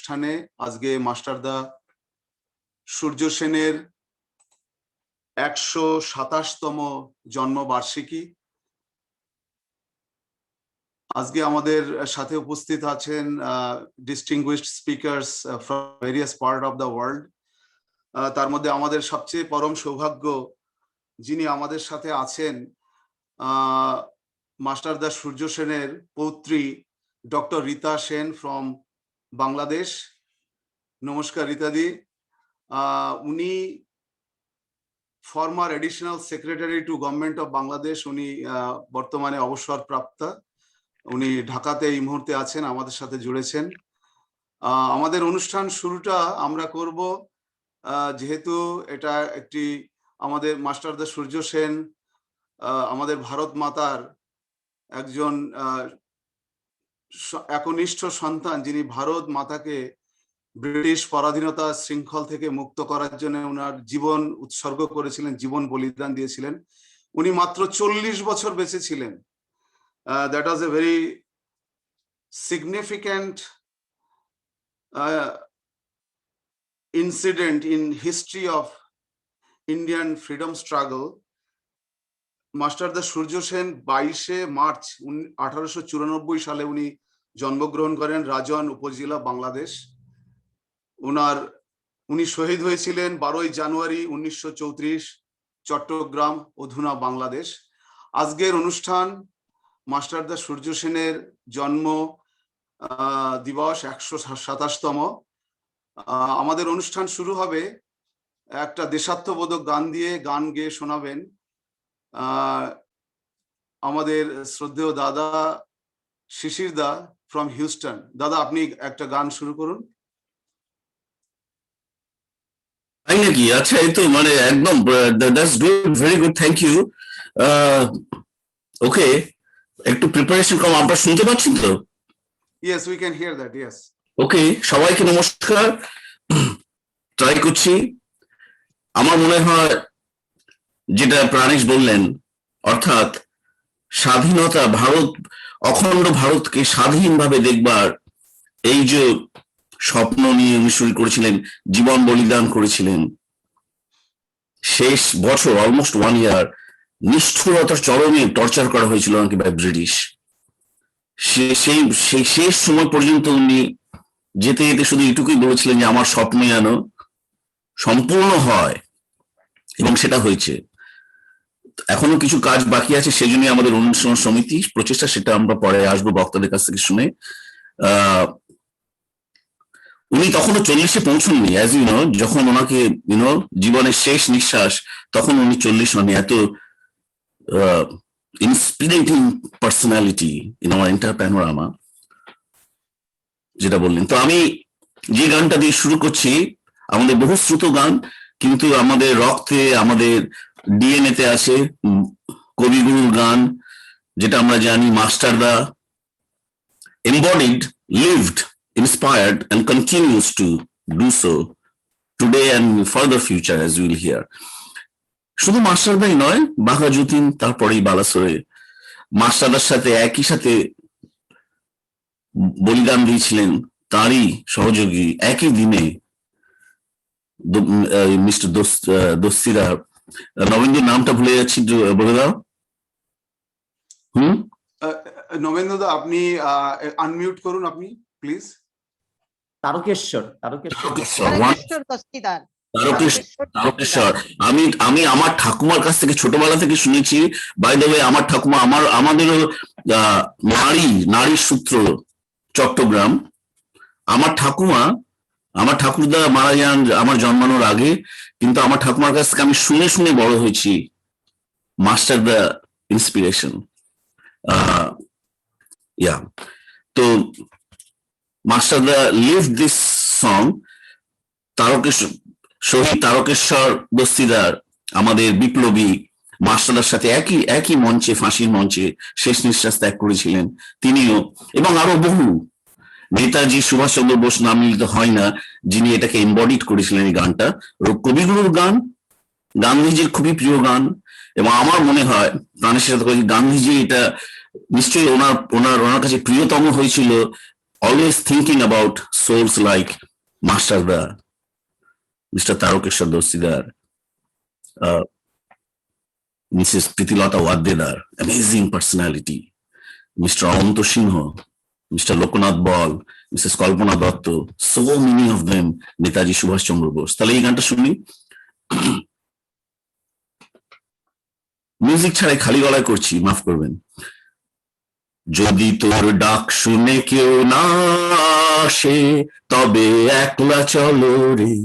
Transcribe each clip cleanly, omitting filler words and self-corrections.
অনুষ্ঠানে আজকে মাস্টারদা সূর্য সেনের 127তম জন্মবার্ষিকী। আজকে আমাদের সাথে উপস্থিত আছেন distinguished speakers from various part of the world. তার মধ্যে আমাদের সবচেয়ে পরম সৌভাগ্য যিনি আমাদের সাথে আছেন মাস্টারদা সূর্য সেনের পৌত্রী ডক্টর রীতা সেন ফ্রম বাংলাদেশ। নমস্কার রীতাদি। উনি former additional secretary to government of Bangladesh. উনি বর্তমানে অবসরপ্রাপ্তা। উনি ঢাকাতে এই মুহূর্তে আছেন, আমাদের সাথে জুড়েছেন। আমাদের অনুষ্ঠান শুরুটা আমরা করব, যেহেতু এটা একটি আমাদের মাস্টারদা সূর্য সেন আমাদের ভারত মাতার একজন একনিষ্ঠ সন্তান, যিনি ভারত মাতাকে ব্রিটিশ পরাধীনতা শৃঙ্খল থেকে মুক্ত করার জন্য ওনার জীবন উৎসর্গ করেছিলেন, জীবন বলিদান দিয়েছিলেন। উনি মাত্র 40 বছর বেঁচে ছিলেন। That was a very significant incident in history of Indian freedom struggle. Masterda Surya Sen 22শে মার্চ 1894 সালে উনি জন্মগ্রহণ করেন রাজন উপজেলা, বাংলাদেশ। উনি শহীদ হয়েছিলেন 12ই জানুয়ারি 1934 চট্টগ্রাম, অধুনা বাংলাদেশ। আজকের অনুষ্ঠান মাস্টারদা সূর্য সেনের জন্ম দিবস 127তম। আমাদের অনুষ্ঠান শুরু হবে একটা দেশাত্মবোধক গান দিয়ে। গান গেয়ে শোনাবেন আমাদের শ্রদ্ধেয় দাদা শিশির দা ফ্রম হিউস্টন। দাদা, আপনি একটা গান শুরু করুন। তাই নাকি? আচ্ছা, এই তো মানে একদম that's good, very good, thank you. Okay, একটু প্রিপারেশন কম, আমরা শুনতে পাচ্ছি তো? Yes, we can hear that, yes. Okay, সবাইকে নমস্কার। ট্রাই করছি। আমার মনে হয় যেটা প্রাণেশ বললেন, অর্থাৎ স্বাধীনতা, ভারত, অখণ্ড ভারতকে স্বাধীনভাবে দেখবার এই যে স্বপ্ন নিয়ে উনি শুরু করেছিলেন, জীবন বলিদান করেছিলেন। শেষ বছর অলমোস্ট 1 ইয়ার নিষ্ঠুরতার চরমে টর্চার করা হয়েছিল ওনাকে বাই ব্রিটিশ। সেই শেষ সময় পর্যন্ত উনি যেতে যেতে শুধু এটুকুই বলেছিলেন যে আমার স্বপ্ন যেন সম্পূর্ণ হয়, এবং সেটা হয়েছে। এখনো কিছু কাজ বাকি আছে, সেই জন্য আমাদের অনুষ্ঠান সমিতি প্রচেষ্টা, সেটা আমরা পরে আসবো বক্তাদের কাছ থেকে শুনে। উনি তখনও 40-এ পৌঁছননি, অ্যাজ ইউ নো। যখন ওনাকে জীবনের শেষ নিঃশ্বাস, তখন উনি 40 হননি। এত inspiring personality in our entire panorama, যেটা বললেন। তো আমি যে গানটা দিয়ে শুরু করছি, আমাদের বহুশ্রুত গান, কিন্তু আমাদের রক্তে, আমাদের ডিএনএ তে আছে কবিগুরুর গান, যেটা আমরা জানি মাস্টারদা embodied, lived, inspired and continues to do so today and further future, as we will hear. শুধু মাস্টারদাই নয়, বাঘা যতীন, তারপরেই বালাসোরে মাস্টারদার সাথে একই সাথে বলিদান দিয়েছিলেন তারই সহযোগী একই দিনে মিস্টার দস্তিরা। নবেন্দুর নামটা ভুলে যাচ্ছি, বলে দাও। নবেন্দু দা, আপনি আনমিউট করুন আপনি প্লিজ। তারকেশ্বর। আমি আমার ঠাকুমার কাছ থেকে ছোটবেলা থেকে শুনেছি। বাই দ্য ওয়ে, আমার ঠাকুমা, আমাদেরও নারী সূত্র চট্টগ্রাম। আমার ঠাকুরদা মারা যান আমার জন্মানোর আগে, কিন্তু আমার ঠাকুমার কাছ থেকে আমি শুনে শুনে বড় হয়েছি মাস্টারদা ইন্সপিরেশন। তো মাস্টারদা লিভ দিস সং। শহীদ তারকেশ্বর দস্তিদার, আমাদের বিপ্লবী, মাস্টারদার সাথে একই মঞ্চে, ফাঁসির মঞ্চে শেষ নিঃশ্বাস ত্যাগ করেছিলেন তিনিও, এবং আরো বহু। নেতাজি সুভাষচন্দ্র বোস নাম নিলে তো হয় না, যিনি এটাকে এমবডিড করেছিলেন এই গানটা। কবিগুরুর গান, গান্ধীজির খুবই প্রিয় গান, এবং আমার মনে হয় প্রাণেশের সাথে গান্ধীজি এটা নিশ্চয়ই ওনার কাছে প্রিয়তম হয়েছিল always thinking about souls like Master Da, Mr. Tarokeshwar Dosidar, Mrs. Pritilata Waddedar, amazing personality, Mr. Ananto Sinha, Mr. Lokanath Bal, Mrs. Kalpana Dotto, so many of them, Netaji Subhash Chandra Bose. তাহলে এই গানটা শুনি। Music ছাড়াই খালি গলায় করছি, মাফ করবেন। যদি তোর ডাক শুনে কেউ না আসে তবে একলা চলো রে,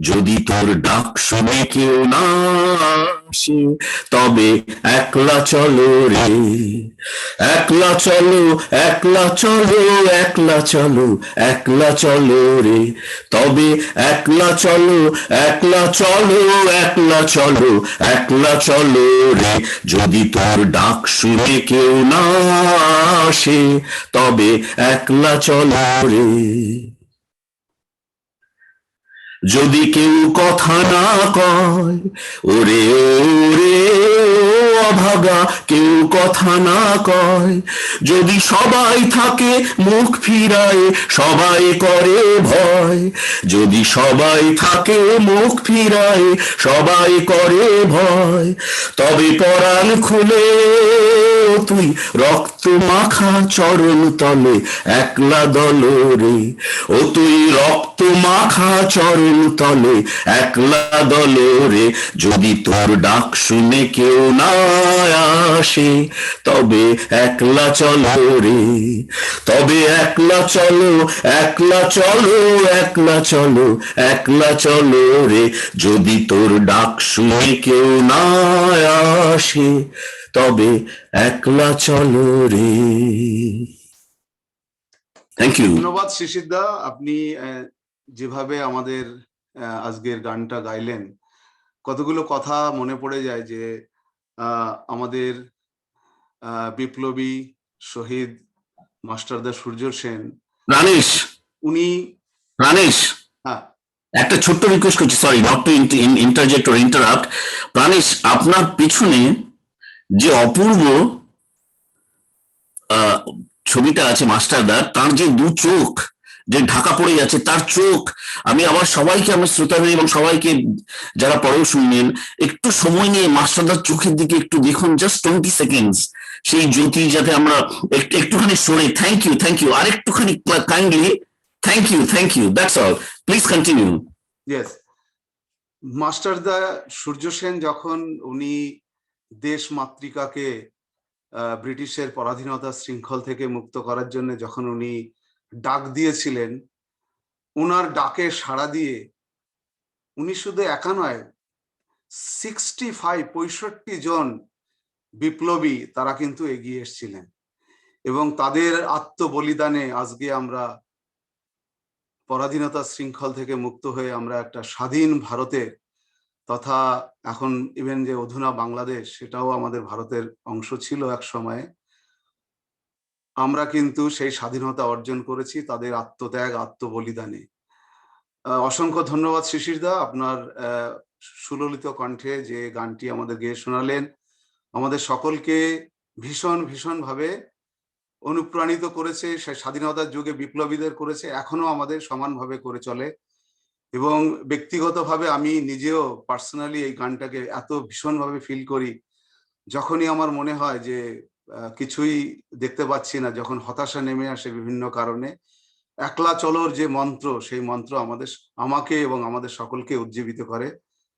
যদি তোর ডাক শুনে কেউ না আসে তবে একলা চলো রে, একলা চলো একলা চলো একলা চলো একলা চলো রে, তবে একলা চলো একলা চলো একলা চলো একলা চলো রে, যদি তোর ডাক শুনে কেউ না আসে তবে একলা চলো রে। যদি কেউ কথা না কয় ওরে ওরে অভাগা, কেউ কথা না কয়, যদি সবাই থাকে মুখ ফিরায় সবাই করে ভয়, যদি সবাই থাকে মুখ ফিরায় সবাই করে ভয়, তবে পরাণ খুলে তুই রক্ত মাখা চরণ তলে একলা দলরে, ও তুই রক্ত মাখা চরণ তলে একলা দলরে, যদি তোর ডাক শুনে কেউ না আসে তবে একলা চলো রে, তবে একলা চলো একলা চলো একলা চলো একলা চলো রে, যদি তোর ডাক শুনে কেউ না আসে তবে একলা চলো রে। Thank you. ধন্যবাদ শিশির দা, আপনি যেভাবে আমাদের আজকের গানটা গাইলেন, কতগুলো কথা মনে পড়ে যায় যে আমাদের বিপ্লবী শহীদ মাস্টারদা সূর্য সেন, প্রাণেশ, উনি প্রাণেশ হ্যাঁ একটা ছোট্ট রিকোয়েস্ট করছি, sorry not to interject or interrupt. Pranesh, আপনার পিছনে যে অপূর্ব ছবিটা আছে মাস্টারদার, তার যে দু চোখ যে ঢাকা পড়ে যাচ্ছে, তার চোখ, আমি আবার সবাইকে, আমার শ্রোতাদের এবং সবাইকে যারা পরেও শুনলেন, একটু সময় নিয়ে মাস্টারদার চোখের দিকে একটু দেখুন, জাস্ট 20 সেকেন্ডস, সেই জ্যোতি যাতে আমরা একটুখানি সরে। থ্যাংক ইউ আর একটুখানি kindly, thank you, that's all, please continue. Yes, মাস্টারদা সূর্য সেন যখন উনি দেশ মাতৃকাকে ব্রিটিশের পরাধীনতা শৃঙ্খল থেকে মুক্ত করার জন্য যখন উনি ডাক দিয়েছিলেন, উনার ডাকে সাড়া দিয়ে উনি শুধু একা নয়, 65 জন বিপ্লবী তারা কিন্তু এগিয়ে এসেছিলেন, এবং তাদের আত্মবলিদানে আজকে আমরা পরাধীনতা শৃঙ্খল থেকে মুক্ত হয়ে আমরা একটা স্বাধীন ভারতের, তথা এখন ইভেন যে অধুনা বাংলাদেশ, সেটাও আমাদের ভারতের অংশ ছিল এক সময়ে, আমরা কিন্তু সেই স্বাধীনতা অর্জন করেছি তাদের আত্মত্যাগ আত্মবলিদানে। অসংখ্য ধন্যবাদ শিশির দা, আপনার সুললিত কণ্ঠে যে গানটি আমাদের গেয়ে শোনালেন, আমাদের সকলকে ভীষণ ভাবে অনুপ্রাণিত করেছে, সে স্বাধীনতার যুগে বিপ্লবীদের করেছে, এখনো আমাদের সমানভাবে করে চলে। এবং ব্যক্তিগতভাবে আমি নিজেও পার্সোনালি এই গানটাকে এত ভীষণভাবে ফিল করি, যখনই আমার মনে হয় যে কিছুই দেখতে পাচ্ছি না, যখন হতাশা নেমে আসে বিভিন্ন কারণে, একলা চলোর যে মন্ত্র, সেই মন্ত্র আমাকে এবং আমাদের সকলকে উজ্জীবিত করে।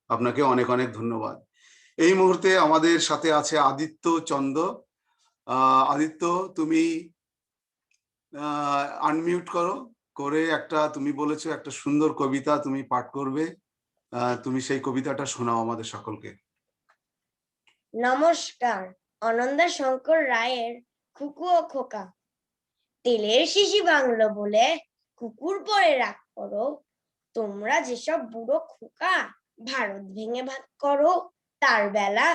আপনাকে অনেক অনেক ধন্যবাদ। এই মুহূর্তে আমাদের সাথে আছে আদিত্য চন্দ। আদিত্য, তুমি আনমিউট করে একটা, তুমি বলেছো একটা সুন্দর কবিতা তুমি পাঠ করবে, তুমি সেই কবিতাটা শোনাও আমাদের সকলকে। নমস্কার। অনন্দা শঙ্কর রায়ের খুকু ও খোকা। তেলের শিশি বাংলো বলে কুকুর পরে রাগ করো, তোমরা যেসব বুড়ো খোকা ভারত ভেঙে ভাগ করো, তার বেলা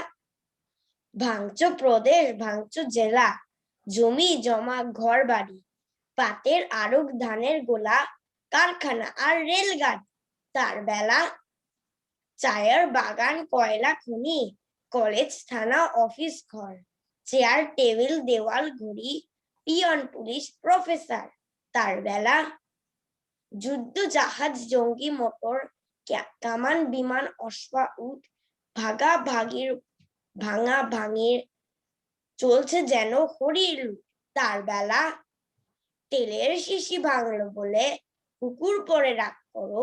ভাঙচো প্রদেশ ভাঙচো জেলা, জমি জমা ঘর বাড়ি, পাটের আড়ক ধানের গোলা, কারখানা আর রেলগাড়ি, তার বেলা চায়ের বাগান কয়লা খনি, কলেজ থানা অফিস ঘর, চেয়ার টেবিল দেওয়াল ঘড়ি, পিয়ন পুলিশ প্রফেসর তার বেলা যুদ্ধ জাহাজ জঙ্গি মোটর কামান বিমান অশ্বা উট ভাঙা ভাঙির চলছে যেন হরির তার বেলা তেলের শিশি ভাঙলো বলে কুকুর পরে রাগ করো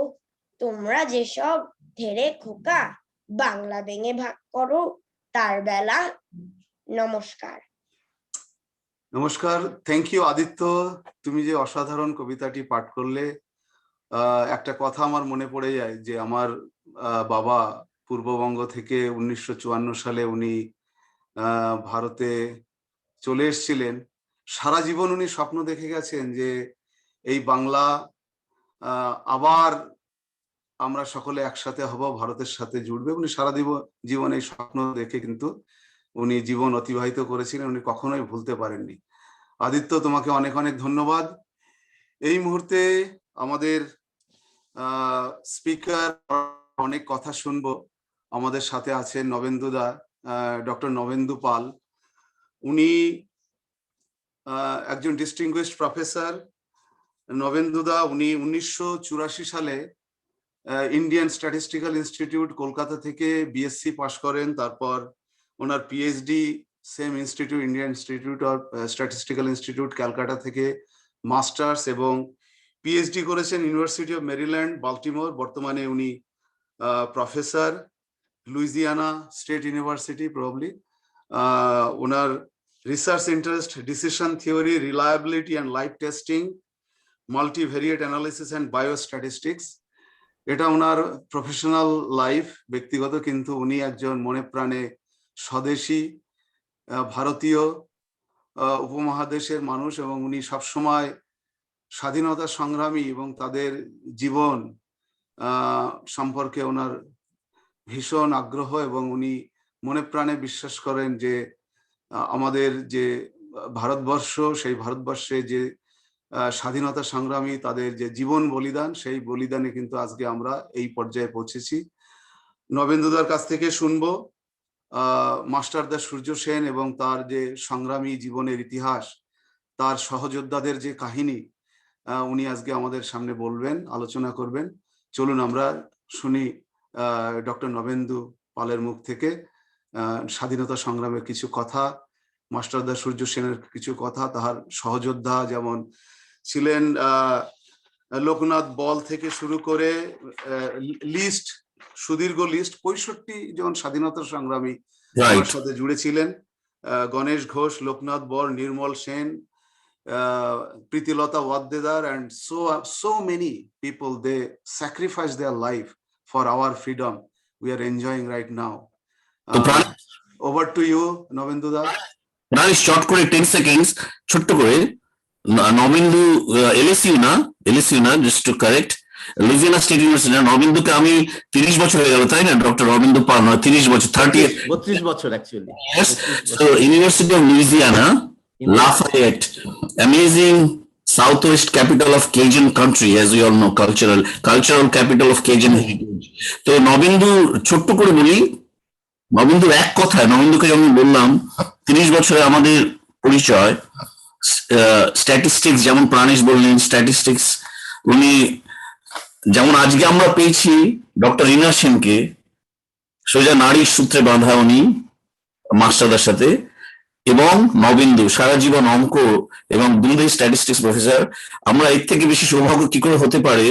তোমরা যেসব ধেরে খোকা বাংলা ভেঙে ভাগ করো তার বেলা নমস্কার। নমস্কার, থ্যাংক ইউ আদিত্য, তুমি যে অসাধারণ কবিতাটি পাঠ করলে। একটা কথা আমার মনে পড়ে যায় যে আমার বাবা পূর্ববঙ্গ থেকে 1954 সালে উনি ভারতে চলে এসেছিলেন। সারা জীবন উনি স্বপ্ন দেখে গেছেন যে এই বাংলা আবার আমরা সকলে একসাথে হব, ভারতের সাথে জুড়বে। উনি সারা জীবন এই স্বপ্ন দেখে কিন্তু উনি জীবন অতিবাহিত করেছিলেন, উনি কখনোই ভুলতে পারেননি। আদিত্য, তোমাকে অনেক অনেক ধন্যবাদ। এই মুহূর্তে আমাদের স্পিকার অনেক কথা শুনবো। আমাদের সাথে আছেন নবেন্দুদা, ডক্টর নবেন্দু পাল। উনি একজন ডিস্টিংগুইশড প্রফেসর। নবেন্দুদা উনি 1984 সালে ইন্ডিয়ান স্ট্যাটিস্টিক্যাল ইনস্টিটিউট কলকাতা থেকে বিএসসি পাশ করেন। তারপর ওনার PhD same institute, Indian institute of statistical institute Calcutta থেকে মাস্টার্স এবং পিএইচডি করেছেন ইউনিভার্সিটি অফ মেরিল্যান্ড বাল্টিমোর। বর্তমানে উনি professor, Louisiana state university probably. Owner research interest decision theory, reliability and life testing, multivariate analysis and biostatistics. এটা ওনার professional life, ব্যক্তিগত, কিন্তু উনি একজন মনে প্রাণে স্বদেশী ভারতীয় উপমহাদেশের মানুষ এবং উনি সবসময় স্বাধীনতা সংগ্রামী এবং তাদের জীবন সম্পর্কে ওনার ভীষণ আগ্রহ এবং উনি মনে প্রাণে বিশ্বাস করেন যে আমাদের যে ভারতবর্ষ, সেই ভারতবর্ষে যে স্বাধীনতা সংগ্রামী তাদের যে জীবন বলিদান, সেই বলিদানে কিন্তু আজকে আমরা এই পর্যায়ে পৌঁছেছি। নবেন্দুদার কাছ থেকে শুনবো মাস্টারদা সূর্য সেন এবং তার যে সংগ্রামী জীবনের ইতিহাস, তার সহযোদ্ধাদের যে কাহিনী উনি আজকে আমাদের সামনে বলবেন, আলোচনা করবেন। চলুন আমরা শুনি ডক্টর নবেন্দু পালের মুখ থেকে স্বাধীনতা সংগ্রামের কিছু কথা, মাস্টারদা সূর্য সেনের কিছু কথা। তার সহযোদ্ধা যেমন ছিলেন লোকনাথ বল থেকে শুরু করে লিস্ট, সুদীর্ঘ লিস্ট, 65 জন স্বাধীনতা সংগ্রামী আমার সাথে জুড়ে ছিলেন। Ganesh Ghosh, Loknath Bal, Nirmal Sen, Pritilata Waddedar, and so many people, they sacrificed their life for our freedom we are enjoying right now. Over to you, Nobenduda. প্রায় শর্ট করে 10 সেকেন্ডস ছোট্ট করে। নবেন্দু এলএসইউ না, just to correct, Louisiana state university. নবেন্দুকে আমি 30 বছর হয়ে গেল, তাই না? ডক্টর নবেন্দু পাল নয়, 30 বছর, 32 বছর actually. So University of Louisiana, Lafayette, amazing southwest capital of Cajun country, as we all know, cultural capital of Cajun heritage. তো নবেন্দু ছোট্ট করে বলি, নবেন্দুর এক কথায়, নবেন্দুকে আমি বললাম 30 বছরে আমাদের পরিচয়। স্ট্যাটিস্টিক্স, যেমন প্রাণেশ বললেন, স্ট্যাটিস্টিক্স উনি যেমন আজকে আমরা পেয়েছি ডক্টর রীনা সেনকে, সোজা নারীর সূত্রে বাঁধা উনি মাস্টারদার সাথে, এবং নবেন্দু সারা জীবন অঙ্ক এবং দুধে স্ট্যাটিস্টিক্স প্রফেসর। আমরা এর থেকে বেশি সৌভাগ্য কি করে হতে পারে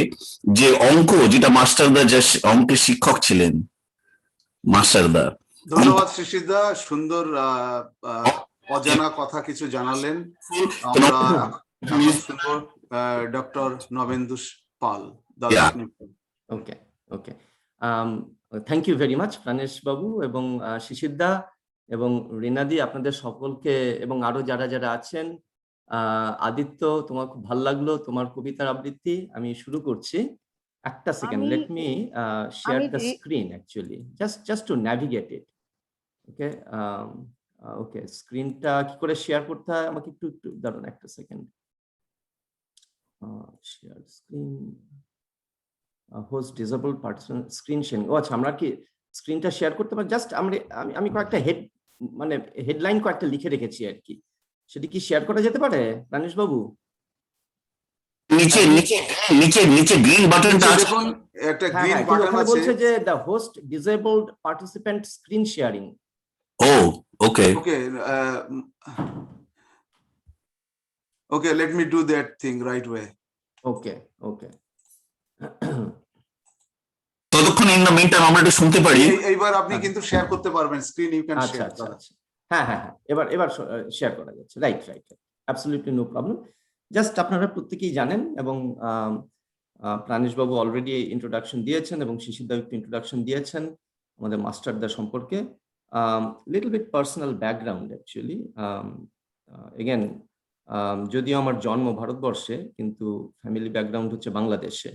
যে অঙ্ক, যেটা মাস্টারদা যা অঙ্কের শিক্ষক ছিলেন মাস্টারদা। ধন্যবাদ শিশিরদা, সুন্দর অজানা কথা কিছু জানালেন। আমরা এখন শুনবো doctor Nabendu Pal. Okay okay, thank you very much Pranesh babu এবং শিশিরদা এবং রিনাদি, আপনাদের সকলকে এবং আরো যারা যারা আছেন। আদিত্য, তোমার খুব ভালো লাগলো তোমার কবিতার আবৃত্তি। আমি শুরু করছি। একটা second, let me share the screen actually, just to navigate it. Okay okay, স্ক্রিনটা কি করে শেয়ার করতে হয় আমাকে একটু দাঁড়ান একটা second. Share screen, host disable person screen sharing. ও আচ্ছা, আমরা কি স্ক্রিনটা শেয়ার করতে পারি? জাস্ট আমি কয়েকটা হেডলাইন কয়েকটা লিখে রেখেছি আর কি। সেটি কি শেয়ার করা যেতে পারে প্রাণেশ বাবু? নিচে নিচে নিচে নিচে গ্রিন বাটনটা আছে। দেখুন একটা হ্যাঁ গ্রিন হ্যাঁ, কিন্তু বাটন ওখানে আছে। বলছে যে the host disabled participant screen sharing. ও okay okay, okay, let me do that thing right way. Okay okay. ততক্ষণ ইন দ্য মিন টাইম আমরা একটু শুনতে পারি। এইবার আপনি কিন্তু শেয়ার করতে পারবেন, স্ক্রিন ইউ ক্যান আচ্ছা শেয়ার। আচ্ছা আচ্ছা, হ্যাঁ হ্যাঁ হ্যাঁ, এবার এবার শেয়ার করা যাচ্ছে। Right right, absolutely no problem. Just আপনারা প্রত্যেকেই জানেন এবং প্রাণেশ বাবু অলরেডি ইন্ট্রোডাকশন দিয়েছেন এবং শিশিরদা একটু ইন্ট্রোডাকশন দিয়েছেন আমাদের মাস্টারদা সম্পর্কে। Little bit personal background actually. Again, যদিও আমার জন্ম ভারতবর্ষে, কিন্তু ফ্যামিলি ব্যাকগ্রাউন্ড হচ্ছে বাংলাদেশে।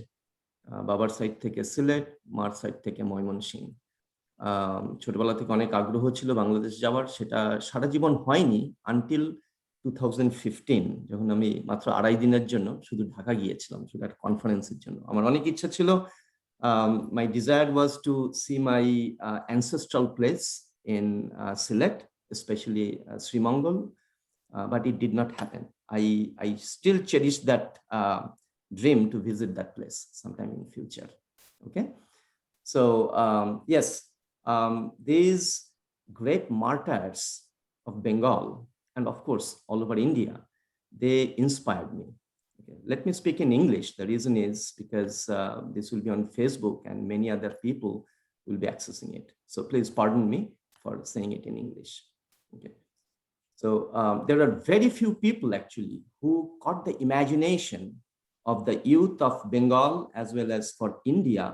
বাবার সাইড থেকে সিলেট, মার সাইড থেকে ময়মনসিংহ। ছোটবেলা থেকে অনেক আগ্রহ ছিল বাংলাদেশ যাওয়ার, সেটা সারা জীবন হয়নি আনটিল 2015, যখন আমি মাত্র 2.5 দিনের জন্য শুধু ঢাকা গিয়েছিলাম, শুধু একটা কনফারেন্সের জন্য। আমার অনেক ইচ্ছা ছিল, my desire was to see my ancestral place in Sylhet, specially Srimangal, but it did not happen. I still cherish that dream to visit that place sometime in future. Okay, so yes, these great martyrs of Bengal and of course all over India, they inspired me. Okay, let me speak in English. The reason is because this will be on Facebook and many other people will be accessing it, so please pardon me for saying it in English. Okay. So there are very few people actually who caught the imagination of the youth of Bengal as well as for India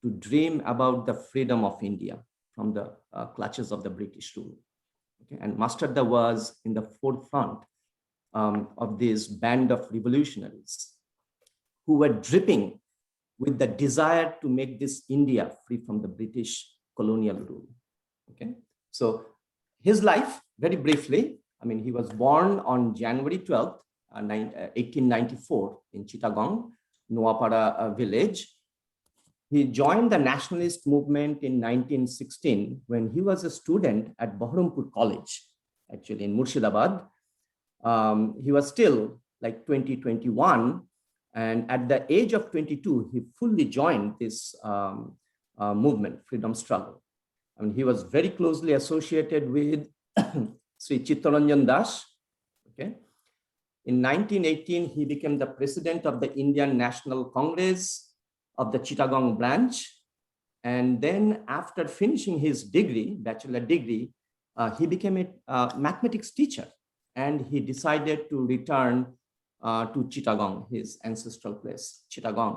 to dream about the freedom of India from the clutches of the British rule. Okay? And Mastarda was in the forefront of this band of revolutionaries who were dripping with the desire to make this India free from the British colonial rule. Okay, so his life, very briefly, I mean, he was born on January 12th, 1894 in Chittagong, Noapara village. He joined the nationalist movement in 1916 when he was a student at Baharampur College, actually in Murshidabad. He was still like 21, and at the age of 22, he fully joined this movement, freedom struggle. I mean, he was very closely associated with Sri Chittaranjan Das. Okay. In 1918, he became the president of the Indian National Congress of the Chittagong branch. And then after finishing his degree, bachelor degree, he became a mathematics teacher. And he decided to return to Chittagong, his ancestral place, Chittagong,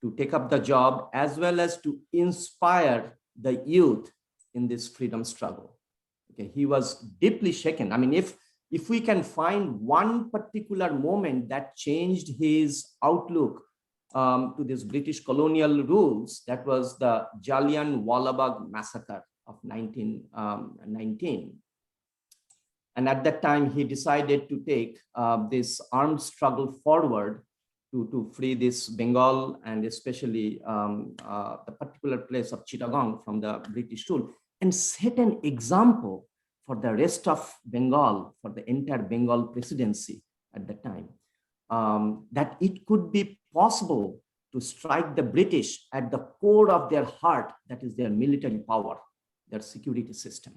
to take up the job as well as to inspire the youth in this freedom struggle. Okay, he was deeply shaken. I mean, if we can find one particular moment that changed his outlook to this British colonial rules, that was the Jallianwala Bagh massacre of 1919. And at that time, he decided to take this armed struggle forward to free this Bengal and especially the particular place of Chittagong from the British rule, and set an example for the rest of Bengal, for the entire Bengal presidency at the time, that it could be possible to strike the British at the core of their heart, that is their military power, their security system.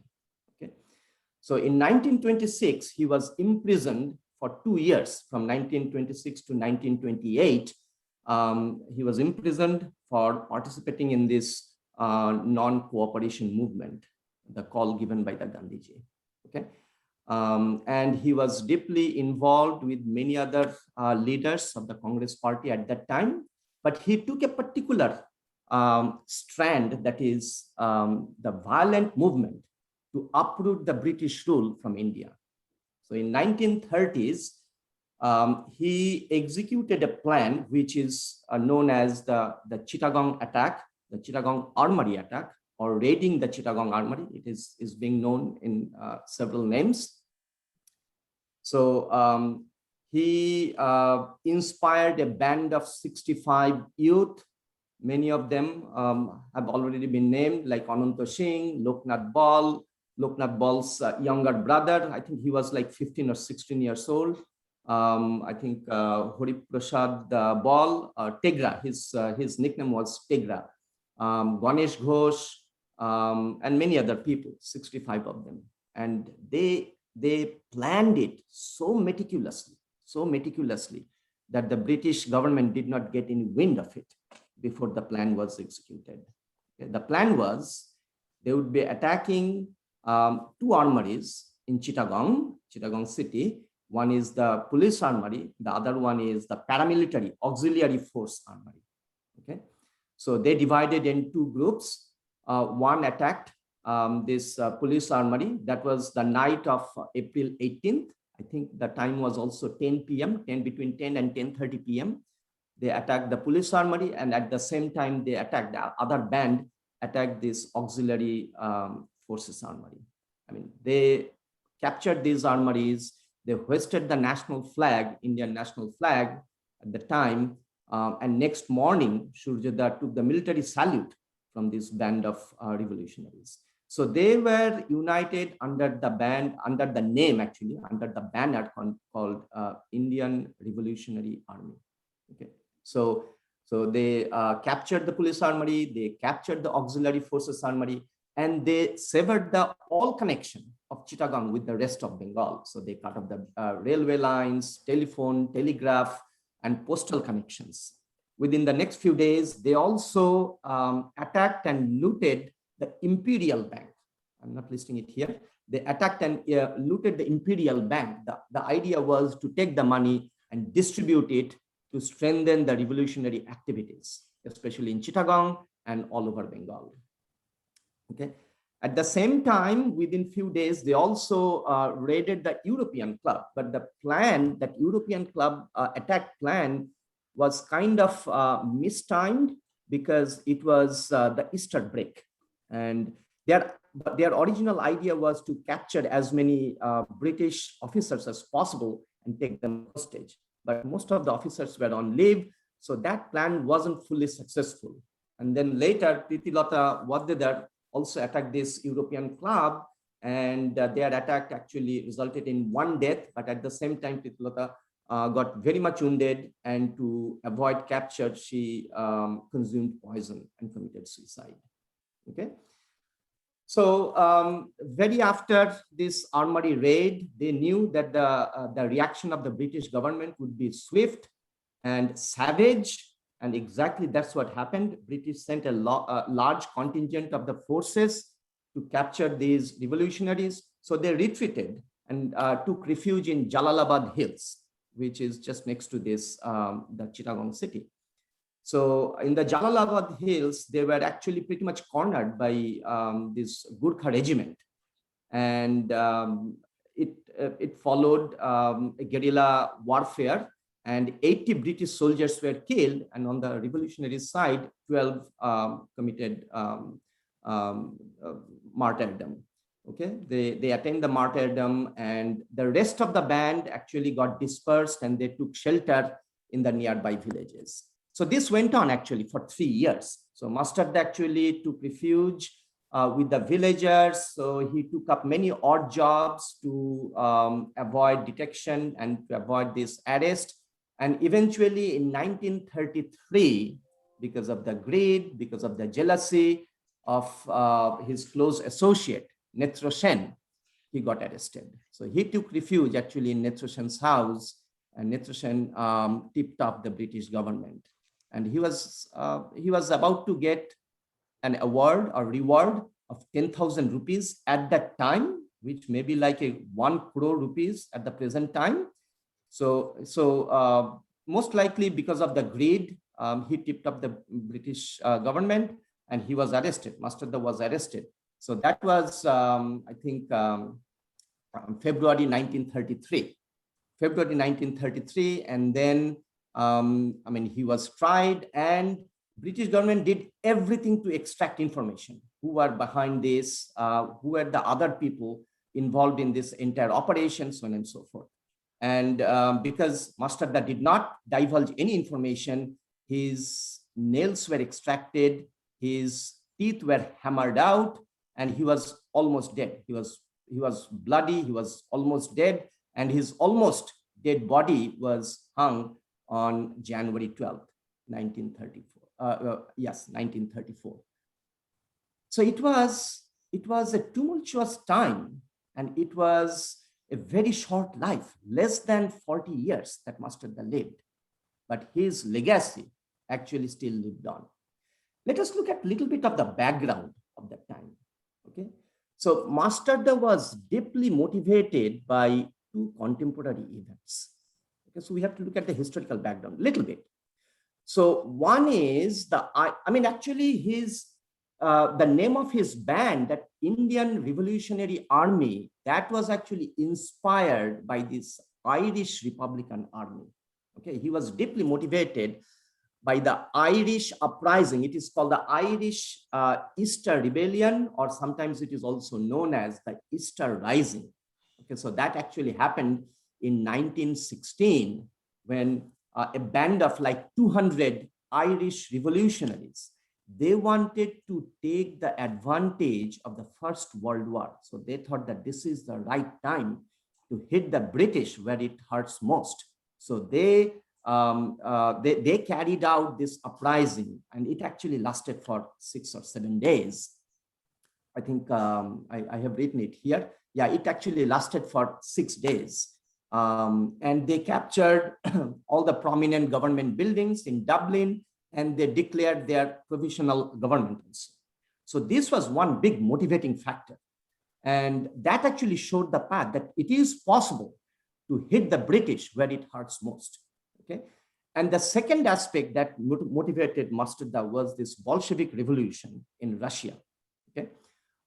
Okay. So in 1926, he was imprisoned for 2 years, from 1926 to 1928. He was imprisoned for participating in this non-cooperation movement, the call given by the Gandhiji. Okay, and he was deeply involved with many other leaders of the Congress party at that time, but he took a particular strand, that is the violent movement to uproot the British rule from India. So in 1930s, he executed a plan which is known as the Chittagong attack, the Chittagong Armory attack, or raiding the Chittagong Armory. It is being known in several names. So he inspired a band of 65 youth. Many of them have already been named, like Ananta Singh, Loknath Bal, Loknath Bal's younger brother. I think he was like 15 or 16 years old. I think Hariprasad Bal, Tegra, his nickname was Tegra. Ganesh Ghosh, and many other people, 65 of them. And they planned it so meticulously that the British government did not get any wind of it before the plan was executed. Okay, the plan was they would be attacking two armories in Chittagong city. One is the police armory, the other one is the paramilitary auxiliary force armory. Okay, so they divided in two groups. One attacked this police armory. That was the night of April 18th. I think the time was also 10 p.m., between 10 and 10:30 p.m. They attacked the police armory, and at the same time, they attacked the other band, attacked this auxiliary forces armory. I mean, they captured these armories. They hoisted the national flag, Indian national flag at the time. And next morning, Surjadar took the military salute from this band of revolutionaries. So they were united under the banner called Indian Revolutionary Army. Okay, so they captured the police armory, they captured the auxiliary forces armory, and they severed all connection of Chittagong with the rest of Bengal. So they cut off the railway lines, telephone, telegraph, and postal connections. Within the next few days, they also attacked and looted the Imperial Bank. I'm not listing it here. They attacked and looted the Imperial Bank. The idea was to take the money and distribute it to strengthen the revolutionary activities, especially in Chittagong and all over Bengal. Okay. At the same time, within few days, they also raided the European Club. But the plan, that European Club attack plan, was kind of mistimed because it was the Easter break. And their original idea was to capture as many British officers as possible and take them hostage. But most of the officers were on leave, so that plan wasn't fully successful. And then later, Pritilata Waddedar also attacked this European Club, and their attack actually resulted in one death. But at the same time, Pritilata got very much wounded, and to avoid capture, she consumed poison and committed suicide. Okay. So very after this armory raid, they knew that the reaction of the British government would be swift and savage, and exactly that's what happened. British sent a large contingent of the forces to capture these revolutionaries. So they retreated and took refuge in Jalalabad Hills, which is just next to this, the Chittagong city. So in the Jalalabad Hills, they were actually pretty much cornered by this Gurkha regiment. And it followed a guerrilla warfare, and 80 British soldiers were killed. And on the revolutionary side, 12 committed martyrdom. Okay, they attained the martyrdom, and the rest of the band actually got dispersed, and they took shelter in the nearby villages. So this went on actually for 3 years. So Mustard actually took refuge with the villagers. So he took up many odd jobs to avoid detection and to avoid this arrest. And eventually in 1933, because of the greed, because of the jealousy of his close associate, Netra Sen, he got arrested. So he took refuge actually in Netra Sen's house, and Netra Sen tipped off the British government. And he was about to get an award or reward of 10,000 rupees at that time, which may be like 1 crore rupees at the present time. So most likely because of the greed, he tipped up the British government, and he was arrested. Mustard was arrested. So that was, I think, February 1933. February 1933, and then I mean, he was tried, and British government did everything to extract information. Who were behind this? Who were the other people involved in this entire operation, so on and so forth. And because Mustard did not divulge any information, his nails were extracted, his teeth were hammered out, and he was almost dead. He was bloody, he was almost dead, and his almost dead body was hung on January 12th, 1934. Yes, 1934. So it was a tumultuous time, and it was a very short life, less than 40 years that Mastadda lived, but his legacy actually still lived on. Let us look at a little bit of the background of that time. Okay, so Mastadda was deeply motivated by two contemporary events. Okay, so we have to look at the historical background a little bit. So one is actually the name of his band, that Indian Revolutionary Army, that was actually inspired by this Irish Republican Army. Okay, he was deeply motivated by the Irish uprising. It is called the Irish Easter Rebellion, or sometimes it is also known as the Easter Rising. Okay, so that actually happened in 1916 when a band of like 200 Irish revolutionaries, they wanted to take the advantage of the First World War. So they thought that this is the right time to hit the British where it hurts most. So they carried out this uprising, and it actually lasted for 6 or 7 days. I think I have written it here. Yeah, it actually lasted for 6 days. And they captured all the prominent government buildings in Dublin, and they declared their provisional government. So this was one big motivating factor. And that actually showed the path that it is possible to hit the British where it hurts most. Okay. And the second aspect that motivated Mastadda was this Bolshevik revolution in Russia. Okay.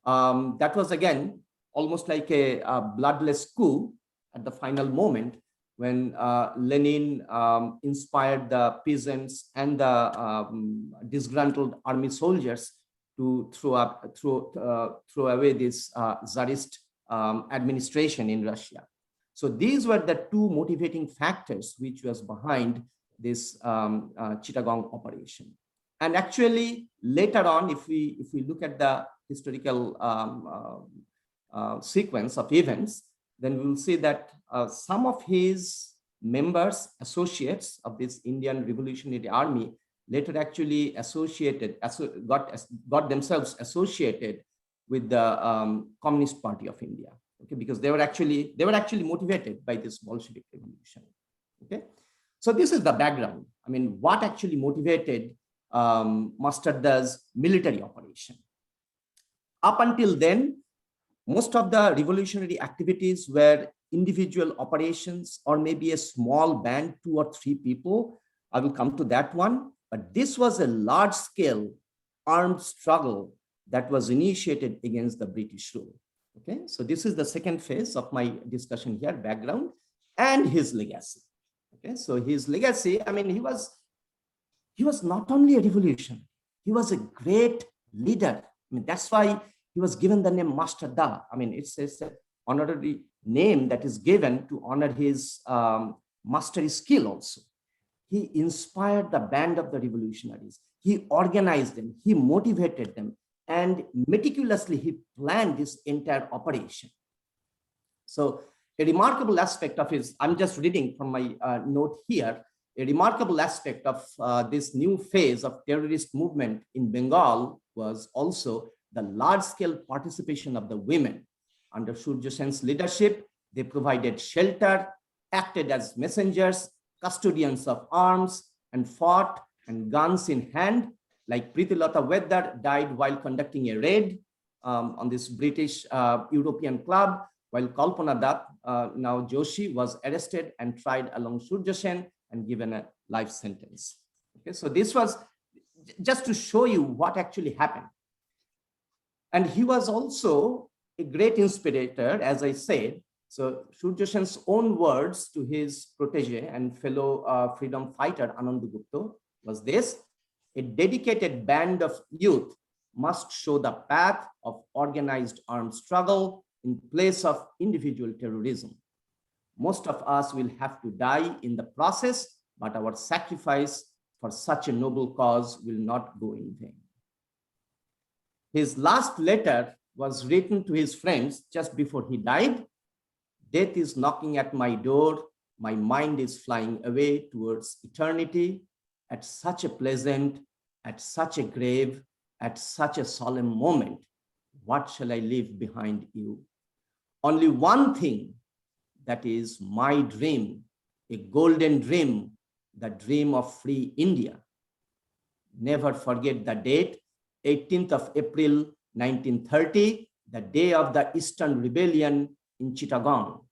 That was again almost like a bloodless coup at the final moment, when Lenin inspired the peasants and the disgruntled army soldiers to throw away this Tsarist administration in Russia. So these were the two motivating factors which was behind this Chittagong operation. And actually, later on, if we look at the historical sequence of events, then we will see that some of his members, associates of this Indian Revolutionary Army, later actually got themselves associated with the Communist Party of India. Okay, because they were actually motivated by this Bolshevik revolution. Okay, so this is the background. I mean, what actually motivated Mastadda's military operation? Up until then, most of the revolutionary activities were individual operations, or maybe a small band, 2 or 3 people. I will come to that one. But this was a large-scale armed struggle that was initiated against the British rule. Okay, so this is the second phase of my discussion here, background and his legacy. Okay, so his legacy, I mean, he was not only a revolutionary, he was a great leader. I mean, that's why he was given the name Mastadda. I mean, it's an honorary name that is given to honor his mastery skill also. He inspired the band of the revolutionaries. He organized them, he motivated them, and meticulously he planned this entire operation. So a remarkable aspect of his, I'm just reading from my note here, a remarkable aspect of this new phase of terrorist movement in Bengal was also the large-scale participation of the women. Under Surya Sen's leadership, they provided shelter, acted as messengers, custodians of arms, and fought, and guns in hand, like Prithilatha Wedder died while conducting a raid on this British European club, while Kalpana Dutt, now Joshi, was arrested and tried along Surya Sen and given a life sentence. Okay, so this was just to show you what actually happened. And he was also a great inspirator, as I said. So Surya Sen's own words to his protege and fellow freedom fighter Anandagupta was this: a dedicated band of youth must show the path of organized armed struggle in place of individual terrorism. Most of us will have to die in the process, but our sacrifice for such a noble cause will not go in vain. His last letter was written to his friends just before he died. Death is knocking at my door. My mind is flying away towards eternity at such a pleasant, at such a grave, at such a solemn moment. What shall I leave behind you? Only one thing, that is my dream, a golden dream, the dream of free India. Never forget the date, 18th of April, 1930, the day of the Eastern Rebellion in Chittagong.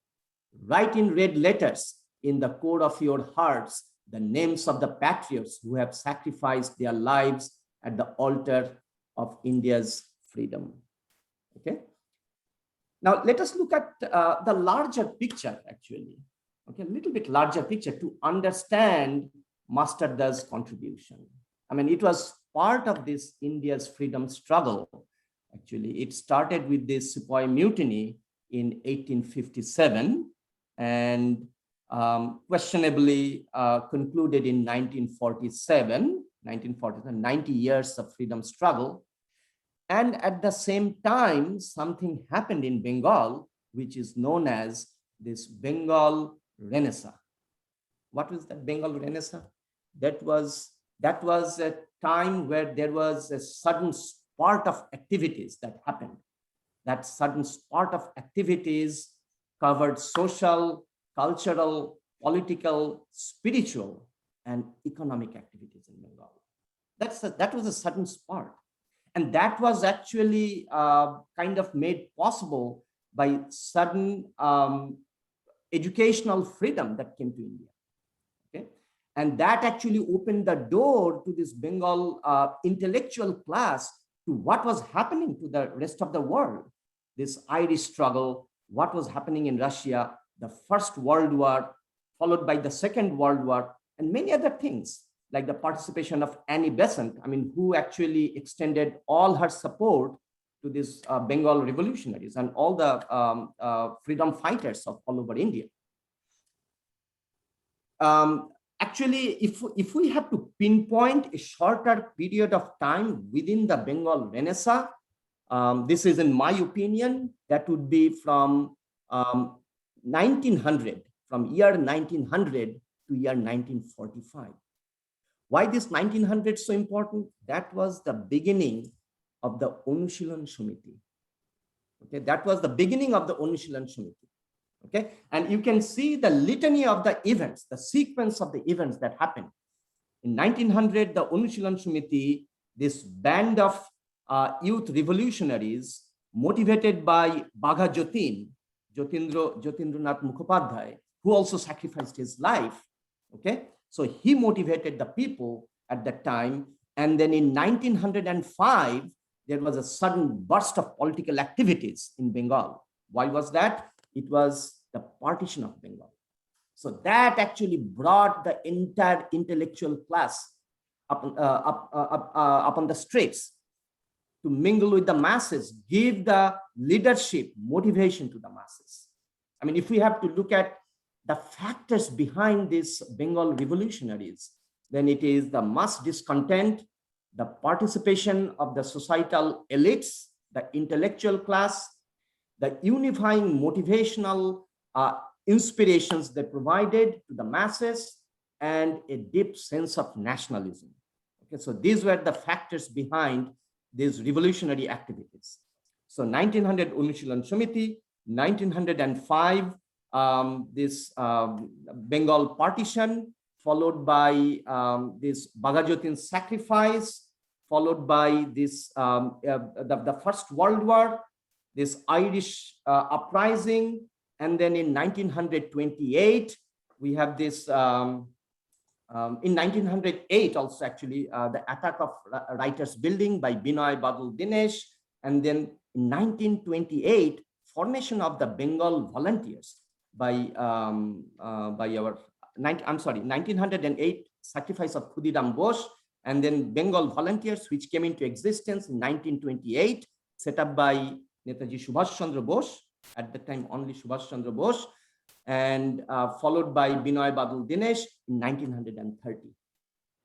Write in red letters in the core of your hearts the names of the patriots who have sacrificed their lives at the altar of India's freedom. Okay. Now let us look at the larger picture, actually. Okay, a little bit larger picture to understand Master Da's contribution. I mean, it was part of this India's freedom struggle. Actually, it started with the Sepoy Mutiny in 1857 and questionably concluded in 1947, 90 years of freedom struggle. And at the same time, something happened in Bengal, which is known as this Bengal Renaissance. What was that Bengal Renaissance? That was a time where there was a sudden spurt of activities that happened. That sudden spurt of activities covered social, cultural, political, spiritual, and economic activities in Bengal. That was a sudden spurt. And that was actually kind of made possible by sudden educational freedom that came to India. Okay? And that actually opened the door to this Bengal intellectual class to what was happening to the rest of the world. This Irish struggle, what was happening in Russia, the First World War, followed by the Second World War, and many other things, like the participation of Annie Besant, I mean, who actually extended all her support to these Bengal revolutionaries and all the freedom fighters of all over India. Actually, if we have to pinpoint a shorter period of time within the Bengal Renaissance, this is in my opinion, that would be from 1900, from year 1900 to year 1945. Why this 1900 so important? That was the beginning of the Anushilan Samiti. Okay, that was the beginning of the Anushilan Samiti. Okay, and you can see the litany of the events, the sequence of the events that happened. In 1900, the Anushilan Samiti, this band of youth revolutionaries motivated by Bagha Jatin, Jatindranath Mukhopadhyay, who also sacrificed his life. Okay, so he motivated the people at that time. And then in 1905, there was a sudden burst of political activities in Bengal. Why was that? It was the partition of Bengal. So that actually brought the entire intellectual class up on the streets to mingle with the masses, give the leadership, motivation to the masses. I mean, if we have to look at the factors behind these Bengal revolutionaries, then it is the mass discontent, the participation of the societal elites, the intellectual class, the unifying motivational inspirations they provided to the masses, and a deep sense of nationalism. Okay, so these were the factors behind these revolutionary activities. So 1900 Anushilan Samiti, 1905 this Bengal partition, followed by this Bagha Jatin's sacrifice, followed by this the First World War, this Irish uprising, and then in 1928 we have this. In 1908 also actually the attack of Writers' Building by Binoy Badal Dinesh, and then in 1928 formation of the Bengal Volunteers by our 1908 sacrifice of Khudiram Bose, and then Bengal Volunteers, which came into existence in 1928, set up by Netaji Subhash Chandra Bose, at the time only Subhash Chandra Bose, and followed by Binoy Badal Dinesh in 1930.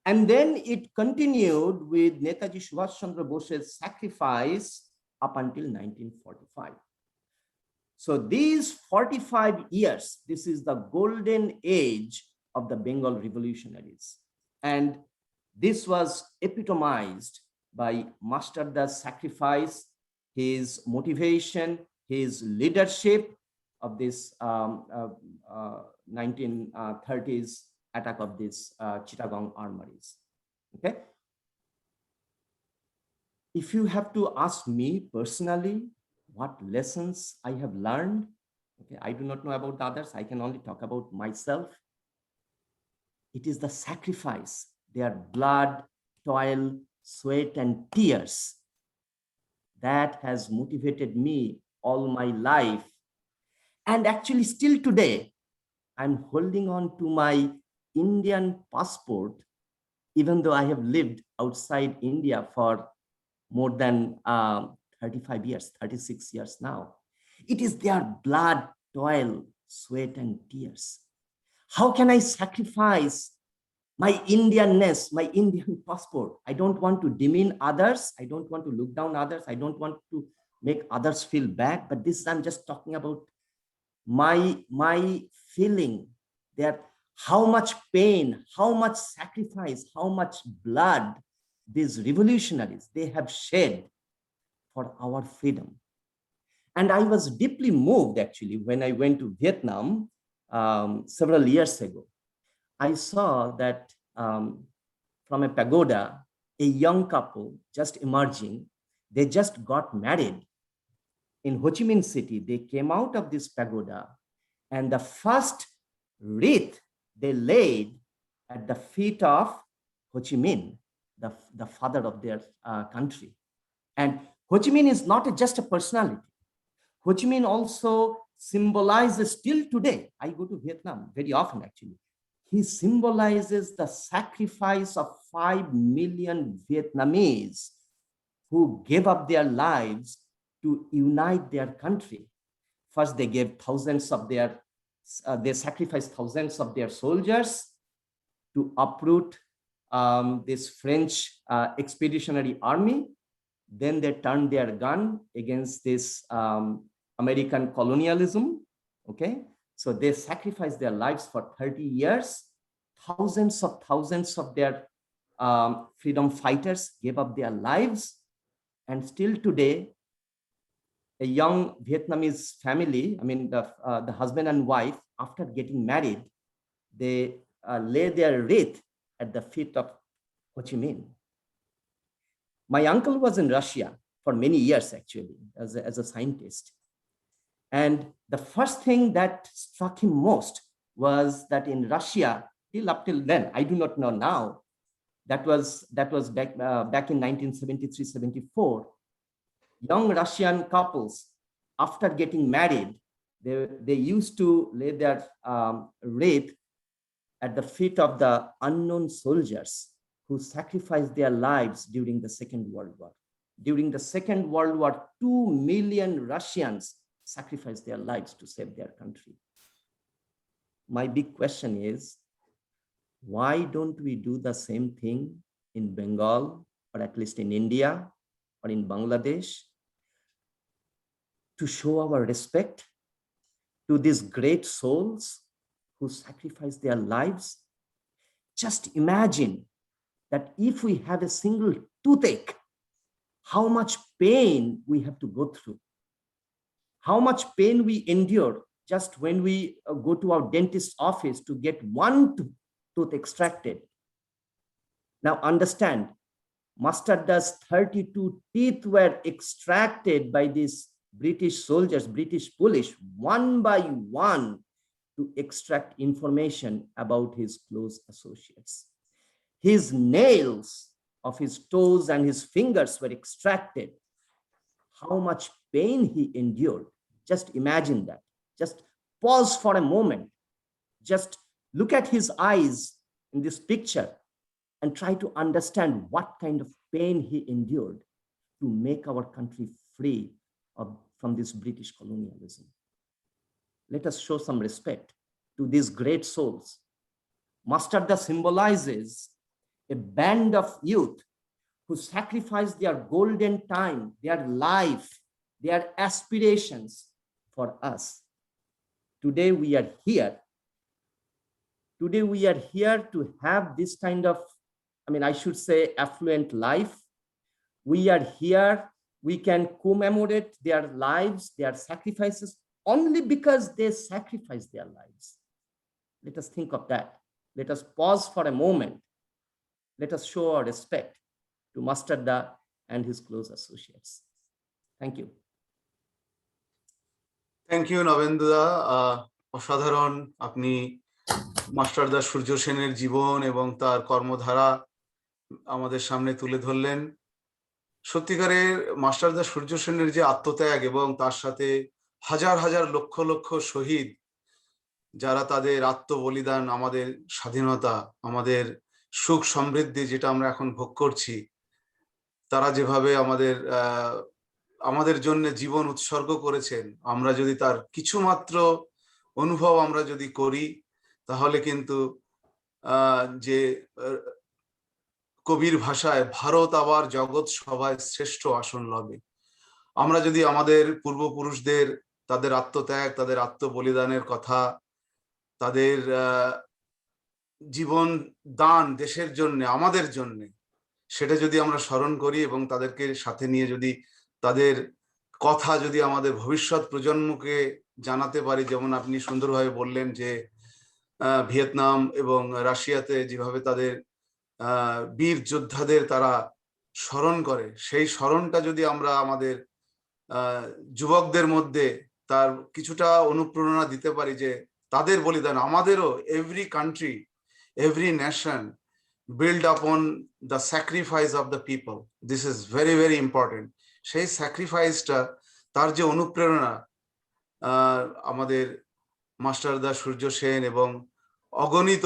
And then it continued with Netaji Subhash Chandra Bose's sacrifice up until 1945. So these 45 years, this is the golden age of the Bengal revolutionaries. And this was epitomized by Master Das sacrifice, his motivation, his leadership of this 1930s attack of this Chittagong armories. Okay. If you have to ask me personally, what lessons I have learned, okay, I do not know about the others. I can only talk about myself. It is the sacrifice, their blood, toil, sweat, and tears that has motivated me all my life. And actually still today, I'm holding on to my Indian passport, even though I have lived outside India for more than 35 years, 36 years now. It is their blood, toil, sweat, and tears. How can I sacrifice my Indianness, my Indian passport? I don't want to demean others. I don't want to look down others. I don't want to make others feel bad. But this, I'm just talking about my feeling that how much pain, how much sacrifice, how much blood these revolutionaries, they have shed for our freedom. And I was deeply moved actually when I went to Vietnam several years ago. I saw that from a pagoda, a young couple just emerging, they just got married in Ho Chi Minh City. They came out of this pagoda, and the first wreath they laid at the feet of Ho Chi Minh, the father of their country. And Ho Chi Minh is not just a personality. Ho Chi Minh also symbolizes, still today, I go to Vietnam very often actually, he symbolizes the sacrifice of 5 million Vietnamese who gave up their lives to unite their country. First, they gave thousands of they sacrificed thousands of their soldiers to uproot this French expeditionary army. Then they turned their gun against this American colonialism. Okay, so they sacrificed their lives for 30 years. Thousands of their freedom fighters gave up their lives. And still today, a young Vietnamese family, I mean, the husband and wife, after getting married, they lay their wreath at the feet of Ho Chi Minh. My uncle was in Russia for many years, actually, as a scientist. And the first thing that struck him most was that in Russia, up till then, I do not know now, that was back in 1973-74, young Russian couples, after getting married, they used to lay their wreath at the feet of the unknown soldiers who sacrificed their lives during the Second World War. During the Second World War, 2 million Russians sacrificed their lives to save their country. My big question is, why don't we do the same thing in Bengal, or at least in India, or in Bangladesh, to show our respect to these great souls who sacrificed their lives? Just imagine that if we have a single toothache, how much pain we have to go through, how much pain we endure just when we go to our dentist's office to get one tooth extracted. Now understand, Master Das 32 teeth were extracted by these British soldiers, British police, one by one, to extract information about his close associates. His nails of his toes and his fingers were extracted. How much pain he endured. Just imagine that. Just pause for a moment. Just look at his eyes in this picture and try to understand what kind of pain he endured to make our country free from this British colonialism. Let us show some respect to these great souls. Master Das symbolizes a band of youth who sacrificed their golden time, their life, their aspirations for us. Today we are here. Today we are here to have this kind of, I should say, affluent life. We are here, we can commemorate their lives, their sacrifices, only because they sacrificed their lives. Let us think of that. Let us pause for a moment. Let us show our respect to Master Da and his close associates. Thank you. Thank you নবেন্দুদা। অসাধারণ, আপনি মাস্টারদা সূর্য সেনের জীবন এবং তার কর্মধারা আমাদের সামনে তুলে ধরলেন। সত্যিকারের মাস্টারদা সূর্য সেনের যে আত্মত্যাগ এবং তার সাথে হাজার হাজার লক্ষ লক্ষ শহীদ যারা তাদের আত্মবলিদান, আমাদের স্বাধীনতা, আমাদের সুখ সমৃদ্ধি যেটা আমরা এখন ভোগ করছি, তারা যেভাবে আমাদের জন্য জীবন উৎসর্গ করেছেন, আমরা যদি তার কিছুমাত্র অনুভব আমরা যদি করি, তাহলে কিন্তু যে কবির ভাষায় ভারত আবার জগৎ সভায় শ্রেষ্ঠ আসন লবে, আমরা যদি আমাদের পূর্বপুরুষদের তাদের আত্মত্যাগ, তাদের আত্মবলিদানের কথা, তাদের জীবন দান দেশের জন্য, আমাদের জন্য, সেটা যদি আমরা স্মরণ করি এবং তাদেরকে সাথে নিয়ে যদি তাদের কথা যদি আমাদের ভবিষ্যৎ প্রজন্মকে জানাতে পারি, যেমন আপনি সুন্দরভাবে বললেন যে ভিয়েতনাম এবং রাশিয়াতে যেভাবে তাদের বীর যোদ্ধাদের তারা স্মরণ করে, সেই স্মরণটা যদি আমরা আমাদের যুবকদের মধ্যে তার কিছুটা অনুপ্রেরণা দিতে পারি যে তাদের বলিদান আমাদেরও, every country, every nation build upon the sacrifice of the people. This is very, very important. সেই স্যাক্রিফাইসটা, তার যে অনুপ্রেরণা আমাদের মাস্টারদা সূর্য সেন এবং অগণিত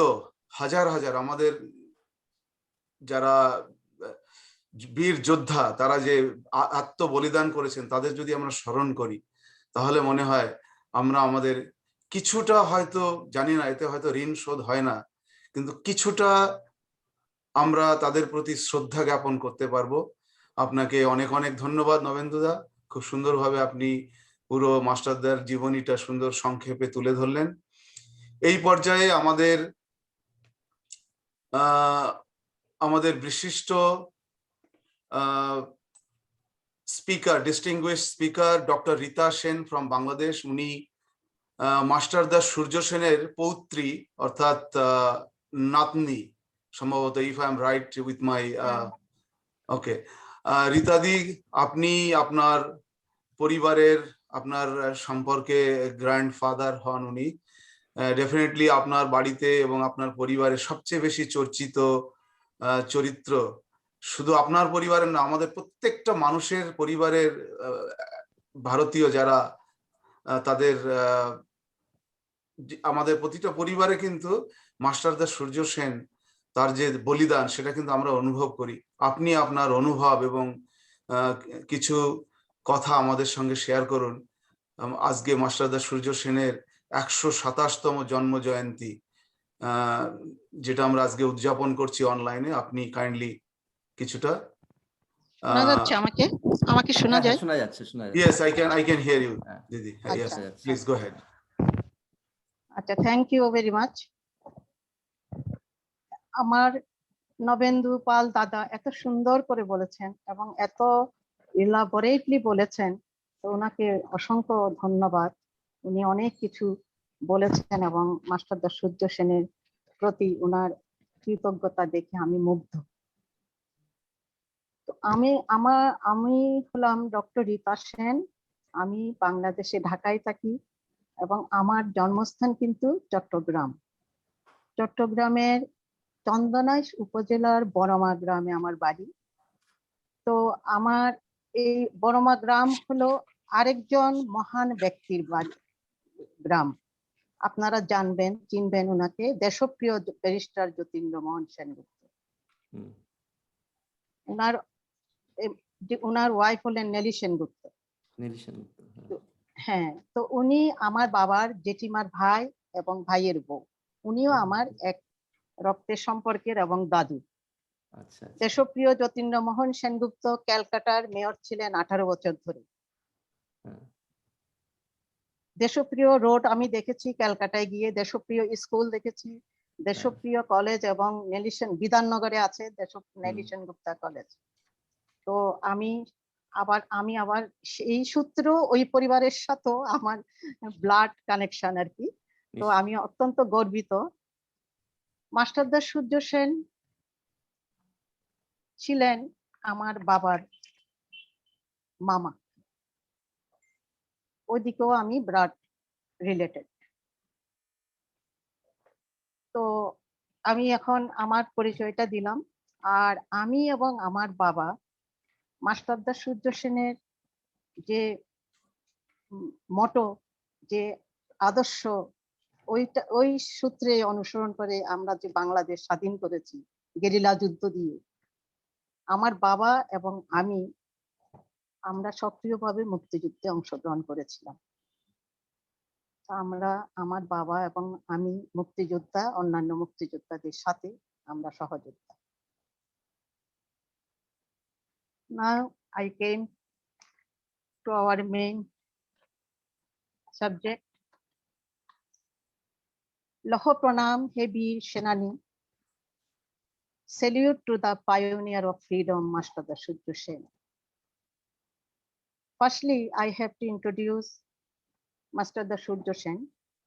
হাজার হাজার আমাদের যারা বীর যোদ্ধা, তারা যে আত্মবলিদান করেছেন, তাদের যদি আমরা স্মরণ করি, তাহলে মনে হয় আমরা আমাদের কিছুটা, হয়তো জানি না এতে হয়তো ঋণ শোধ হয় না, কিন্তু কিছুটা আমরা তাদের প্রতি শ্রদ্ধা জ্ঞাপন করতে পারবো। আপনাকে অনেক অনেক ধন্যবাদ নবেন্দুদা, খুব সুন্দরভাবে আপনি পুরো মাস্টারদার জীবনীটা সুন্দর সংক্ষেপে তুলে ধরলেন। এই পর্যায়ে আমাদের বিশিষ্ট speaker, distinguish speaker doctor Rita Sen from Bangladesh, উনি মাস্টারদা সূর্য সেনের পৌত্রী, অর্থাৎ নাতনি সম্ভবত, if I am right with my okay. রীতাদি, আপনি আপনার পরিবারের, আপনার সম্পর্কে গ্র্যান্ডফাদার হন উনি, ডেফিনেটলি আপনার বাড়িতে এবং আপনার পরিবারের সবচেয়ে বেশি চর্চিত চরিত্র, শুধু আপনার পরিবারের না, আমাদের প্রত্যেকটা মানুষের পরিবারের, ভারতীয় যারা তাদের, আমাদের প্রতিটা পরিবারে কিন্তু মাস্টারদা সূর্য সেন তার যে বলিদান, সেটা কিন্তু আমরা অনুভব করি। আপনি আপনার অনুভব এবং কিছু কথা আমাদের সঙ্গে শেয়ার করুন। আজকে মাস্টারদা সূর্য সেনের 127তম জন্ম জয়ন্তী, যেটা আমরা আজকে উদযাপন করছি অনলাইনে, আপনি কাইন্ডলি কিছুটা। শোনা যাচ্ছে আমাকে শোনা যায়? শোনা যাচ্ছে। Yes, I can hear you, দিদি। Yes, please go ahead. আচ্ছা, থ্যাংক ইউ ভেরি মাচ। আমার নবেন্দু পাল দাদা এত সুন্দর করে বলেছেন এবং এত ইলাবোরেটলি বলেছেন, তো ওনাকে অসংখ্য ধন্যবাদ। উনি অনেক কিছু বলেছেন এবং মাস্টারদা সূর্য সেনের প্রতি ওনার কৃতজ্ঞতা দেখে আমি মুগ্ধ। তো আমি হলাম ডক্টর রীতা সেন। আমি বাংলাদেশে ঢাকায় থাকি এবং আমার জন্মস্থান কিন্তু চট্টগ্রামের চন্দনাইশ উপজেলার বড়মা গ্রামে আমার বাড়ি। তো আমার এই বড়মা গ্রাম হলো আরেকজন মহান ব্যক্তির গ্রাম। আপনারা জানবেন, চিনবেন ওনাকে, দেশপ্রিয় ব্যারিস্টার যতীন্দ্রমোহন সেনগুপ্ত। ওনার ওয়াইফ হলেন নেলি সেনগুপ্ত। হ্যাঁ, তো উনি আমার বাবার জেঠিমার ভাই এবং ভাইয়ের বউ। উনিও আমার এক রক্তের সম্পর্কের এবং দাদু। আচ্ছা আচ্ছা। দেশপ্রিয় যতীন্দ্রমোহন সেনগুপ্ত ক্যালকাটার মেয়র ছিলেন 18 বছর ধরে। হ্যাঁ। দেশপ্রিয় রোড আমি দেখেছি ক্যালকাটায় গিয়ে, দেশপ্রিয় স্কুল দেখেছি, দেশপ্রিয় কলেজ এবং নেলিসেন বিধাননগরে আছে নেলিসেন গুপ্তা কলেজ। তো আমি আবার সেই সূত্র ওই পরিবারের সাথেও আমার ব্লাড কানেকশন আর কি। তো আমি অত্যন্ত গর্বিত। মাস্টারদা সূর্য সেন ছিলেন আমার বাবার মামা, ওইদিকেও আমি ব্লাড রিলেটেড। তো আমি এখন আমার পরিচয়টা দিলাম। আর আমি এবং আমার বাবা মাস্টারদা সূর্য সেনের যে মটো, যে আদর্শ, ওই সূত্রে অনুসরণ করে আমরা যে বাংলাদেশ স্বাধীন করেছি গেরিলা যুদ্ধ দিয়ে, আমার বাবা এবং আমরা সক্রিয়ভাবে মুক্তিযুদ্ধে অংশগ্রহণ করেছিলাম। আমার বাবা এবং আমি মুক্তিযোদ্ধা, অন্যান্য মুক্তিযোদ্ধাদের সাথে আমরা সহযোদ্ধা। Now I came to our main subject. Loho pranam he veer senani. Salute to the pioneer of freedom, Masterda Sudhyo Sen. Firstly, I have to introduce Masterda Sudhyo Sen.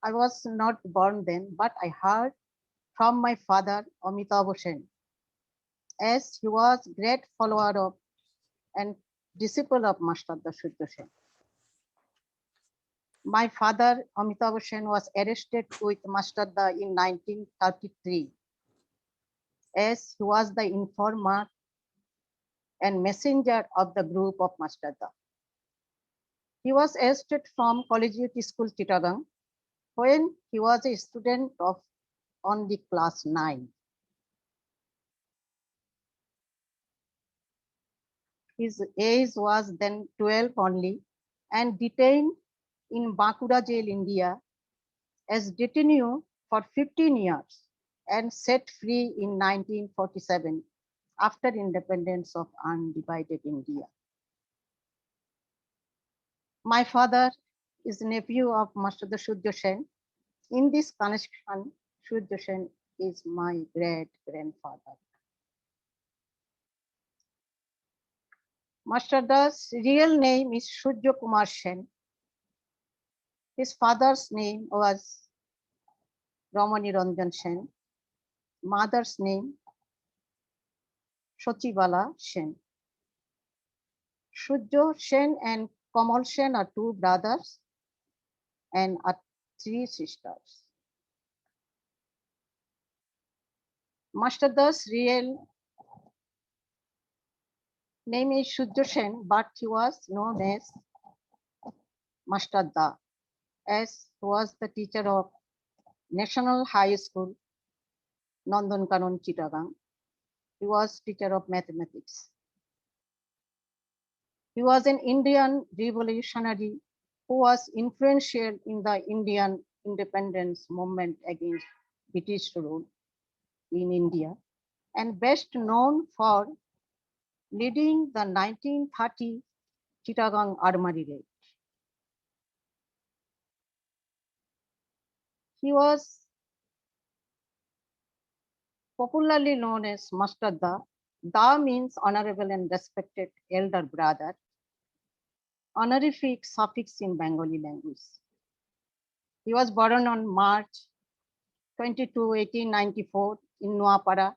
I was not born then, but I heard from my father, Amitabh Sen, as he was great follower of and disciple of Masterda Sudhyo Sen. My father, Amitabh Sen, was arrested with Masterda in 1933, as he was the informer and messenger of the group of Masterda. He was arrested from Collegiate School, Chittagong, when he was a student of only class 9. His age was then 12 only, and detained in Bankura Jail, India, as detainee for 15 years and set free in 1947 after independence of undivided India. My father is nephew of Masterda Sudhyo Sen. In this connection, Sudhyo Sen is my great-grandfather. Masterda's real name is Sudhyo Kumar Sen. His father's name was Ramani Ranjan Sen. Mother's name Shochibala Sen. Sudhyo Sen and Kamal Sen are two brothers and are 3 sisters. Masterda's real name is Sudhyo Sen, but he was known as Masterda, as he was the teacher of National High School, Nandankanon, Chittagong. He was teacher of mathematics. He was an Indian revolutionary who was influential in the Indian independence movement against British rule in India, and best known for leading the 1930 Chittagong Armory raid. He was popularly known as Masterda. Da means honorable and respected elder brother, honorific suffix in Bengali language. He was born on March 22, 1894 in Noapara,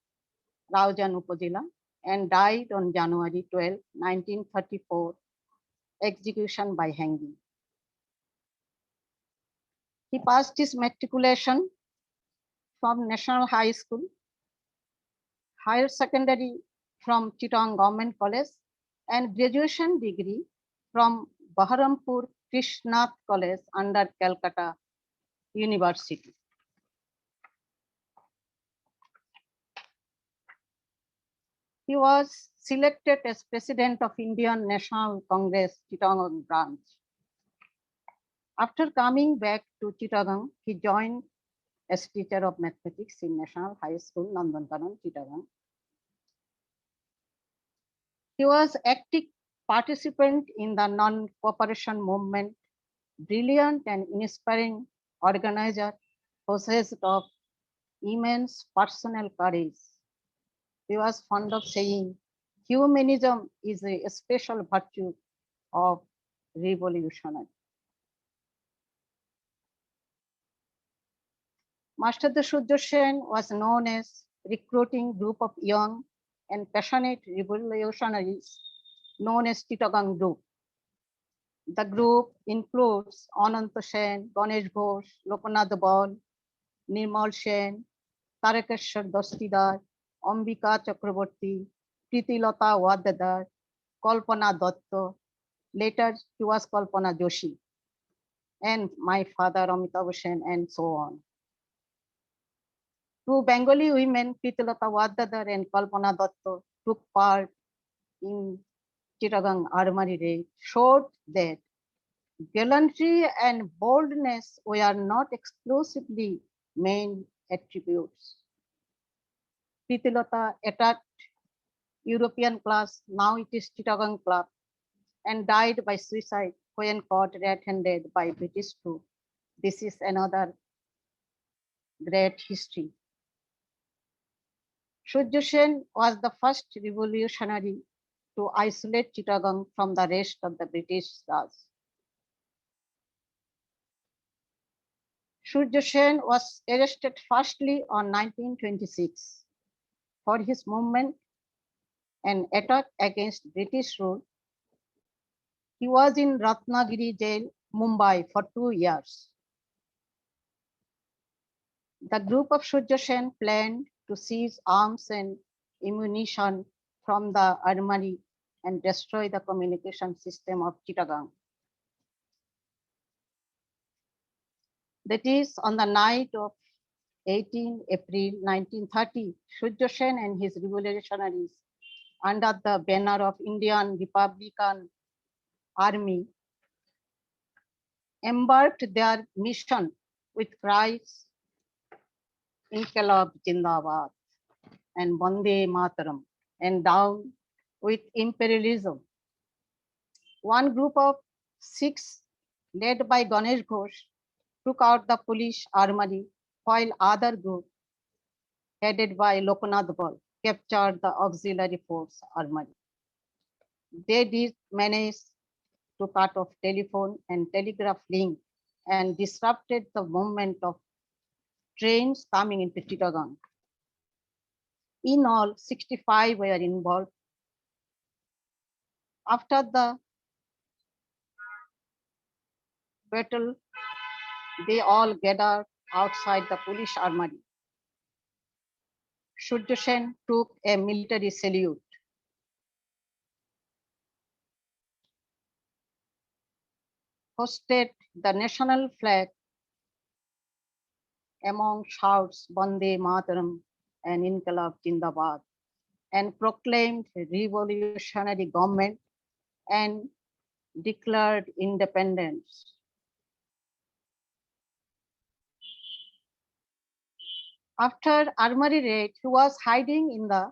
Raujan Upazila, and died on January 12, 1934, execution by hanging. He passed his matriculation from National High School, higher secondary from Chittagong Government College, and graduation degree from Baharampur Krishnath College under Calcutta University. He was selected as president of Indian National Congress Chittagong branch. After coming back to Chittagong, he joined as teacher of mathematics in National High School, Nandankanon, Chittagong. He was active participant in the non-cooperation movement, brilliant and inspiring organizer, possessed of immense personal courage. He was fond of saying, humanism is a special virtue of revolutionary. Master Surya Sen was known as recruiting group of young and passionate revolutionaries known as Chittagong Group. The group includes Ananta Sen, Ganesh Ghosh, Lokanath Bal, Nirmal Sen, Tarakeshwar Dastidar, Ambika Chakraborty, Pritilata Wadadar, Kalpana Datta, later she was Kalpana Joshi, and my father Amitabh Sen, and so on. Two Bengali women, Pritilata Wadadar and Kalpana Datta, took part in Chittagong Armory raid, showed that gallantry and boldness were not exclusively main attributes. Pritilata attacked European class, now it is Chittagong Club, and died by suicide when caught red-handed by British troops. This is another great history. Surya Sen was the first revolutionary to isolate Chittagong from the rest of the British Raj. Surya Sen was arrested firstly on 1926 for his movement and attack against British rule. He was in Ratnagiri jail, Mumbai for 2 years. The group of Surya Sen planned to seize arms and ammunition from the armory and destroy the communication system of Chittagong. That is, on the night of 18 April 1930, Surya Sen and his revolutionaries, under the banner of Indian Republican Army, embarked their mission with cries, Inqilab Jindabad and Vande Mataram, and down with imperialism. One group of 6, led by Ganesh Ghosh, took out the police armory, while other group, headed by Lokanath Bal, captured the auxiliary force armory. They did manage to cut off telephone and telegraph link and disrupted the movement of trains coming into Chittagong. In all, 65 were involved. After the battle, they all gathered outside the police armory. Surya Sen took a military salute. Hosted the national flag among shouts Vande Mataram and Inqilab Jindabad, and proclaimed a revolutionary government and declared independence. After armory raid, he was hiding in the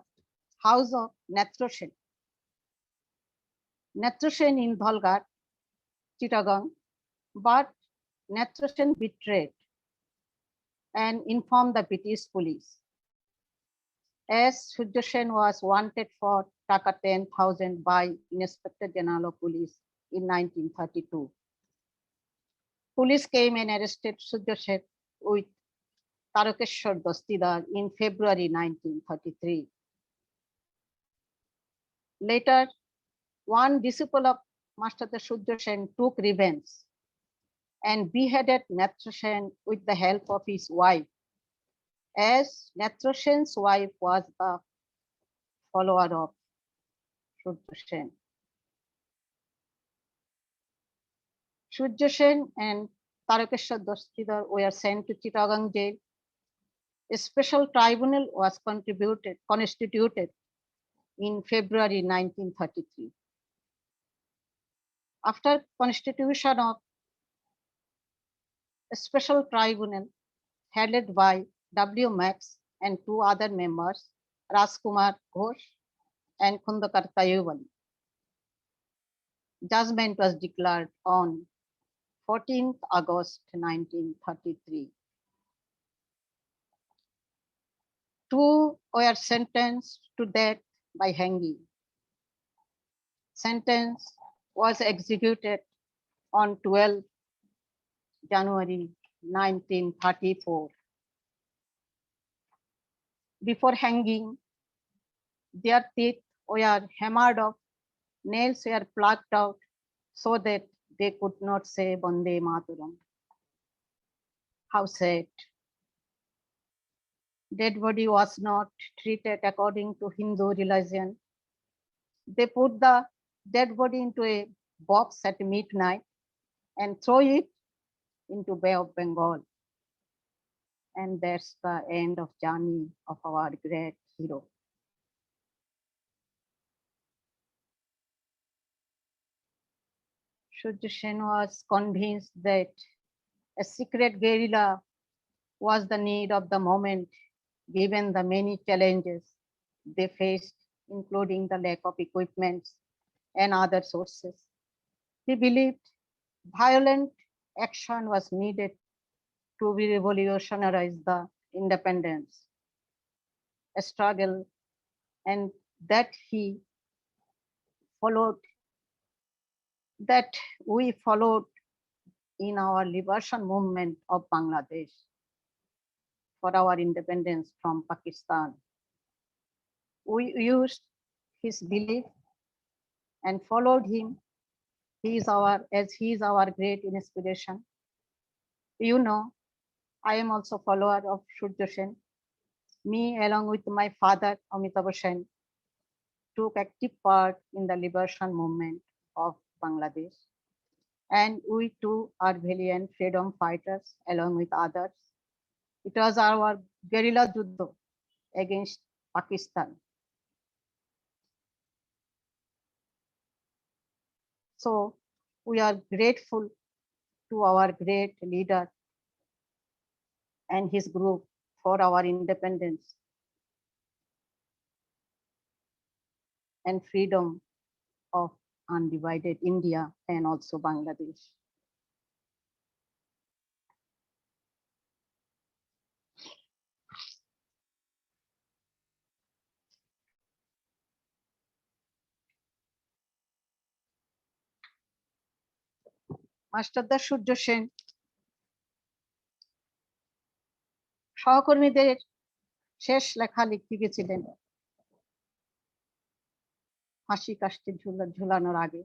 house of Netra Sen. Netra Sen in Dholghat, Chittagong, but Netra Sen betrayed and informed the British police. As Surya Sen was wanted for Taka 10,000 by Inspector General of Police in 1932. Police came and arrested Surya Sen with Tarakeshwar Dastidar in February 1933. Later, one disciple of Master Surya Sen took revenge and beheaded Netra Sen with the help of his wife, as Netra Sen's wife was the follower of Surya Sen. Surya Sen and Tarakeshwar Dastidar were sent to Chittagong jail. A special tribunal was constituted in February 1933. After constitution of a special tribunal headed by W. Max and 2 other members, Rajkumar Ghosh and Khundakar Tayubali, judgment was declared on 14th August 1933. Two were sentenced to death by hanging. Sentence was executed on 12 January 1934. Before hanging, their teeth were hammered off, nails were plucked out so that they could not say Bande Mataram. How sad. Dead body was not treated according to Hindu religion. They put the dead body into a box at midnight and throw it into Bay of Bengal. And that's the end of journey of our great hero. Surya Sen was convinced that a secret guerrilla was the need of the moment, given the many challenges they faced, including the lack of equipment and other sources. He believed violent action was needed to revolutionize the independence struggle, and that we followed in our liberation movement of Bangladesh for our independence from Pakistan. We used his belief and followed him. He is our great inspiration. You know, I am also follower of Surya Sen. Me, along with my father, Amitabh Sen, took active part in the liberation movement of Bangladesh. And we too are valiant freedom fighters along with others. It was our guerrilla judo against Pakistan. So we are grateful to our great leader and his group for our independence and freedom of undivided India and also Bangladesh. মাস্টারদা সূর্য সেন সহকর্মীদের শেষ লেখা লিখতে গেছিলেন ফাঁসি কাষ্ঠে ঝুলানোর আগে।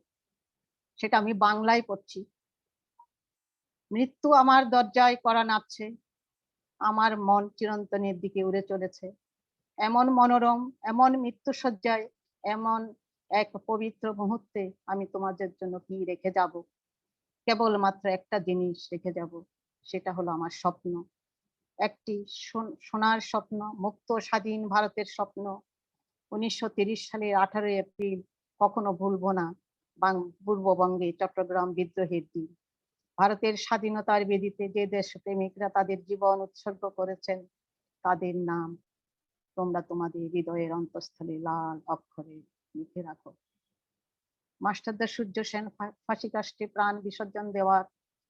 সেটা আমি বাংলায় পড়ছি। মৃত্যু আমার দরজায় করা নাপছে, আমার মন চিরন্তনের দিকে উড়ে চলেছে। এমন মনোরম, এমন মৃত্যুসজ্জায়, এমন এক পবিত্র মুহূর্তে আমি তোমাদের জন্য কি রেখে যাব? কেবলমাত্র একটা জিনিস রেখে যাব, সেটা হলো আমার স্বপ্ন। একটি সোনার স্বপ্ন, মুক্ত স্বাধীন ভারতের স্বপ্ন। 1930 সালের 18 এপ্রিল কখনো ভুলবো না, পূর্ববঙ্গে চট্টগ্রাম বিদ্রোহের দিন। ভারতের স্বাধীনতার বেদিতে যে দেশপ্রেমিকরা তাদের জীবন উৎসর্গ করেছেন, তাদের নাম তোমরা তোমাদের হৃদয়ের অন্তঃস্থলে লাল অক্ষরে লিখে রাখো। মাস্টারদা সূর্য সেন ফাঁসি কাষ্ঠে প্রাণ বিসর্জন দেওয়ার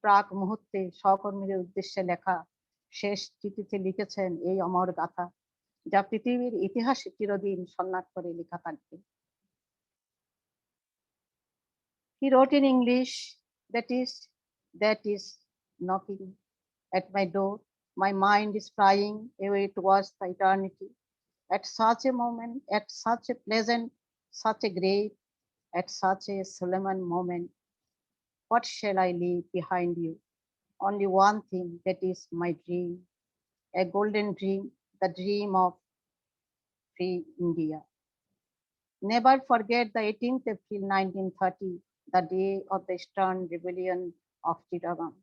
প্রাক মুহূর্তে সহকর্মীদের উদ্দেশ্যে লেখা শেষ চিঠিতে লিখেছেন এই অমর গাথা, যা পৃথিবীর ইতিহাসে চিরদিন স্বর্ণাক্ষরে লেখা থাকবে। He wrote in English, that is knocking at my door. My mind is flying away towards the eternity. At such a moment, at such a pleasant, such a great, at such a solemn moment, what shall I leave behind you? Only one thing, that is my dream, a golden dream, the dream of free India. Never forget the 18th April 1930, the day of the Eastern Rebellion of Chittagong.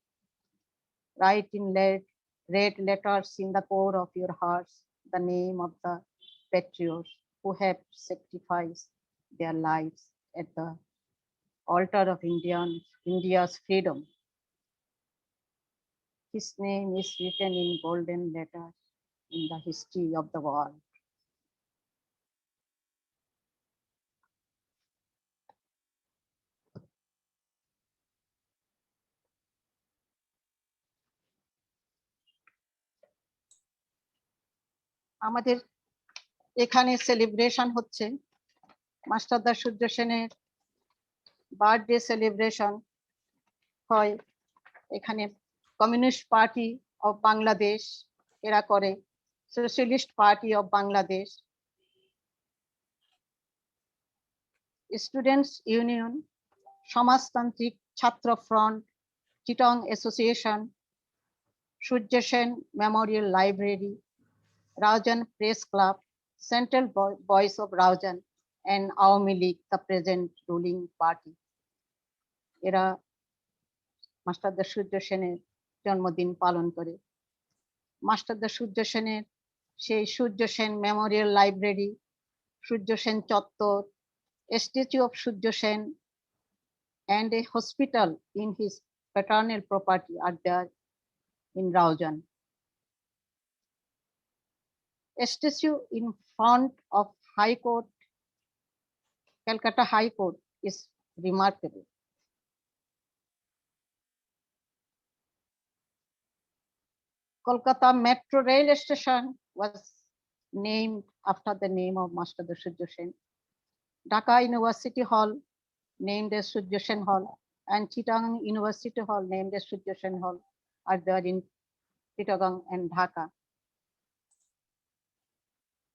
Write in red letters in the core of your hearts the name of the patriots who have sacrificed their lives at the altar of India's freedom. His name is written in golden letters in the history of the world. আমাদের এখানে celebration হচ্ছে মাস্টারদা সূর্য সেনের birthday celebration হয় এখানে। Communist party of Bangladesh এরা করে, socialist party of Bangladesh, students union, সমাজতান্ত্রিক ছাত্র ফ্রন্ট, চিটং association, Surya Sen memorial library, Raozan press club, central voice of Raozan and Awami League, the present ruling party. এরা মাস্টারদা সূর্য সেনের জন্মদিন পালন করে। মাস্টারদা সূর্য সেনের সেই সূর্য সেন মেমোরিয়াল লাইব্রেরি, সূর্য সেন চত্বর, statue of Surya Sen and a hospital in his paternal property are there in Raujan. A statue in front of High Court, Calcutta High Court, is remarkable. Kolkata Metro Rail Station was named after the name of Master Sujyo Sen. Dhaka University Hall named as Sujyo Sen Hall, and Chittagong University Hall named as Sujyo Sen Hall are there in Chittagong and Dhaka.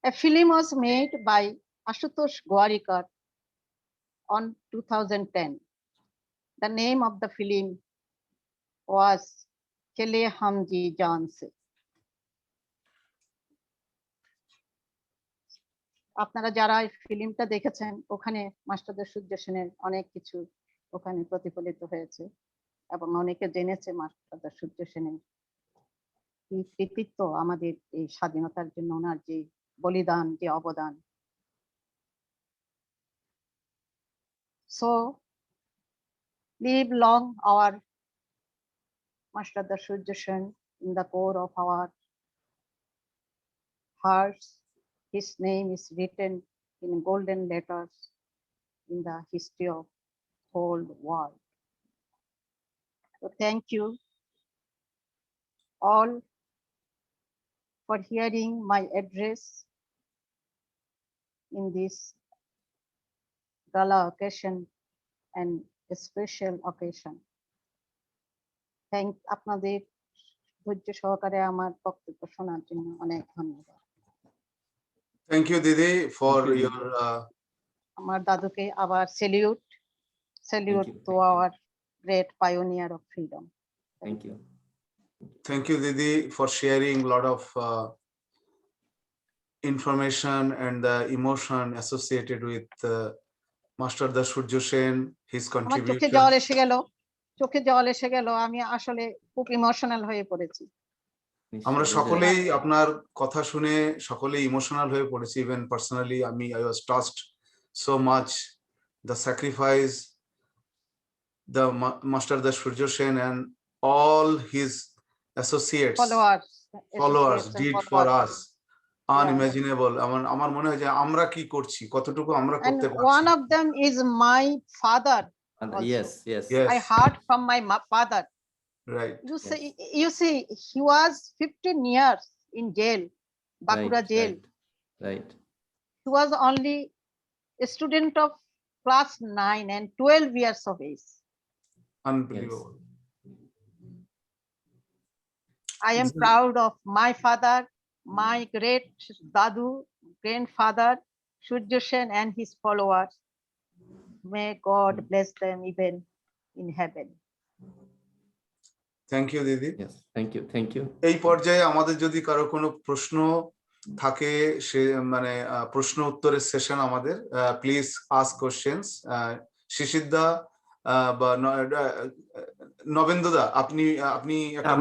A film was made by Ashutosh Gowarikar on 2010. The name of the film was Chale Hum Ji Jaan Se. আপনারা যারা এই ফিল্মটা দেখেছেন ওখানে মাস্টারদা সূর্য সেনের অনেক কিছু ওখানে প্রতিফলিত হয়েছে এবং অনেকে জেনেছে মাস্টারদা সূর্য সেনের কি কৃতিত্ব আমাদের এই স্বাধীনতার জন্য, ওনার যে বলিদান, যে অবদান। So live long our Master Sujyo Sen in the core of our hearts. His name is written in golden letters in the history of whole world. So thank you all for hearing my address in this gala occasion and a special occasion. আপনাদের ধৈর্য সহকারে আমার বক্তব্য শোনার জন্য অনেক ধন্যবাদ। Thank you, Didi, for Thank you, your আমার দাদুকে আবার salute to our great pioneer of freedom. Thank you. thank you, Didi, for sharing a lot of information and the emotion associated with Masterda Sujyo Sen, his আমার চোখে contribution. জল এসে গেল, আমি আসলে খুব ইমোশনাল হয়ে পড়েছি। আমরা নিশ্চয়ই, সকলেই আপনার কথা শুনে সকলেই ইমোশনাল হয়ে পড়েছি। Even personally I was touched so much, the sacrifice the Masterda Sujyo Sen and all his associates followers did for us unimaginable. আমার মনে হয় যে আমরা কি করছি, কতটুকু আমরা And করতে পারছি। one of them is my father. Also. yes. Yes, I heard from my father. right. You see, he was 15 years in jail, Bakura jail. Right. He was only a student of class 9 and 12 years of age. Unbelievable. I am proud of my father, my great Dadu, grandfather, Sujyo Sen and his followers. May God bless them even in heaven. Thank you, Didi. Yes, thank you. এই পর্যায়ে আমাদের যদি কারো কোনো প্রশ্ন থাকে, সে মানে প্রশ্ন উত্তরের সেশন আমাদের, প্লিজ আস্ক কোশ্চেনস। শিশিরদা বা নবেন্দুদা, আপনি একটা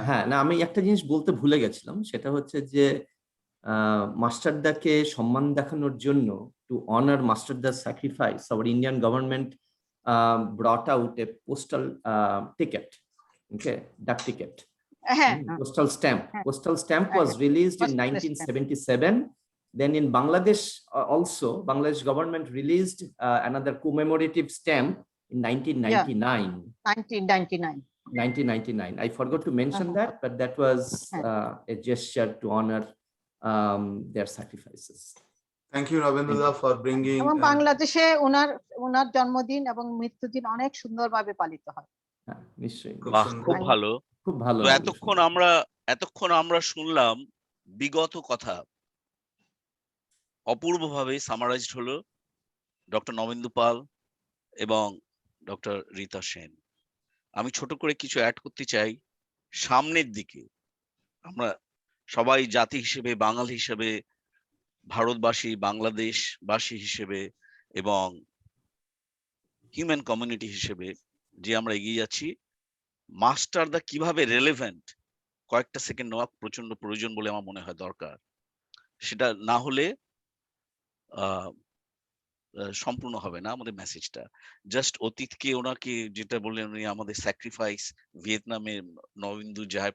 হ্যাঁ, না, আমি একটা জিনিস বলতে ভুলে গেছিলাম, সেটা হচ্ছে যে মাস্টারদাকে সম্মান দেখানোর জন্য, টু অনার মাস্টারদা's sacrifice, our Indian government brought out a postal ticket, okay, duck ticket, postal stamp was released in 1977. Then in Bangladesh also, Bangladesh government released another commemorative stamp in 1999. 1999. I forgot to mention that, but that was a gesture to honor their sacrifices. Thank you, Ravindra, for bringing. এবং বাংলাদেশে ওনার জন্মদিন এবং মৃত্যুদিন অনেক সুন্দরভাবে পালিত হয়। হ্যাঁ, নিশ্চয়ই খুব বাহ, সুন্দর। খুব ভালো। খুব ভালো তো লাগলো এতক্ষণ আমরা শুনলাম বিগত কথা, অপূর্বভাবে সামারাইজড হলো ডক্টর নবেন্দু পাল এবং ডক্টর রীতা সেন। আমি ছোট করে কিছু অ্যাড করতে চাই। সামনের দিকে আমরা সবাই জাতি হিসেবে, বাঙালি হিসেবে, ভারতবাসী, বাংলাদেশবাসী হিসেবে এবং হিউম্যান কমিউনিটি হিসেবে যে আমরা এগিয়ে যাচ্ছি, মাস্টারদা কিভাবে রেলেভেন্ট, কয়েকটা সেকেন্ড নেওয়া প্রচন্ড প্রয়োজন বলে আমার মনে হয় দরকার। সেটা না হলে সম্পূর্ণ হবে না আমাদের মেসেজটা। জাস্ট অতীতকে ওনাকে যেটা বললেন উনি আমাদের স্যাক্রিফাইস, ভিয়েতনামে নবেন্দু যায়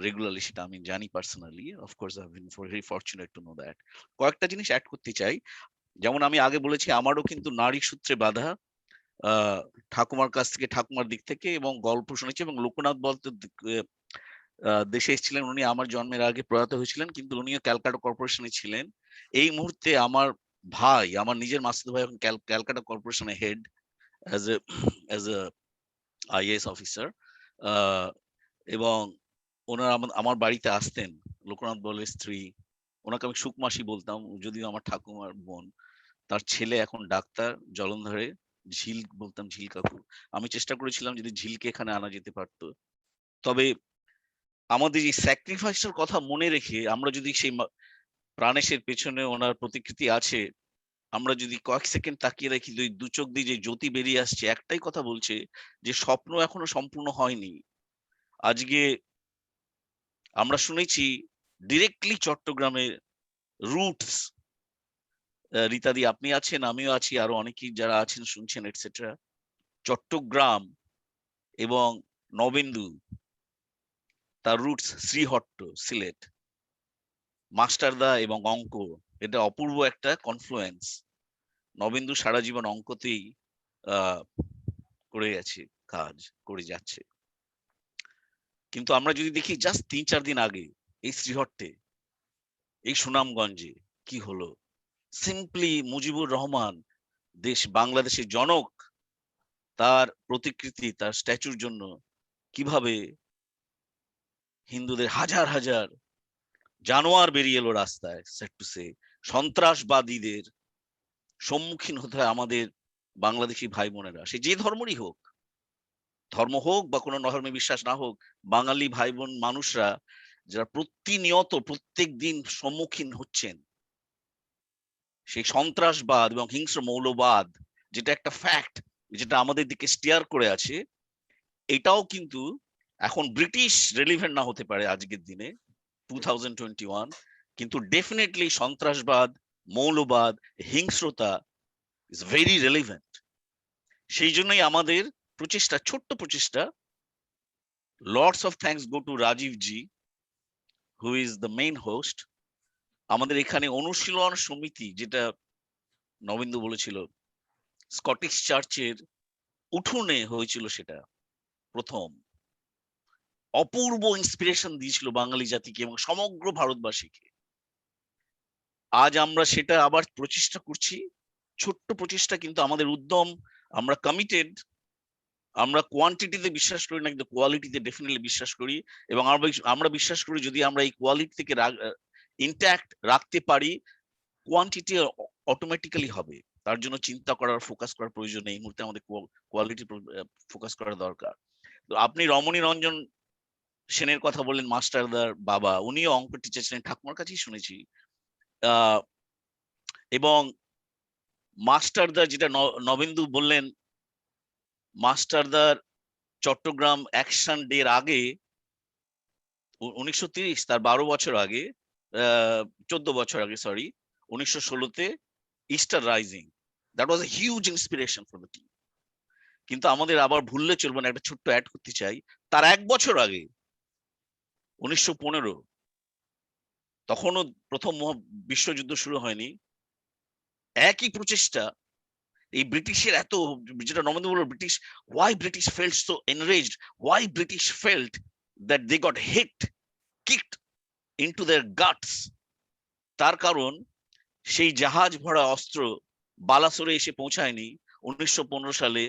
রেগুলারলি, সেটা আমি জানি personally. Of course I been very fortunate to know that. কয়েকটা জিনিস অ্যাড করতে চাই। যেমন আমি আগে বলেছি, আমারও কিন্তু নারী সূত্রে বাঁধা, ঠাকুমার কাছ থেকে, ঠাকুমার দিক থেকে, এবং গল্প শুনেছি। এবং লোকনাথ বলতে দেশে এসেছিলেন, উনি আমার জন্মের আগে প্রয়াত হয়েছিলেন, কিন্তু উনিও ক্যালকাটা কর্পোরেশনে ছিলেন। এই মুহূর্তে আমার ভাই, আমার নিজের মাসুদ ভাই এখন ক্যালকাটা কর্পোরেশনের head as a IAS officer. এবং ওনারা আমার বাড়িতে আসতেন, লোকনাথ বলের স্ত্রী, ওনাকে আমি সুকমাসি বলতাম, যদিও আমার ঠাকুমার বোন। তার ছেলে এখন ডাক্তার জলন্ধরে, ঝিল বলতাম, ঝিল কাকু। আমি চেষ্টা করেছিলাম যদি ঝিলকে এখানে আনা যেতে পারতো। তবে আমাদের এই স্যাক্রিফাইসের কথা মনে রেখে আমরা যদি সেই প্রাণেশের পেছনে ওনার প্রতিকৃতি আছে, আমরা যদি কয়েক সেকেন্ড তাকিয়ে রাখি, দু চোখ দিয়ে যে জ্যোতি বেরিয়ে আসছে, একটাই কথা বলছে যে স্বপ্ন এখনো সম্পূর্ণ হয়নি। আজকে আমরা শুনেছি ডিরেক্টলি চট্টগ্রামের রুটস, রীতাদি আপনি আছেন, আমিও আছি, আরো অনেকেই যারা আছেন শুনছেন এটসেট্রা, চট্টগ্রাম এবং নবেন্দু, তার রুটস শ্রীহট্ট, সিলেট, মাস্টারদা এবং অঙ্ক, এটা অপূর্ব একটা কনফ্লুয়েন্স। নবেন্দু সারা জীবন অঙ্কতেই করে গেছে, কাজ করে যাচ্ছে। কিন্তু আমরা যদি দেখি জাস্ট 3-4 দিন আগে এই শ্রীহট্টে, এই সুনামগঞ্জে কি হলো, সিম্পলি মুজিবুর রহমান, বাংলাদেশের জনক, তার প্রতিকৃতি, তার স্ট্যাচুর জন্য কিভাবে হিন্দুদের হাজার হাজার জানোয়ার বেরিয়ে এলো রাস্তায়, সেট টু সে, সন্ত্রাসবাদীদের সম্মুখীন হতে হয় আমাদের বাংলাদেশি ভাই বোনেরা, সে যে ধর্মেরই হোক, ধর্ম হোক বা কোনো ধর্মে বিশ্বাস না হোক, বাঙালি ভাই বোন মানুষরা যারা প্রতিনিয়ত প্রত্যেক দিন সম্মুখীন হচ্ছেন সেই সন্ত্রাসবাদ এবং হিংস্র মৌলবাদ, যেটা একটা ফ্যাক্ট, যেটা আমাদের দিকে স্টিয়ার করে আছে, এটাও কিন্তু এখন ব্রিটিশ রেলিভেন্ট না হতে পারে আজকের দিনে 2021, কিন্তু ডেফিনেটলি সন্ত্রাসবাদ, মৌলবাদ, হিংস্রতা ইজ ভেরি রেলিভেন্ট। সেই জন্যই আমাদের প্রচেষ্টা, ছোট্ট প্রচেষ্টা, lots of thanks go to Rajeev ji, who is the main host. আমাদের এখানে অনুশীলন সমিতি, যেটা নবেন্দু বলেছিল, স্কটিশ চার্চের উঠোনে হয়েছিল, সেটা প্রথম অপূর্ব ইন্সপিরেশন দিয়েছিল বাঙালি জাতিকে এবং সমগ্র ভারতবাসীকে। আজ আমরা সেটা আবার প্রচেষ্টা করছি, ছোট্ট প্রচেষ্টা, কিন্তু আমাদের উদ্যম, আমরা কমিটেড। আমরা কোয়ান্টিটিতে বিশ্বাস করি না, কিন্তু কোয়ালিটিতে ডেফিনেটলি বিশ্বাস করি। এবং আমরা বিশ্বাস করি যদি আমরা এই কোয়ালিটি থেকে ইনট্যাক্ট রাখতে পারি, কোয়ান্টিটি অটোমেটিক্যালি হবে। তার জন্য চিন্তা করার, ফোকাস করার প্রয়োজন নেই। এই মুহূর্তে আমাদের কোয়ালিটি ফোকাস করা দরকার। তো আপনি রমণী রঞ্জন সেনের কথা বললেন, মাস্টারদার বাবা, উনিও অঙ্ক টিচার ছিলেন, ঠাকুমার কাছেই শুনেছি। এবং মাস্টারদার, যেটা নবেন্দু বললেন, মাস্টারদার চট্টগ্রাম অ্যাকশন ডের আগে 1930, তার 12 বছর আগে, 14 বছর আগে, সরি, 1916-তে Easter rising, that was a huge inspiration for the team. কিন্তু আমাদের আবার ভুললে চলবে না, একটা ছোট্ট অ্যাড করতে চাই, তার 1 বছর আগে 1915, তখনও প্রথম বিশ্বযুদ্ধ শুরু হয়নি, একই প্রচেষ্টা, এই ব্রিটিশের এত, যেটা নবেন্দু বলল, British, why British felt so enraged, why British felt that they got hit, kicked into their guts তার কারণ সেই জাহাজ ভরা অস্ত্র বালাসোরে এসে পৌঁছায়নি 1915 সালে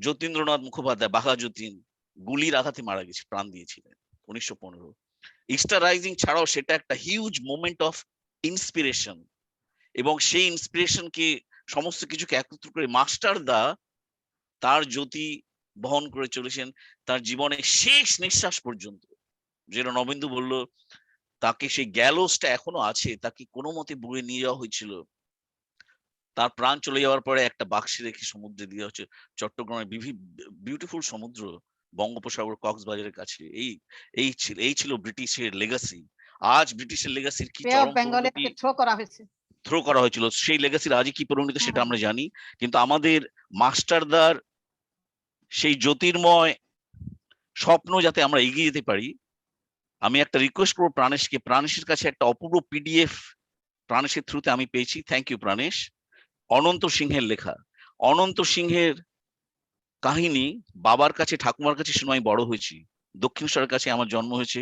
যতীন্দ্রনাথ মুখোপাধ্যায়, বাঘা যতীন গুলির আঘাতে মারা গেছে, প্রাণ দিয়েছিলেন 1915। ইস্টার রাইজিং ছাড়াও সেটা একটা হিউজ মোমেন্ট অফ ইন্সপিরেশন, এবং সেই ইন্সপিরেশনকে সমস্ত কিছুকে একত্র করে মাস্টারদা তার জ্যোতি বহন করে চলেছেন তার জীবনের শেষ নিঃশ্বাস পর্যন্ত। যেটা নবেন্দু বলল, তাকে সেই গ্যালোসটা এখনো আছে, তাকে কোনো মতে বয়ে নিয়ে যাওয়া হয়েছিল, তার প্রাণ চলে যাওয়ার পরে একটা বাক্সে রেখে সমুদ্রে দিয়ে হচ্ছে চট্টগ্রামের বিউটিফুল সমুদ্র, বঙ্গোপসাগর, কক্সবাজারের কাছে। এই ছিল ব্রিটিশের লেগাসি। আজ ব্রিটিশের লেগাসির কি বে অফ চরম বেঙ্গলে পরিণতি থ্রো করা হয়েছে। থ্রো করা হয়েছিল, সেই লেগাসির আজই কি পরিণতি সেটা আমরা জানি। কিন্তু আমাদের মাস্টারদার সেই জ্যোতির্ময় স্বপ্ন যাতে আমরা এগিয়ে যেতে পারি, আমি একটা রিকোয়েস্ট করবো প্রাণেশকে, প্রাণেশের কাছে একটা অপূর্ব পিডিএফ প্রাণেশের থ্রুতে আমি পেয়েছি, থ্যাংক ইউ প্রাণেশ। অনন্ত সিংহের লেখা। অনন্ত সিংহের কাহিনী বাবার কাছে, ঠাকুমার কাছে শুনে আমি বড় হয়েছি। দক্ষিণেশ্বরের কাছে আমার জন্ম হয়েছে,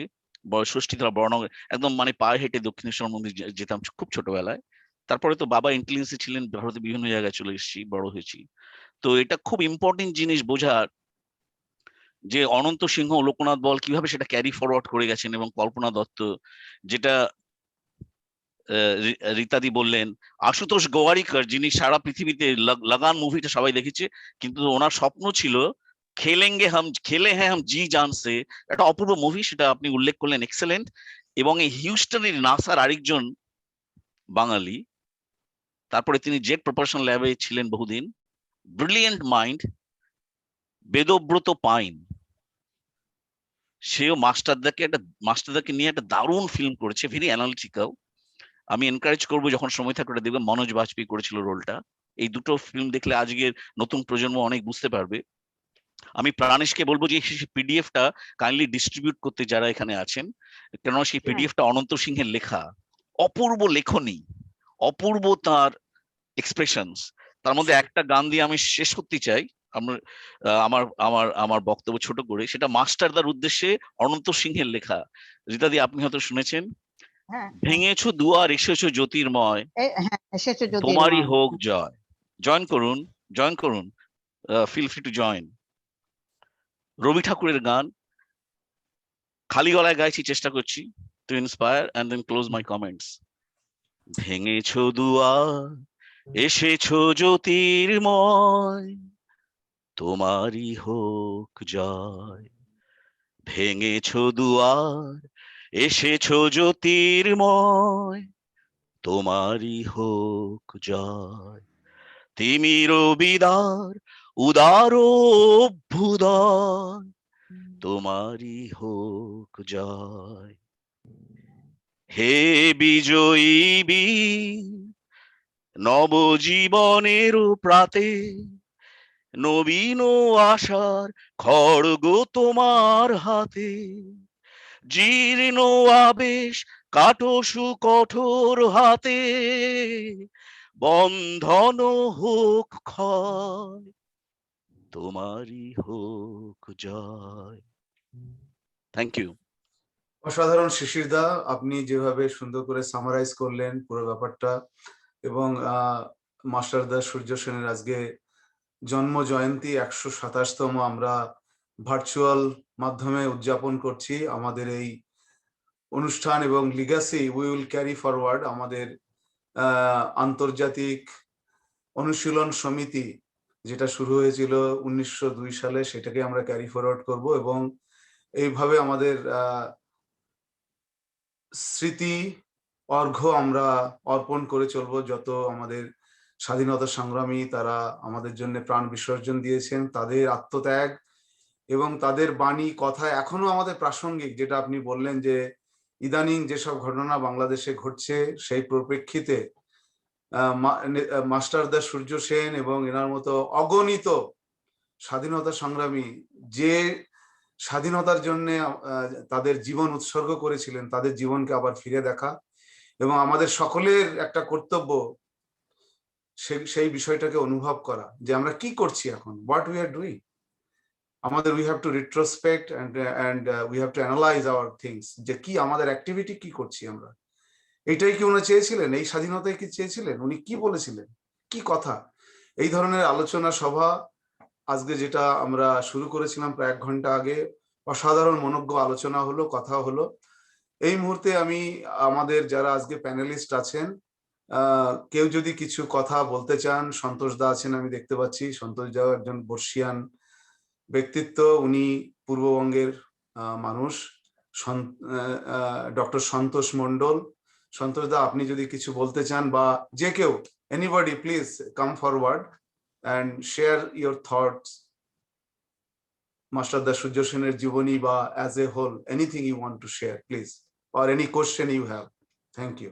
ষষ্ঠীতলা বড়নগর, একদম মানে পায়ে হেঁটে দক্ষিণেশ্বর মন্দির যেতাম খুব ছোটবেলায়। তারপরে তো বাবা ইন্টেলিজেন্সি ছিলেন, ভারতে বিভিন্ন জায়গায় চলে এসেছি, বড় হয়েছি। তো এটা খুব ইম্পর্টেন্ট জিনিস বোঝার, যে অনন্ত সিংহ, লোকনাথ বল কিভাবে সেটা ক্যারি ফরওয়ার্ড করে গেছেন, এবং কল্পনা দত্ত, যেটা রীতাদি বললেন, আশুতোষ গোয়ারিকর, যিনি সারা পৃথিবীতে লাগান মুভিটা সবাই দেখেছে, কিন্তু ওনার স্বপ্ন ছিল খেলে হ্যাঁ হাম জি জান সে, একটা অপূর্ব মুভি, সেটা আপনি উল্লেখ করলেন, এক্সেলেন্ট। এবং এই হিউস্টনের নাসার আরেকজন বাঙালি, তারপরে তিনি জেট প্রপালশন ল্যাবে ছিলেন বহুদিন, ব্রিলিয়েন্ট মাইন্ড, বেদব্রত পাইন, সেও মাস্টারদাকে নিয়ে একটা দারুণ ফিল্ম করেছে, ভেরি অ্যানালিটিক্যাল। আমি এনকারেজ করবো যখন সময় থাকলে দেখবেন, মনোজ বাজপেয়ী করেছিল রোলটা। এই দুটো ফিল্ম দেখলে আজকের নতুন প্রজন্ম অনেক বুঝতে পারবে। আমি প্রাণেশকে বলবো যে পিডিএফটা কাইন্ডলি ডিস্ট্রিবিউট করতে যারা এখানে আছেন, কেন সেই পিডিএফটা অনন্ত সিংহের লেখা, অপূর্ব লেখনী, অপূর্ব তার এক্সপ্রেশনস। তার মধ্যে একটা গান দিয়ে আমি শেষ করতে চাই আমার বক্তব্য ছোট করে, সেটা মাস্টারদার উদ্দেশ্যে অনন্ত সিংহের লেখা। রীতাদি আপনি হয়তো শুনেছেন, ভেঙেছো দুয়ার এসেছো জ্যোতির্ময়, তোমারই হোক জয়। জয়েন করুন, feel free to join. Rabi ঠাকুরের গান, খালি গলায় গাইছি, চেষ্টা করছি to inspire and then close my comments. ভেঙেছো দুয়ার এসেছো জ্যোতির্ময়, তোমারই হোক জয়। ভেঙেছো দুয়ার এসেছো জ্যোতির্ময়, তোমারই হোক জয়। তিমির বিদার উদার অভ্যুদয়, তোমারই হোক জয়। হে বিজয়ী বীর, নবজীবনের প্রাতে, নবীন আশার খড়গ তোমার হাতে, জীর্ণ আবেশ কাটসু কঠোর হাতে, বন্ধন হোক ক্ষয়, তোমারই হোক জয়। Thank you. অসাধারণ শিশিরদা, আপনি যেভাবে সুন্দর করে সামারাইজ করলেন পুরো ব্যাপারটা, এবং মাস্টারদা সূর্য সেনের আজকে জন্ম জয়ন্তী 127তম আমরা ভার্চুয়াল মাধ্যমে উদযাপন করছি। আমাদের এই অনুষ্ঠান এবং Legacy we will carry forward. আমাদের আন্তর্জাতিক অনুশীলন সমিতি যেটা শুরু হয়েছিল 1902 সালে, সেটাকে আমরা ক্যারি ফরওয়ার্ড করব, এবং এইভাবে আমাদের স্মৃতি অর্ঘ্য আমরা অর্পণ করে চলবো। যত আমাদের স্বাধীনতা সংগ্রামী তারা আমাদের জন্য প্রাণ বিসর্জন দিয়েছেন, তাদের আত্মত্যাগ এবং তাদের বাণী কথা এখনো আমাদের প্রাসঙ্গিক। যেটা আপনি বললেন যে ইদানিং যেসব ঘটনা বাংলাদেশে ঘটছে, সেই পরিপ্রেক্ষিতে মাস্টারদা সূর্য সেন এবং এনার মতো অগণিত স্বাধীনতা সংগ্রামী যে স্বাধীনতার জন্য তাদের জীবন উৎসর্গ করেছিলেন, তাদের জীবনকে আবার ফিরে দেখা, এবং আমাদের সকলের একটা কর্তব্য সেই বিষয়টাকে অনুভব করা যে আমরা কি করছি এখন, হোয়াট উই আর ডুইং। আমাদের we have to retrospect and we have to analyse our things, যে কি আমাদের অ্যাক্টিভিটি কি করছি আমরা, এইটাই কি উনি চেয়েছিলেন? এই স্বাধীনতাই কি চেয়েছিলেন? উনি কি বলেছিলেন? কি কথা? এই ধরনের আলোচনা সভা আজকে যেটা আমরা শুরু করেছিলাম প্রায় 1 ঘন্টা আগে, অসাধারণ মনোজ্ঞ আলোচনা হলো, কথা হলো। এই মুহূর্তে আমি আমাদের যারা আজকে প্যানেলিস্ট আছেন, কেউ যদি কিছু কথা বলতে চান, সন্তোষ দা আছেন আমি দেখতে পাচ্ছি। সন্তোষ দাও একজন বর্ষিয়ান ব্যক্তিত্ব, উনি পূর্ববঙ্গের মানুষ। ডক্টর সন্তোষ মণ্ডল, সন্তোষ দা আপনি যদি কিছু বলতে চান, বা যে কেউ, anybody please come forward and share your thoughts, Master Sujyo Sener জীবনী বা as a whole, anything you want to share, please, or any question you have. Thank you.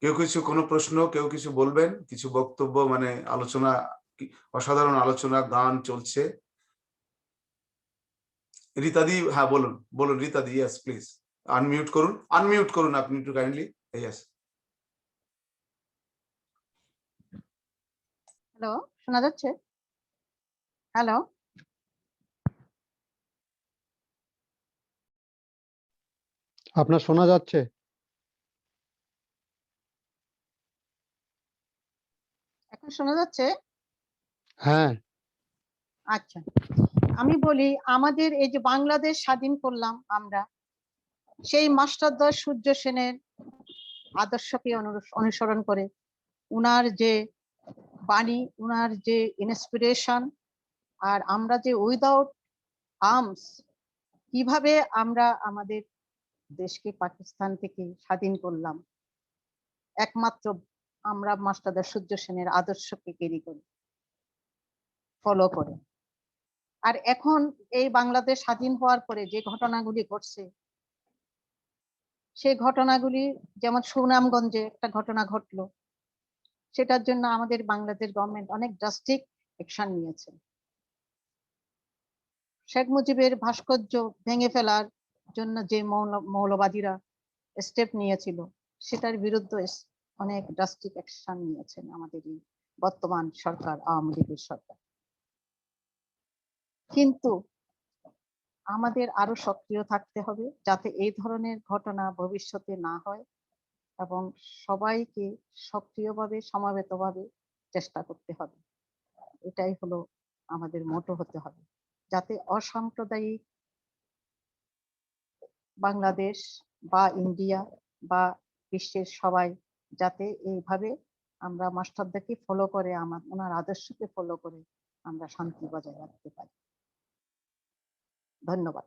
কেউ কিছু কোনো প্রশ্ন, কেউ কিছু বলবেন, কিছু বক্তব্য, মানে আলোচনা, অসাধারণ আলোচনা, গান চলছে। রীতাদি, হ্যাঁ বলুন, বলুন রীতাদি, yes প্লিজ আনমিউট করুন আপনি একটু কাইন্ডলি। yes, হ্যালো, শোনা যাচ্ছে? হ্যালো, আপনার শোনা যাচ্ছে? এখন শোনা যাচ্ছে? হ্যাঁ। আচ্ছা, আমি বলি, আমাদের এই যে বাংলাদেশ স্বাধীন করলাম আমরা, সেই মাস্টারদা সূর্য সেনের আদর্শকে অনুসরণ করে, উনার যে বাণী, উনার যে ইন্সপিরেশন, আর আমরা যে উইদাউট আর্মস কিভাবে আমরা আমাদের দেশকে পাকিস্তান থেকে স্বাধীন করলাম, একমাত্র আমরা মাস্টারদা সূর্য সেনের আদর্শকে ক্যারি করি, ফলো করে। আর এখন এই বাংলাদেশ স্বাধীন হওয়ার পরে যে ঘটনাগুলি ঘটছে, সেই ঘটনাগুলি, যেমন সুনামগঞ্জে একটা ঘটনা ঘটলো, সেটার জন্য আমাদের বাংলাদেশ গভর্নমেন্ট অনেক ড্রাস্টিক অ্যাকশন নিয়েছে। শেখ মুজিবের ভাস্কর্য ভেঙে ফেলার জন্য যে মৌলবাদীরা স্টেপ নিয়েছিল, সেটার বিরুদ্ধে অনেক ড্রাস্টিক অ্যাকশন নিয়েছেন আমাদের এই বর্তমান সরকার, আওয়ামী লীগের সরকার। কিন্তু আমাদের আরো সক্রিয় থাকতে হবে যাতে এই ধরনের ঘটনা ভবিষ্যতে না হয়, এবং সবাইকে সক্রিয়ভাবে সমবেতভাবে চেষ্টা করতে হবে। এটাই হলো আমাদের মোটো হতে হবে, যাতে অসাম্প্রদায়িক বাংলাদেশ বা ইন্ডিয়া বা বিশ্বের সবাই যাতে এইভাবে আমরা মাস্টারদাকে ফলো করে, ওনার আদর্শকে ফলো করে আমরা শান্তি বজায় রাখতে পারি। ধন্যবাদ।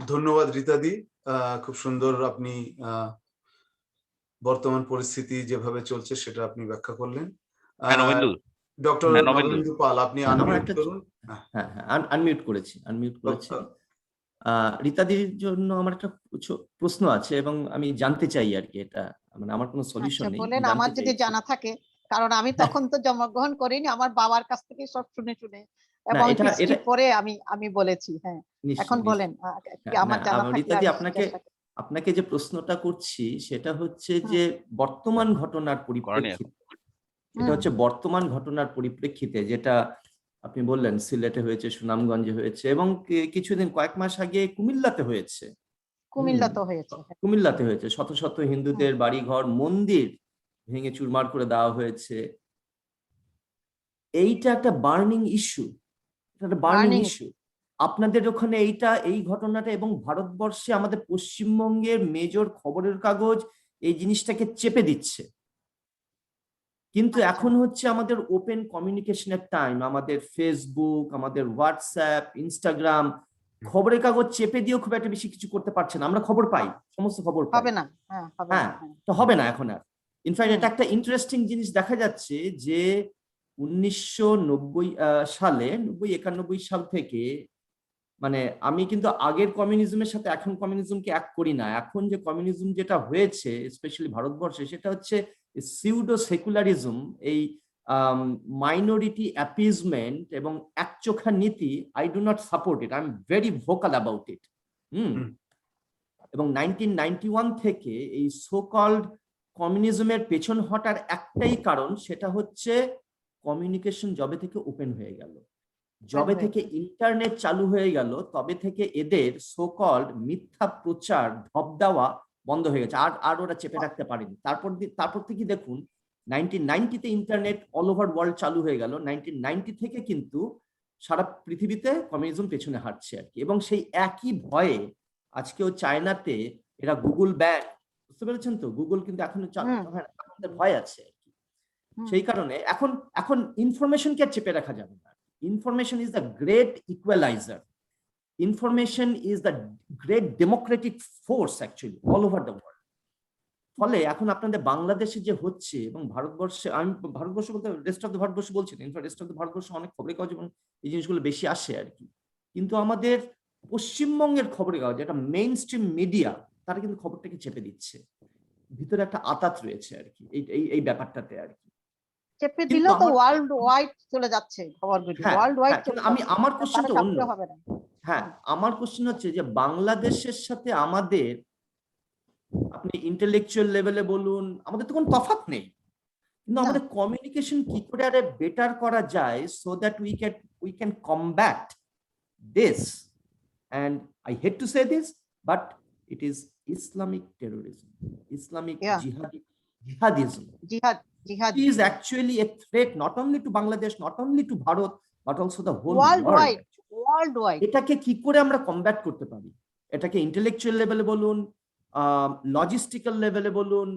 ধন্যবাদ রীতাদি, খুব সুন্দর আপনি বর্তমান পরিস্থিতি যেভাবে চলছে সেটা আপনি ব্যাখ্যা করলেন। ডক্টর নবেন্দু পাল, আপনি আনমিউট করুন। হ্যাঁ, আনমিউট করেছি। রীতাদির জন্য আমার একটা প্রশ্ন আছে এবং আমি জানতে চাই আর কি, এটা মানে আমার কোনো সলিউশন নেই, বলেন, আমার যদি জানা থাকে, কারণ আমি তখন তো জন্মগ্রহণ করিনি, আমার বাবার কাছ থেকে সব শুনে এবং পরে আমি বলেছি। হ্যাঁ, এখন বলেন, আমার জানা থাকলে। রীতাদি, আপনাকে যে প্রশ্নটা করছি সেটা হচ্ছে যে বর্তমান ঘটনার পরিপ্রেক্ষিতে, এটা হচ্ছে বর্তমান ঘটনার পরিপ্রেক্ষিতে, যেটা আপনি বললেন সিলেটে হয়েছে, সুনামগঞ্জে হয়েছে, এবং কিছুদিন কয়েক মাস আগে কুমিল্লাতে হয়েছে। কুমিল্লাতে হয়েছে শত শত হিন্দুদের বাড়িঘর, মন্দির ভেঙে চুরমার করে দেওয়া হয়েছে। এইটা একটা বার্নিং ইস্যু, আপনাদের ওখানে এই ঘটনাটা, এবং ভারতবর্ষে আমাদের পশ্চিমবঙ্গের মেজর খবরের কাগজ এই জিনিসটাকে চেপে দিচ্ছে। কিন্তু এখন হচ্ছে আমাদের ওপেন কমিউনিকেশনের টাইম, আমাদের ফেসবুক, আমাদের হোয়াটসঅ্যাপ, ইনস্টাগ্রাম, খবরের কাগজ চেপে দিয়েও খুব একটা বেশি কিছু করতে পারছে না। আমরা খবর পাই, সমস্ত খবর পাই। হ্যাঁ, তো হবে না এখন আর। ইনফ্যাক্ট এটা একটা ইন্টারেস্টিং জিনিস দেখা যাচ্ছে যে 1990 সালে, 91 সাল থেকে, মানে আমি কিন্তু আগের কমিউনিজমের সাথে এখন কমিউনিজমকে এক করি না। এখন যে কমিউনিজম যেটা হয়েছে স্পেশালি ভারতবর্ষে, সেটা হচ্ছে সিউডো সেকুলারিজম, এই মাইনরিটি অ্যাপিজমেন্ট এবং একচোখা নীতি। I do not support it, I am very vocal about it. এবং 1991 থেকে এই সো কল্ড কমিউনিজমের পেছন হটার একটাই কারণ, সেটা হচ্ছে কমিউনিকেশন জবে থেকে ওপেন হয়ে গেল। যবে একদম। থেকে ইন্টারনেট চালু হয়ে গেল তবে থেকে এদের সোকল্ড মিথ্যা প্রচার ঢপ দেওয়া বন্ধ হয়ে গেছে, আর ওরা চেপে রাখতে পারেনি। তারপর থেকে দেখুন 1990-তে ইন্টারনেট অল ওভার ওয়ার্ল্ড চালু হয়ে গেল, 1990 থেকে কিন্তু সারা পৃথিবীতে কমিউনিজম পেছনে হাঁটছে আর কি। এবং সেই একই ভয়ে আজকেও চায়নাতে এরা গুগল ব্যান, বুঝতে পেরেছেন তো, গুগল কিন্তু এখনো ভয় আছে আর কি। সেই কারণে এখন ইনফরমেশনকে চেপে রাখা যাবে না। Information is the great equaliser, information is the great democratic force actually all over the world. ফলে এখন আপনাদের বাংলাদেশে যে হচ্ছে এবং ভারতবর্ষে, আমি ভারতবর্ষ বলতে রেস্ট অফ দ্য ভারতবর্ষ বলছি না, in fact rest of the Bharatvarsha অনেক খবরের কাগজ এবং এই জিনিসগুলো বেশি আসে আর কি, কিন্তু আমাদের পশ্চিমবঙ্গের খবরের কাগজ, এটা মেইন স্ট্রিম মিডিয়া, তারা কিন্তু খবরটাকে চেপে দিচ্ছে। ভিতরে একটা আতাত রয়েছে আর কি এই ব্যাপারটাতে আর কি। চেপে দিলেও তো ওয়ার্ল্ড ওয়াইড চলে যাচ্ছে খবরগুলো, হ্যাঁ, ওয়ার্ল্ড ওয়াইড কিন্তু আমার কোশ্চেনটা অন্য। হবে না। হ্যাঁ, আমার কোশ্চেন হচ্ছে যে বাংলাদেশের সাথে আমাদের, আপনি ইন্টেলেকচুয়াল লেভেলে বলুন, আমাদের তো কোনো তফাৎ নেই, কিন্তু আমাদের কমিউনিকেশন কি করে আরে বেটার করা যায় so that we can combat this, and I hate to say this, but it is Islamic terrorism, Islamic jihadism. জিহাদ It is actually a threat not only to Bangladesh, not only to Bharat, but also the whole world world. Wide. এটাকে কি করে আমরা combat করতে পারি? এটাকে intellectual লেভেলে বলুন, লজিস্টিক্যাল লেভেলে বলুন,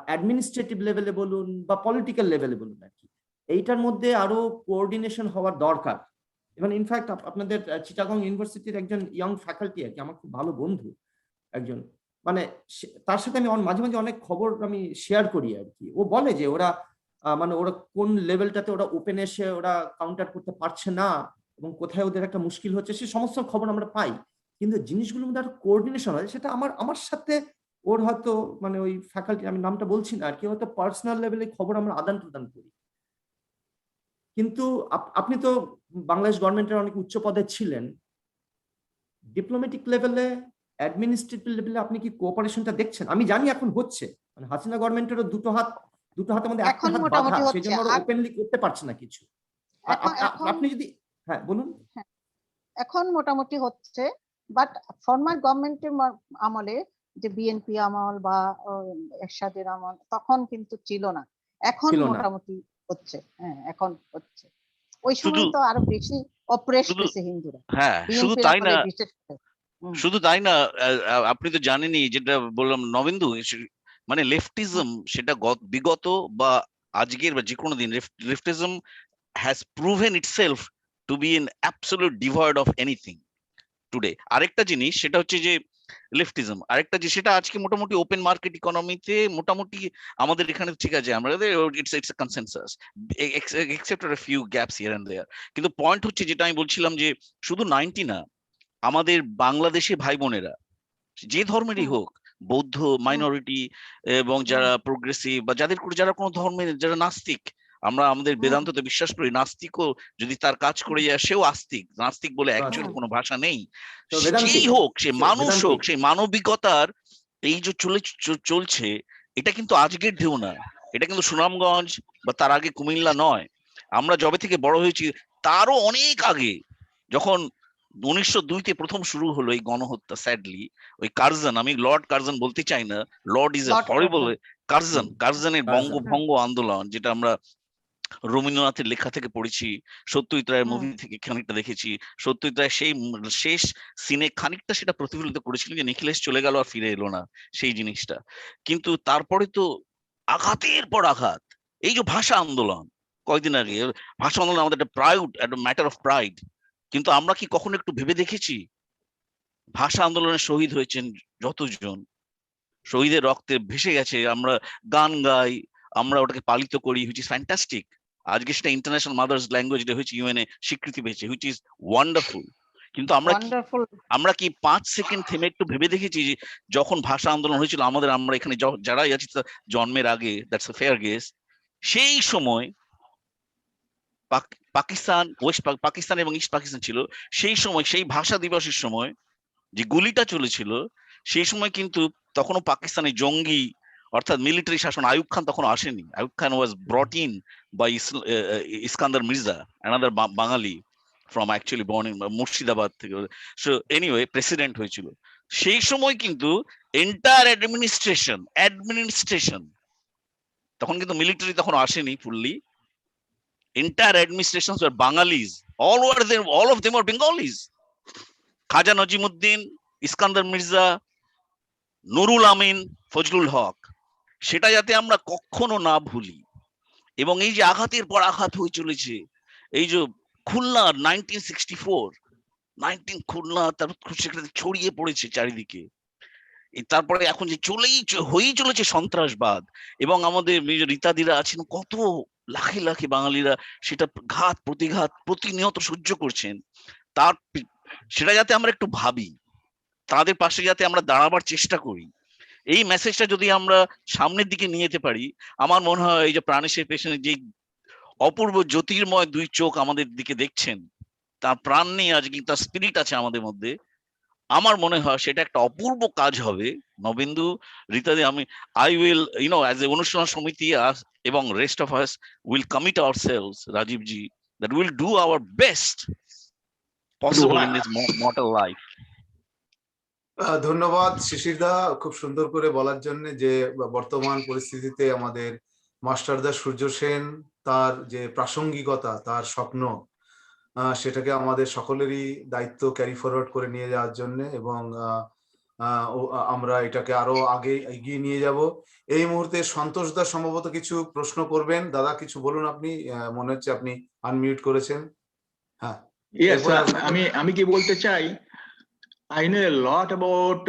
অ্যাডমিনিস্ট্রেটিভ লেভেলে বলুন, বা পলিটিক্যাল লেভেলে বলুন আর কি, এইটার মধ্যে আরো কোঅর্ডিনেশন হওয়ার দরকার। এবং ইনফ্যাক্ট আপনাদের চিটাগং ইউনিভার্সিটির একজন ইয়ং ফ্যাকাল্টি আর কি, আমার খুব ভালো বন্ধু একজন, মানে তার সাথে আমি মাঝে মাঝে অনেক খবর আমি শেয়ার করি আর কি। ও বলে যে ওরা মানে ওরা কোন লেভেলটাতে ওরা ওপেন এসে ওরা কাউন্টার করতে পারছে না এবং কোথায় ওদের একটা মুশকিল হচ্ছে, সে সমস্ত খবর আমরা পাই। কিন্তু জিনিসগুলোর মধ্যে আরো কোঅর্ডিনেশন হয়, সেটা আমার সাথে ওর হয়তো মানে ওই ফ্যাকাল্টি, আমি নামটা বলছি না আর কি, হয়তো পার্সোনাল লেভেলে খবর আমরা আদান প্রদান করি। কিন্তু আপনি তো বাংলাদেশ গভর্নমেন্টের অনেক উচ্চ পদে ছিলেন, ডিপ্লোম্যাটিক লেভেলে, অ্যাডমিনিস্ট্রেটিভ লেভেলে আপনি কি কোঅপারেশনটা দেখছেন? আমি জানি এখন হচ্ছে, মানে হাসিনা গভর্নমেন্টেরও দুটো হাতের মধ্যে একটা হাত বাঁধা, সেই জন্য ওরা ওপেনলি করতে পারছে না কিছু। আপনি যদি, হ্যাঁ বলুন। এখন মোটামুটি হচ্ছে, বাট ফরমার গভর্নমেন্টের আমলে, যে বিএনপি আমল বা এরশাদের আমল, তখন কিন্তু ছিল না। এখন মোটামুটি হচ্ছে, হ্যাঁ এখন হচ্ছে। ওই সময় তো আরো বেশি অপ্রেস হয়েছে হিন্দুরা। হ্যাঁ, শুধু তাই না, শুধু তাই না, আপনি তো জানেনই, যেটা বললাম নবেন্দু, মানে লেফটিজম, সেটা বিগত বা আজকের বা যে কোনো দিন, লেফটিজম has proven itself to be an absolute devoid of anything today. আরেকটা জিনিস সেটা হচ্ছে যে লেফটিজম, আরেকটা যে সেটা আজকে মোটামুটি ওপেন মার্কেট ইকোনমিতে মোটামুটি আমাদের এখানে ঠিক আছে, আমরা it's a consensus except a few gaps here and there. কিন্তু পয়েন্ট হচ্ছে যেটা আমি বলছিলাম, যে শুধু 90 না, আমাদের বাংলাদেশি ভাই বোনেরা যে ধর্মেরই হোক, বৌদ্ধ মাইনরিটি এবং যারা প্রোগ্রেসিভ বা যারা কোনো ধর্মের, যারা নাস্তিক, আমরা আমাদের বেদান্ততে বিশ্বাস করি, নাস্তিকও যদি তার কাজ করে যায় সেও আস্তিক, নাস্তিক বলে অ্যাকচুয়ালি কোনো ভাষা নেই। যেই হোক, সে মানুষ হোক, সেই মানবিকতার এই যে চলছে, এটা কিন্তু আজকের ঢেউ না, এটা কিন্তু সুনামগঞ্জ বা তার আগে কুমিল্লা নয়। আমরা যবে থেকে বড় হয়েছি তারও অনেক আগে, যখন 1902-তে প্রথম শুরু হলো এই গণহত্যা, স্যাডলি ওই কার্জন, আমি লর্ড কার্জন বলতে চাই না, লর্ড ইজ এ হরিবল, কার্জনের বঙ্গভঙ্গ আন্দোলন, যেটা আমরা রবীন্দ্রনাথের লেখা থেকে পড়েছি, সত্যজিৎ রায়ের মুভি থেকে খানিকটা দেখেছি। সত্যজিৎ রায় সেই শেষ সিনে খানিকটা সেটা প্রতিফলিত করেছিলেন, যে নিখিলেশ চলে গেল আর ফিরে এলো না, সেই জিনিসটা। কিন্তু তারপরে তো আঘাতের পর আঘাত, এই যে ভাষা আন্দোলন, কয়েকদিন আগে ভাষা আন্দোলন আমাদের একটা প্রাউড, একটা ম্যাটার অফ প্রাইড, কিন্তু আমরা কি কখনো একটু ভেবে দেখেছি ভাষা আন্দোলনে শহীদ হয়েছেন যতজন, শহীদের রক্তে ভেসে গেছে, আমরা গান গাই, আমরা ওটাকে পালিত করি, হুইচ ইজ ফ্যান্টাস্টিক। আজকে সেটা ইন্টারন্যাশনাল মাদার্স ল্যাঙ্গুয়েজ, যেটা হয়েছে ইউএনএ স্বীকৃতি পেয়েছে, হুইচ ইজ ওয়ান্ডারফুল। কিন্তু আমরা কি 5 সেকেন্ড থেমে একটু ভেবে দেখেছি যে যখন ভাষা আন্দোলন হয়েছিল আমরা এখানে যারাই আছি জন্মের আগে, দ্যাটস আ ফেয়ার গেস, সেই সময় পাকিস্তান, পাকিস্তান এবং ইস্ট পাকিস্তান ছিল, সেই সময় সেই ভাষা দিবসের সময় যে গুলিটা চলেছিল, সেই সময় কিন্তু তখনও পাকিস্তানে জঙ্গি অর্থাৎ মিলিটারি শাসন, আইয়ুব খান তখন আসেনি। Ayub Khan was brought in by Iskandar Mirza, another Bangali from actually born in Murshidabad থেকে। সো এনিওয়ে প্রেসিডেন্ট হয়েছিল সেই সময়, কিন্তু এন্টায়ার অ্যাডমিনিস্ট্রেশন তখন কিন্তু মিলিটারি তখন আসেনি fully, entire administrations were Bangalis. All of them were Bengalis. Khaja Najimuddin, Iskandar Mirza, Nurul Amin, Fazlul Haq, সেটা যাতে আমরা কখনো না ভুলি। এবং এই যে আঘাতের পর আঘাত হয়ে চলেছে, এই যে খুলনা 1964 খুলনা তার সেখানে ছড়িয়ে পড়েছে চারিদিকে, তারপরে এখন যে হয়েই চলেছে সন্ত্রাসবাদ, এবং আমাদের রীতাদিরা আছেন কত লাখে লাখে বাঙালিরা সেটা ঘাত প্রতিঘাত প্রতিনিয়ত সহ্য করছেন, সেটা যাতে আমরা একটু ভাবি, তাদের পাশে যাতে আমরা দাঁড়াবার চেষ্টা করি। এই মেসেজটা যদি আমরা সামনের দিকে নিয়ে যেতে পারি, আমার মনে হয় এই যে প্রাণেশের পেছনে যে অপূর্ব জ্যোতির্ময় দুই চোখ আমাদের দিকে দেখছেন, তার প্রাণ নেই আজ কিন্তু তার স্পিরিট আছে আমাদের মধ্যে, আমার মনে হয় সেটা একটা অপূর্ব কাজ হবে। Nabendu, রীতাদি, I will, as a অনুষ্ঠান সমিতি এবং rest of us will commit ourselves, Rajeev ji, that we'll do our best possible in this mortal life. ধন্যবাদ শিশির দা, খুব সুন্দর করে বলার জন্য যে বর্তমান পরিস্থিতিতে আমাদের মাস্টারদা সূর্য সেন তার যে প্রাসঙ্গিকতা, তার স্বপ্ন, সেটাকে আমাদের সকলেরই দায়িত্ব ক্যারি ফরওয়ার্ড করে নিয়ে যাওয়ার জন্য, এবং আমরা এটাকে আরো আগে এগিয়ে নিয়ে যাব। এই মুহূর্তে সন্তোষ দা সম্ভবত কিছু প্রশ্ন করবেন। দাদা কিছু বলুন, আপনি মনে হচ্ছে আপনি আনমিউট করেছেন। হ্যাঁ, আমি কি বলতে চাই, I know a lot about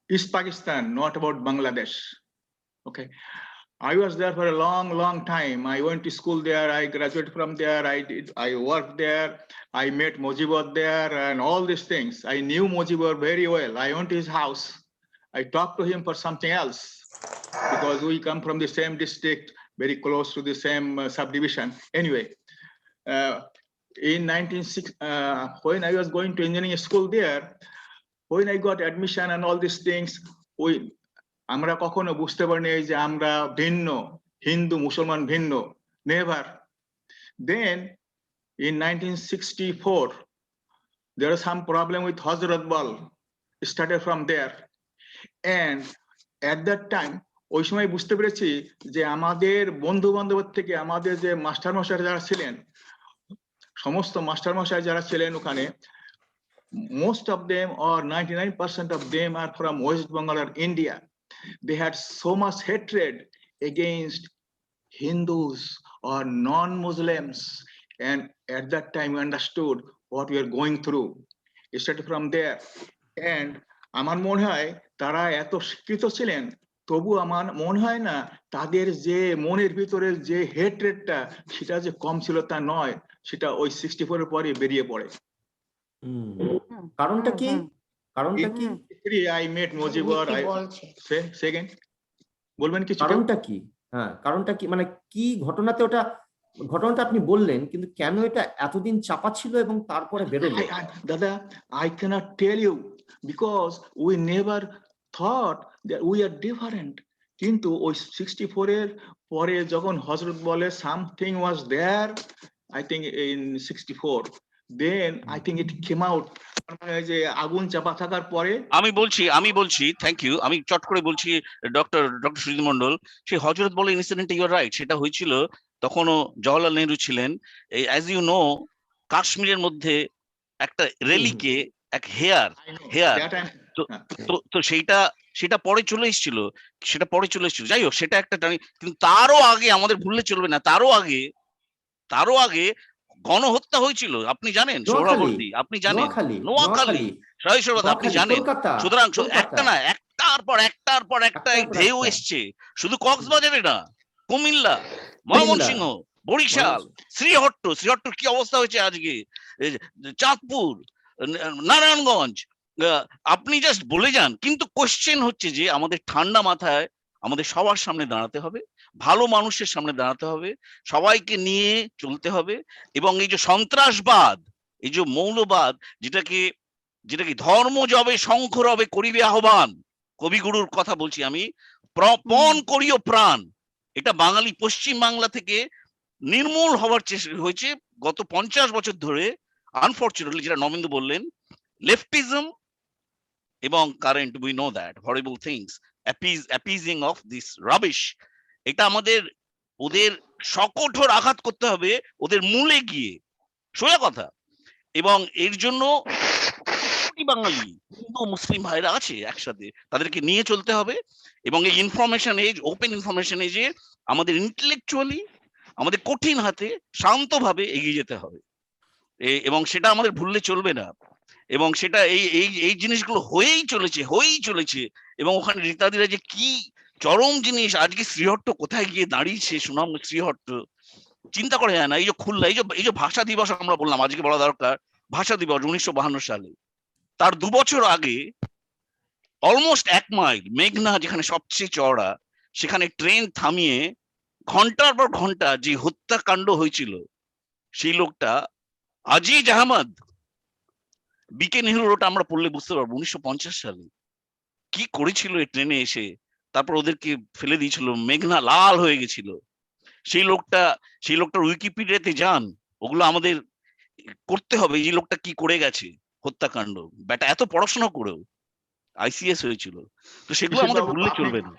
East Pakistan, not about Bangladesh. Okay, I was there for a long time. I went to school there. I graduated from there. I worked there. I met Mujibur there and all these things. I knew Mujibur very well. I went to his house. I talked to him for something else because we come from the same district, very close to the same subdivision. Anyway, in 1960, when I was going to engineering school there, when I got admission and all these things, আমরা কখনো বুঝতে পারিনি যে আমরা ভিন্ন, হিন্দু মুসলমান ভিন্ন, never. Then in 1964 there was some problem with Hazrat Bal, started from there, and at that time ওই সময় বুঝতে পেরেছি যে আমাদের বন্ধু বান্ধবের থেকে আমাদের যে মাস্টার মশাই যারা ছিলেন, সমস্ত মাস্টার মশাই যারা ছিলেন ওখানে, most of them or 99% of them are from West Bengal or India. They had so much hatred against Hindus or non-Muslims, and at that time we understood what we are going through. It started from there, and আমার মনে হয় তারা এত শিক্ষিত ছিলেন, তবু আমার মনে হয় না তাদের যে মনের ভিতরে যে হেট্রেডটা সেটা যে কম ছিল তা নয়, সেটা ওই 64 এর পরে বেরিয়ে পড়ে। কারণটা কি? কারণটা কি? I met Mujibur. Second বলবেন কিছু? কারণটা কি? হ্যাঁ, কারণটা কি, মানে কি ঘটনাতে ওটা, ঘটনাটা আপনি বললেন, কিন্তু কেন এটা এতদিন চাপা ছিল এবং তারপরে বেরোলো? দাদা, I cannot tell you because we never thought that we are different. কিন্তু ওই 64 এর পরে যখন হযরত বলে something was there, I think in 64, then I think it came out. যে আগুন চাপা থাকার পরে আমি বলছি থ্যাংক ইউ, আমি চট করে বলছি ডক্টর সুজিত মন্ডল, সেই হযরত বলে ইনসিডেন্টে ইউ আর রাইট, সেটা হয়েছিল তখনও জওহরলাল নেহরু ছিলেন। অ্যাজ ইউ নো, কাশ্মীরের মধ্যে একটা রেলিকে এক হেয়ার তো সেটা পরে চলে এসেছিল, যাই হোক সেটা একটা, কিন্তু তারও আগে আমাদের ভুললে চলবে না, তারও আগে গণহত্যা হয়েছিল, আপনি জানেন সোহরাবর্দী, আপনি জানেন নোয়াখালী, আপনি জানেন। সুতরাং একটা না, একটার পর একটা ঢেউ এসছে, শুধু কক্সবাজারে না, কুমিল্লা, ময়মনসিংহ, বরিশাল, শ্রীহট্ট কি অবস্থা হয়েছে আজকে, চাঁদপুর, নারায়ণগঞ্জ, আপনি জাস্ট বলে যান। কিন্তু কোশ্চেন হচ্ছে যে আমাদের ঠান্ডা মাথায় আমাদের সবার সামনে দাঁড়াতে হবে, ভালো মানুষের সামনে দাঁড়াতে হবে, সবাইকে নিয়ে চলতে হবে, এবং এই যে সন্ত্রাসবাদ, এই যে মৌলবাদ, যেটাকে ধর্ম যবে শঙ্খ রবে করিবে আহ্বান, কবিগুরুর কথা বলছি আমি, পণ করিও প্রাণ, এটা বাঙালি পশ্চিম বাংলা থেকে নির্মূল হওয়ার চেষ্টা হয়েছে গত 50 বছর ধরে। আনফরচুনেটলি যেটা নবেন্দু বললেন, লেফটিজম এবং current, we know that horrible things, appeasing of this rubbish, এটা আমাদের ওদের সকঠোর আঘাত করতে হবে, ওদের মূলে গিয়ে, সোজা কথা। এবং এর জন্য কোটি বাঙালি হিন্দু মুসলিম ভাইরা আছে একসাথে, তাদেরকে নিয়ে চলতে হবে। এবং এই ইনফরমেশন এজ, ওপেন ইনফরমেশন এজে আমাদের ইন্টেলেকচুয়ালি, আমাদের কঠিন হাতে শান্তভাবে এগিয়ে যেতে হবে, এবং সেটা আমাদের ভুললে চলবে না। এবং সেটা এই এই এই জিনিসগুলো হয়েই চলেছে। এবং ওখানে রীতাদিরা যে কি চরম জিনিস, আজকে শ্রীহট্ট কোথায় গিয়ে দাঁড়িয়েছে, সুনাম শ্রীহট্ট, চিন্তা করা যায় না। এই যে খুলনা, এই যে ভাষা দিবস আমরা বললাম, আজকে বলা দরকার ভাষা দিবস 1952 সালে, তার 2 বছর আগে অলমোস্ট 1 মাইল মেঘনা যেখানে সবচেয়ে চওড়া, সেখানে ট্রেন থামিয়ে ঘন্টার পর ঘন্টা যে হত্যাকাণ্ড হয়েছিল, সেই লোকটা আজিজ আহমদ, বিকে নেহরু রোড আমরা পড়লে বুঝতে পারবো 1950 সালে কি করেছিল এই ট্রেনে এসে, তারপর ওদেরকে ফেলে দিয়েছিল, মেঘনা লাল হয়ে গেছিল। সেই লোকটার উইকিপিডিয়াতে যান, ওগুলো আমাদের করতে হবে। এই লোকটা কি করে গেছে, হত্যাকাণ্ড, বেটা এত পড়াশোনা করেও আইসিএস হয়েছিল, তো সেগুলো আমাদের ভুললে চলবে না।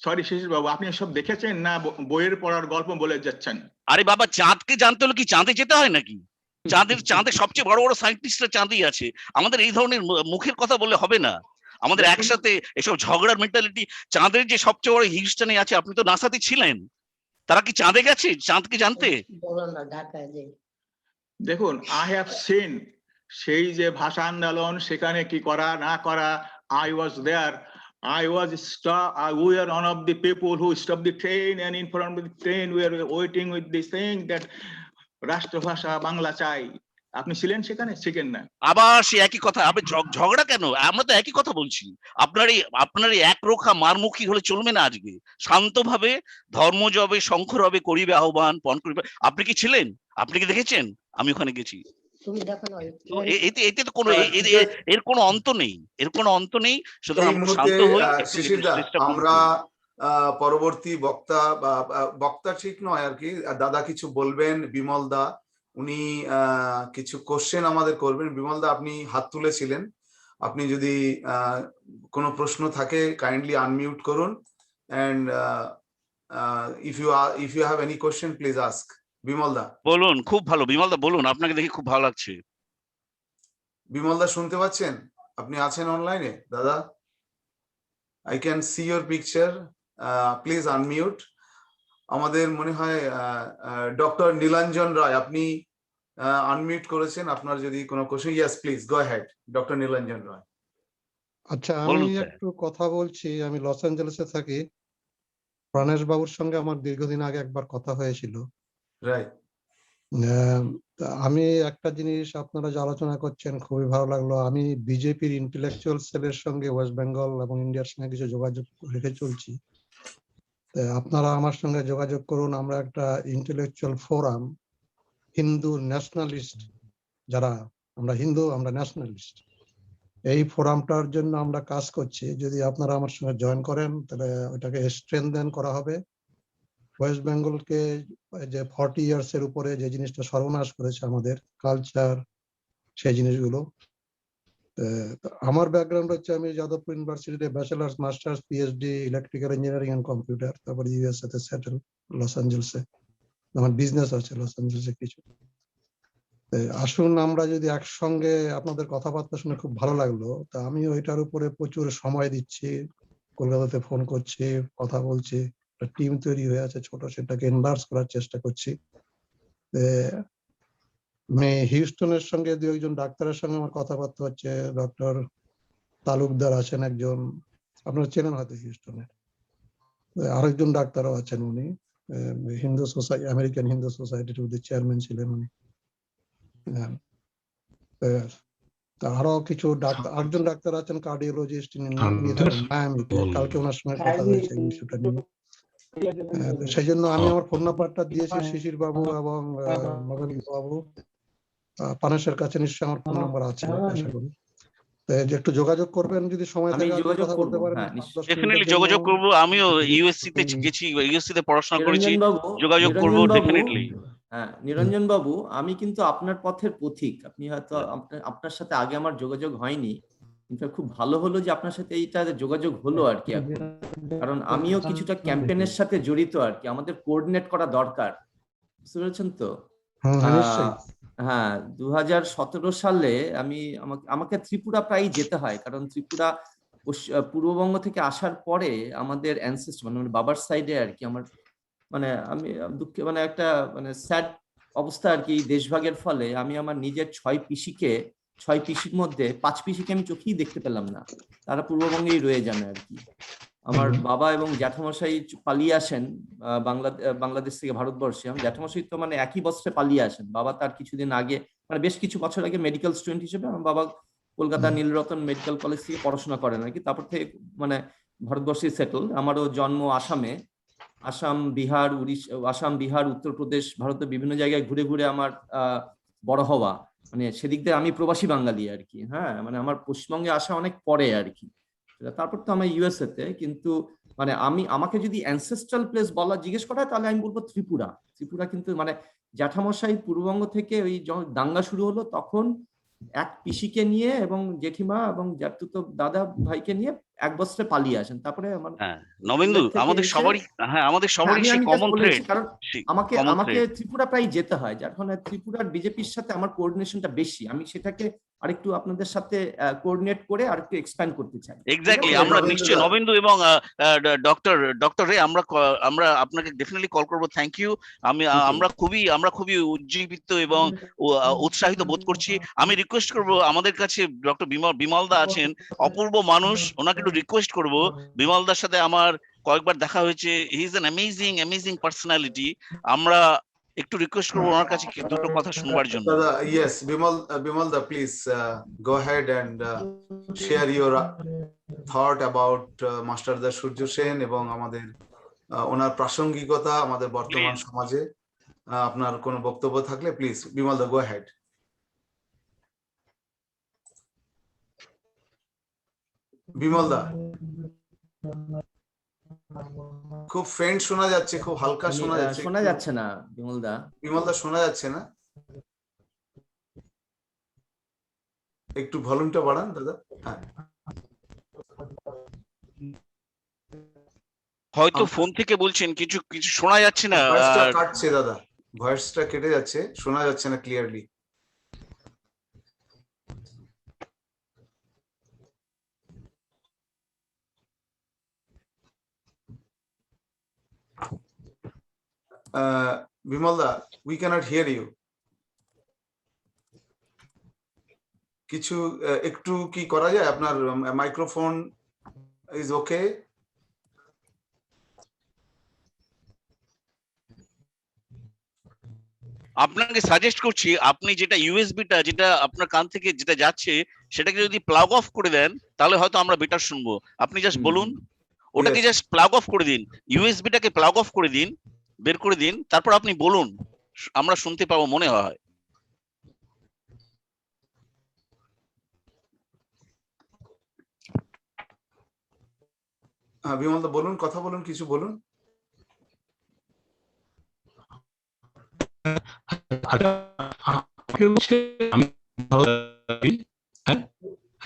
সরি শিশির বাবু, আপনি সব দেখেছেন না বইয়ের পড়ার গল্প বলে যাচ্ছেন? আরে বাবা, চাঁদকে জানতে হলে কি চাঁদে যেতে হয় নাকি? চাঁদে সবচেয়ে বড় বড় সায়েন্টিস্টরা চাঁদেই আছে। আমাদের এই ধরনের মুখের কথা বললে হবে না। আমাদের একসাথে এসব ঝগড়ার মেন্টালিটি, চাঁদের যে সবচেয়ে বড় হিউস্টনে আছে, আপনি তো নাসাতে ছিলেন, তারা কি চাঁদে গেছে চাঁদকে জানতে? দেখুন, আই হ্যাভ সিন সেই যে ভাষা আন্দোলন, সেখানে কি করা না করা, I was there. We are one of the people who stopped the train, and in front of the train we are waiting with this thing that রাষ্ট্রভাষা বাংলা চাই। আপনি ছিলেন সেখানে? ছিলেন না? আবার সে একই কথা, আবার ঝগড়া কেন? আমরা তো একই কথা বলছি। আপনার এই একরোখা মারমুখী হলে চলবে না। আজকে শান্তভাবে ধর্মজবে শঙ্খরবে করিবে আহ্বান, পণ করিবে। আপনি কি ছিলেন? আপনি কি দেখেছেন? আমি ওখানে গেছি। এতে তো কোনো এর কোনো অন্ত নেই। সুতরাং এই আমরা মুহূর্তে শান্ত হই, শিশিরদা, আমরা পরবর্তী বক্তা ঠিক নয় আর কি, দাদা কিছু বলবেন, বিমল দা উনি কিছু কোশ্চেন আমাদের করবেন। বিমল দা, আপনি হাত তুলেছিলেন, আপনি যদি কোনো প্রশ্ন থাকে কাইন্ডলি আনমিউট করুন, and if you have any question please ask. Bimal da বলুন। খুব ভালো বিমল দা, বলুন, আপনাকে দেখে খুব ভালো লাগছে। বিমল দা শুনতে পাচ্ছেন? আপনি আছেন অনলাইনে দাদা? I can see your picture. Please unmute. আমাদের মনে হয় ডক্টর নীলাঞ্জন রায়, আপনি আনমিউট করেছেন। আপনার যদি কোনো question, yes please go ahead, doctor Nilanjan Roy. আচ্ছা, আমি একটু কথা বলছি। আমি লস অ্যাঞ্জেলেসে থাকি। প্রাণেশ বাবুর সঙ্গে আমার দীর্ঘদিন আগে একবার কথা হয়েছিল। রাইট। আমি একটা জিনিস আপনারা যে আলোচনা করছেন খুবই ভালো লাগলো। আমি বিজেপির ইন্টেলেকচুয়াল সেলের সঙ্গে ওয়েস্ট বেঙ্গল এবং ইন্ডিয়ার সঙ্গে কিছু যোগাযোগ রেখে চলছি। আপনারা আমার সঙ্গে যোগাযোগ করুন। আমরা একটা ইন্টেলেকচুয়াল ফোরাম, হিন্দু ন্যাশনালিস্ট, যারা আমরা হিন্দু, আমরা ন্যাশনালিস্ট, এই ফোরামটার জন্য আমরা কাজ করছি। যদি আপনারা আমার সঙ্গে জয়েন করেন তাহলে ওইটাকে স্ট্রেনথেন করা হবে। ওয়েস্ট বেঙ্গলকে যে 40 ইয়ার্স এর উপরে যে জিনিসটা সর্বনাশ করেছে আমাদের কালচার, সেই জিনিসগুলো। আমার ব্যাকগ্রাউন্ড হচ্ছে, আমি যাদবপুর ইউনিভার্সিটিতে bachelors, masters, PhD electrical engineering and computer, তারপরে ইউএস সাথে সেটেল লস অ্যাঞ্জেলেসে। আমার বিজনেস আছে লস অ্যাঞ্জেলেসে কিছু। আসুন আমরা যদি একসঙ্গে, আপনাদের কথাবার্তা শুনে খুব ভালো লাগলো। তা আমি ওইটার উপরে প্রচুর সময় দিচ্ছি, কলকাতাতে ফোন করছি, কথা বলছি, একটা টিম তৈরি হয়ে আছে ছোট, সেটাকে এনলার্জ করার চেষ্টা করছি। আমি হিউস্টনের সঙ্গে 2-1 ডাক্তারের সঙ্গে আমার কথাবার্তা হচ্ছে। ডক্টর তালুকদার আছেন একজন, আপনারা চেনেন হয়তো হিউস্টনের। আরেকজন ডাক্তারও আছেন, উনি হিন্দু সোসাইটি, আমেরিকান হিন্দু সোসাইটির চেয়ারম্যান ছিলেন উনি। আরো কিছু ডাক্তার, আরেকজন ডাক্তার আছেন কার্ডিওলজিস্ট, মায়ামিতে। কালকে ওনার সঙ্গে কথা হয়েছে এই ইস্যুটা নিয়ে। সেই জন্য আমি আমার ফোন নাম্বারটা দিয়েছি শিশির বাবু এবং নবেন্দু বাবু। পানেশের কাছে নিশ্চয়ই আমার ফোন নাম্বার আছে আশা করি। তো এই যে একটু যোগাযোগ করবেন যদি সময় আমি থাকে, আর যদি যোগাযোগ কথা করব, বলতে পারেন হ্যাঁ, 5-10 মিনিটের ডেফিনেটলি জন্য। যোগাযোগ করব। আমিও ইউএসসি তে হুম। গেছি, ইউএসসি তে পড়াশোনা করেছি, নিরঞ্জন বাবু, যোগাযোগ করব নিরঞ্জন বাবু, ডেফিনেটলি। হ্যাঁ, নিরঞ্জন বাবু, আমি কিন্তু আপনার পথের পথিক। আপনি হয়তো হ্যাঁ। আপনার সাথে আগে আমার যোগাযোগ হয়নি, কিন্তু খুব ভালো হলো যে আপনার সাথে এইটা যোগাযোগ হলো আর কি এখন। কারণ আমিও কিছুটা ক্যাম্পেইনের সাথে জড়িত আর কি, আমাদের কোঅর্ডিনেট করা দরকার, বুঝতে পেরেছেন তো? হ্যাঁ, নিশ্চয়ই। হ্যাঁ, 2017 সালে আমাকে ত্রিপুরা প্রায় যেতে হয়, কারণ ত্রিপুরা পূর্ববঙ্গ থেকে আসার পরে আমাদের অ্যানসেস্টর মানে বাবার সাইডে আর কি আমার, মানে আমি দুঃখে মানে একটা মানে স্যাড অবস্থা আর কি, দেশভাগের ফলে আমি আমার নিজের 6 পিসির মধ্যে 5 পিসিকে আমি চোখেই দেখতে পেলাম না, তারা পূর্ববঙ্গেই রয়ে যান আর কি। আমার বাবা এবং জ্যাঠামশাই পালিয়ে আসেন বাংলাদেশ থেকে ভারতবর্ষে। আমার জ্যাঠামশাই তো মানে একই বছরে পালিয়ে আসেন, বাবা তার কিছুদিন আগে মানে বেশ কিছু বছর আগে মেডিকেল স্টুডেন্ট হিসেবে আমার বাবা কলকাতা নীলরতন মেডিকেল কলেজ থেকে পড়াশোনা করেন আর কি, তারপর থেকে মানে ভারতবর্ষে সেটেল। আমারও জন্ম আসামে, আসাম, বিহার, উত্তরপ্রদেশ, ভারতের বিভিন্ন জায়গায় ঘুরে ঘুরে আমার বড় হওয়া, মানে সেদিক দিয়ে আমি প্রবাসী বাঙালি আর কি। হ্যাঁ, মানে আমার পশ্চিমবঙ্গে আসা অনেক পরে আর কি, তারপর তো আমার ইউএসএ তে। কিন্তু মানে আমাকে যদি অ্যানসেস্ট্রাল প্লেস জিজ্ঞেস করা হয় তাহলে আমি বলবো ত্রিপুরা। ত্রিপুরা কিন্তু মানে জ্যাঠামশাই পূর্ববঙ্গ থেকে ওই যখন দাঙ্গা শুরু হলো তখন এক পিসিকে নিয়ে এবং জেঠিমা এবং জ্যাঠতুতো দাদা ভাইকে নিয়ে এক বছরে পালিয়ে আসেন, তারপরে আমার হ্যাঁ নবেন্দু, সিলেট থেকে আমাদের এসে, সবারই, হ্যাঁ আমাদের হ্যাঁ, সবারই আমি সেই আমি just কমন বলেছি থ্রেড, কারণ আমাকে কমন আমাকে থ্রেড। ত্রিপুরা প্রায় যেতে হয়, যার কারণে ত্রিপুরার বিজেপির সাথে আমার কোঅর্ডিনেশনটা বেশি, আমি সেটাকে আরেকটু আপনাদের সাথে কোঅর্ডিনেট করে আরেকটু এক্সপ্যান্ড করতে চাই। এক্স্যাক্টলি, Okay, আমরা নবেন্দু নিশ্চয়ই দা। নবেন্দু এবং ডক্টর রে আমরা আপনাকে ডেফিনেটলি কল করব। Thank you. আমরা খুবই উজ্জীবিত এবং উৎসাহিত বোধ করছি। আমি রিকোয়েস্ট করব, আমাদের কাছে ডক্টর বিমল দা আছেন, অপূর্ব মানুষ, ওনাকে একটু রিকোয়েস্ট করব। বিমল দার সাথে আমার কয়েকবার দেখা হয়েছে, he is an amazing personality. আমরা একটু রিকোয়েস্ট করবো ওনার কাছে দুটো কথা শুনবার জন্য। Dada, yes, Bimal da, please go ahead and share your thought about Master Da Surjo Sen এবং আমাদের ওনার প্রাসঙ্গিকতা আমাদের বর্তমান সমাজে। আপনার কোনো বক্তব্য থাকলে please Bimal da, go head. Bimal da, খুব ফেন্ট শোনা যাচ্ছে, খুব হালকা শোনা যাচ্ছে। শোনা যাচ্ছে না বিমল দা। বিমল দা শোনা যাচ্ছে না, একটু ভলিউমটা বাড়ান দাদা। হ্যাঁ, হয়তো ফোন থেকে বলছেন, কিছু কিছু শোনা যাচ্ছে না। ভয়েসটা কাটছে দাদা, ভয়েসটা কেটে যাচ্ছে, শোনা যাচ্ছে না clearly. Bimal da, we cannot hear you. কিছু একটু কি করা যায়? আপনার মাইক্রোফোন ইজ ওকে? আপনাকে সাজেস্ট করছি, আপনি যেটা ইউএসবিটা যেটা আপনার কান থেকে যেটা যাচ্ছে সেটাকে যদি প্লাগ অফ করে দেন তাহলে হয়তো আমরা বেটার শুনবো। আপনি জাস্ট বলুন, ওটাকে জাস্ট প্লাগ অফ করে দিন, ইউএসবিটাকে প্লাগ অফ করে দিন, বের করে দিন, তারপর আপনি বলুন, আমরা শুনতে পাবো মনে হয়। হ্যাঁ বিমল দা বলুন, কথা বলুন, কিছু বলুন।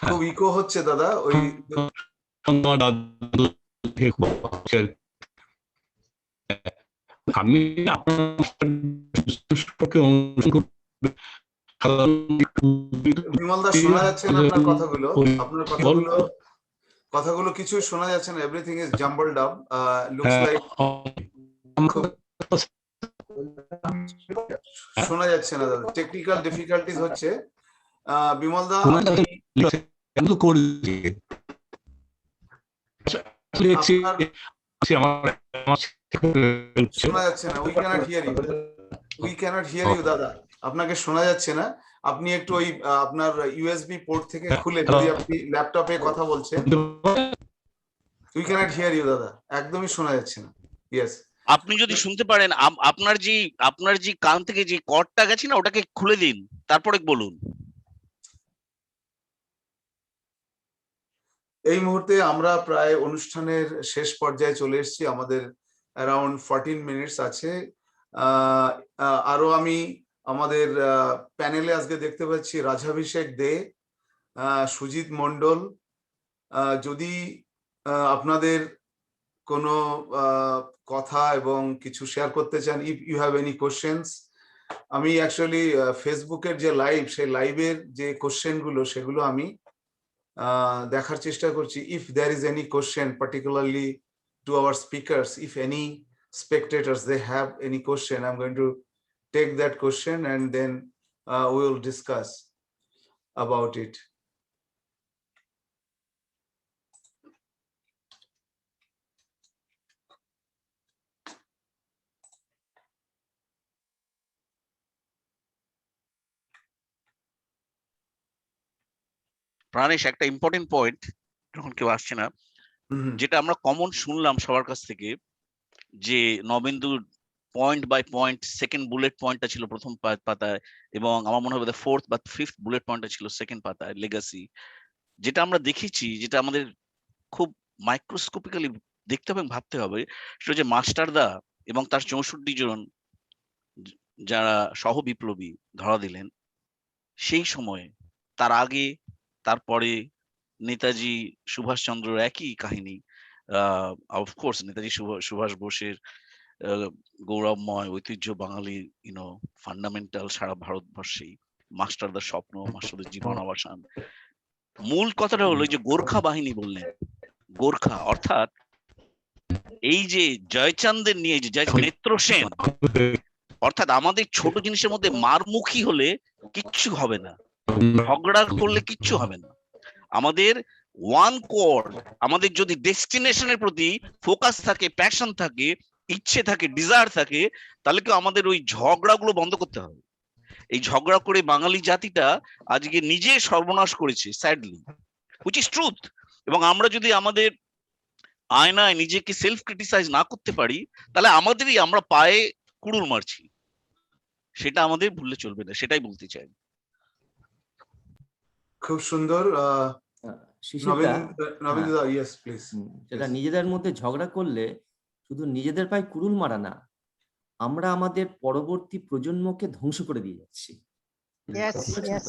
খুব ইকো হচ্ছে দাদা, ওই আমি বিমল দা শোনা যাচ্ছে না আপনার কথাগুলো, আপনার কথাগুলো কিছুই শোনা যাচ্ছে না, everything is jumbled up, looks like শোনা যাচ্ছে না দাদা, টেকনিক্যাল ডিফিকাল্টিজ হচ্ছে। বিমল দা শোনা যাচ্ছে না, উই ক্যানট হিয়ার ইউ দাদা, আপনাকে শোনা যাচ্ছে না। আপনি একটু ওই আপনার ইউএসবি পোর্ট থেকে খুলে, যদি আপনি ল্যাপটপে কথা বলছেন, উই ক্যানট হিয়ার ইউ দাদা, একদমই শোনা যাচ্ছে না। ইয়েস, আপনি যদি শুনতে পারেন, আপনার যে কান থেকে যে কর্ডটা গেছে না ওটাকে খুলে দিন, তারপরে বলুন। এই মুহূর্তে আমরা প্রায় অনুষ্ঠানের শেষ পর্যায়ে চলে এসেছি, আমাদের অ্যারাউন্ড 14 মিনিটস আছে। আরো আমি আমাদের প্যানেলে আজকে দেখতে পাচ্ছি রাজাভিষেক দে, সুজিত মন্ডল। যদি আপনাদের কোনো কথা এবং কিছু শেয়ার করতে চান, if you have any questions, আমি অ্যাকচুয়ালি ফেসবুকের যে লাইভ, সেই লাইভের যে কোশ্চেন গুলো সেগুলো আমি দেখার চেষ্টা করছি। If there is any question particularly to our speakers, if any spectators they have any question, I'm going to take that question and then we will discuss about it. Pranesh, একটা ইম্পর্টেন্ট পয়েন্ট, যখন কেউ আসছে না, যেটা আমরা common শুনলাম সবার কাছ থেকে, যে নবেন্দুর point by point second bullet পয়েন্টটা ছিল প্রথম পাতায়, এবং আমার মনে হয় ফোর্থ বা ফিফথ বুলেট পয়েন্টটা ছিল সেকেন্ড পাতায়, লেগাসি। যেটা আমরা দেখেছি, যেটা আমাদের খুব মাইক্রোস্কোপিক্যালি দেখতে হবে এবং ভাবতে হবে, সেটা হচ্ছে মাস্টারদা এবং তার 64 জন যারা সহ বিপ্লবী ধরা দিলেন সেই সময়ে, তার আগে তারপরে নেতাজি সুভাষচন্দ্র একই কাহিনী। অফকোর্স নেতাজি সুভাষ বোসের গৌরবময় ঐতিহ্য, বাঙালি ফান্ডামেন্টাল সারা ভারতবর্ষেই, মাস্টারদার স্বপ্ন, মাস্টারদের জীবন অবসান। মূল কথাটা হলো যে গোর্খা বাহিনী বললেন, গোর্খা অর্থাৎ এই যে জয়চাঁদের নিয়ে, যে নেত্র সেন, অর্থাৎ আমাদের ছোট জিনিসের মধ্যে মারমুখী হলে কিচ্ছু হবে না, ঝগড়া করলে কিচ্ছু হবে না। আমাদের ওয়ান কোর, আমাদের যদি ডেস্টিনেশনের প্রতি ফোকাস থাকে, প্যাশন থাকে, ইচ্ছে থাকে, ডিজায়ার থাকে, তাহলে কি আমাদের ওই ঝগড়াগুলো বন্ধ করতে হবে। এই ঝগড়া করে বাঙালি জাতিটা আজকে নিজে সর্বনাশ করেছে, স্যাডলি, হুইচ ইজ ট্রুথ। এবং আমরা যদি আমাদের আয়নায় নিজেকে সেলফ ক্রিটিসাইজ না করতে পারি, তাহলে আমাদেরই আমরা পায়ে কুড়ুল মারছি, সেটা আমাদের ভুললে চলবে না, সেটাই বলতে চাই। খুব সুন্দর। নবীনদা, ইয়েস প্লিজ। যেটা নিজেদের মধ্যে ঝগড়া করলে শুধু নিজেদের পায়ে কুড়ুল মারা না, আমরা আমাদের পরবর্তী প্রজন্মকে ধ্বংস করে দিয়ে যাচ্ছি। Yes, yes.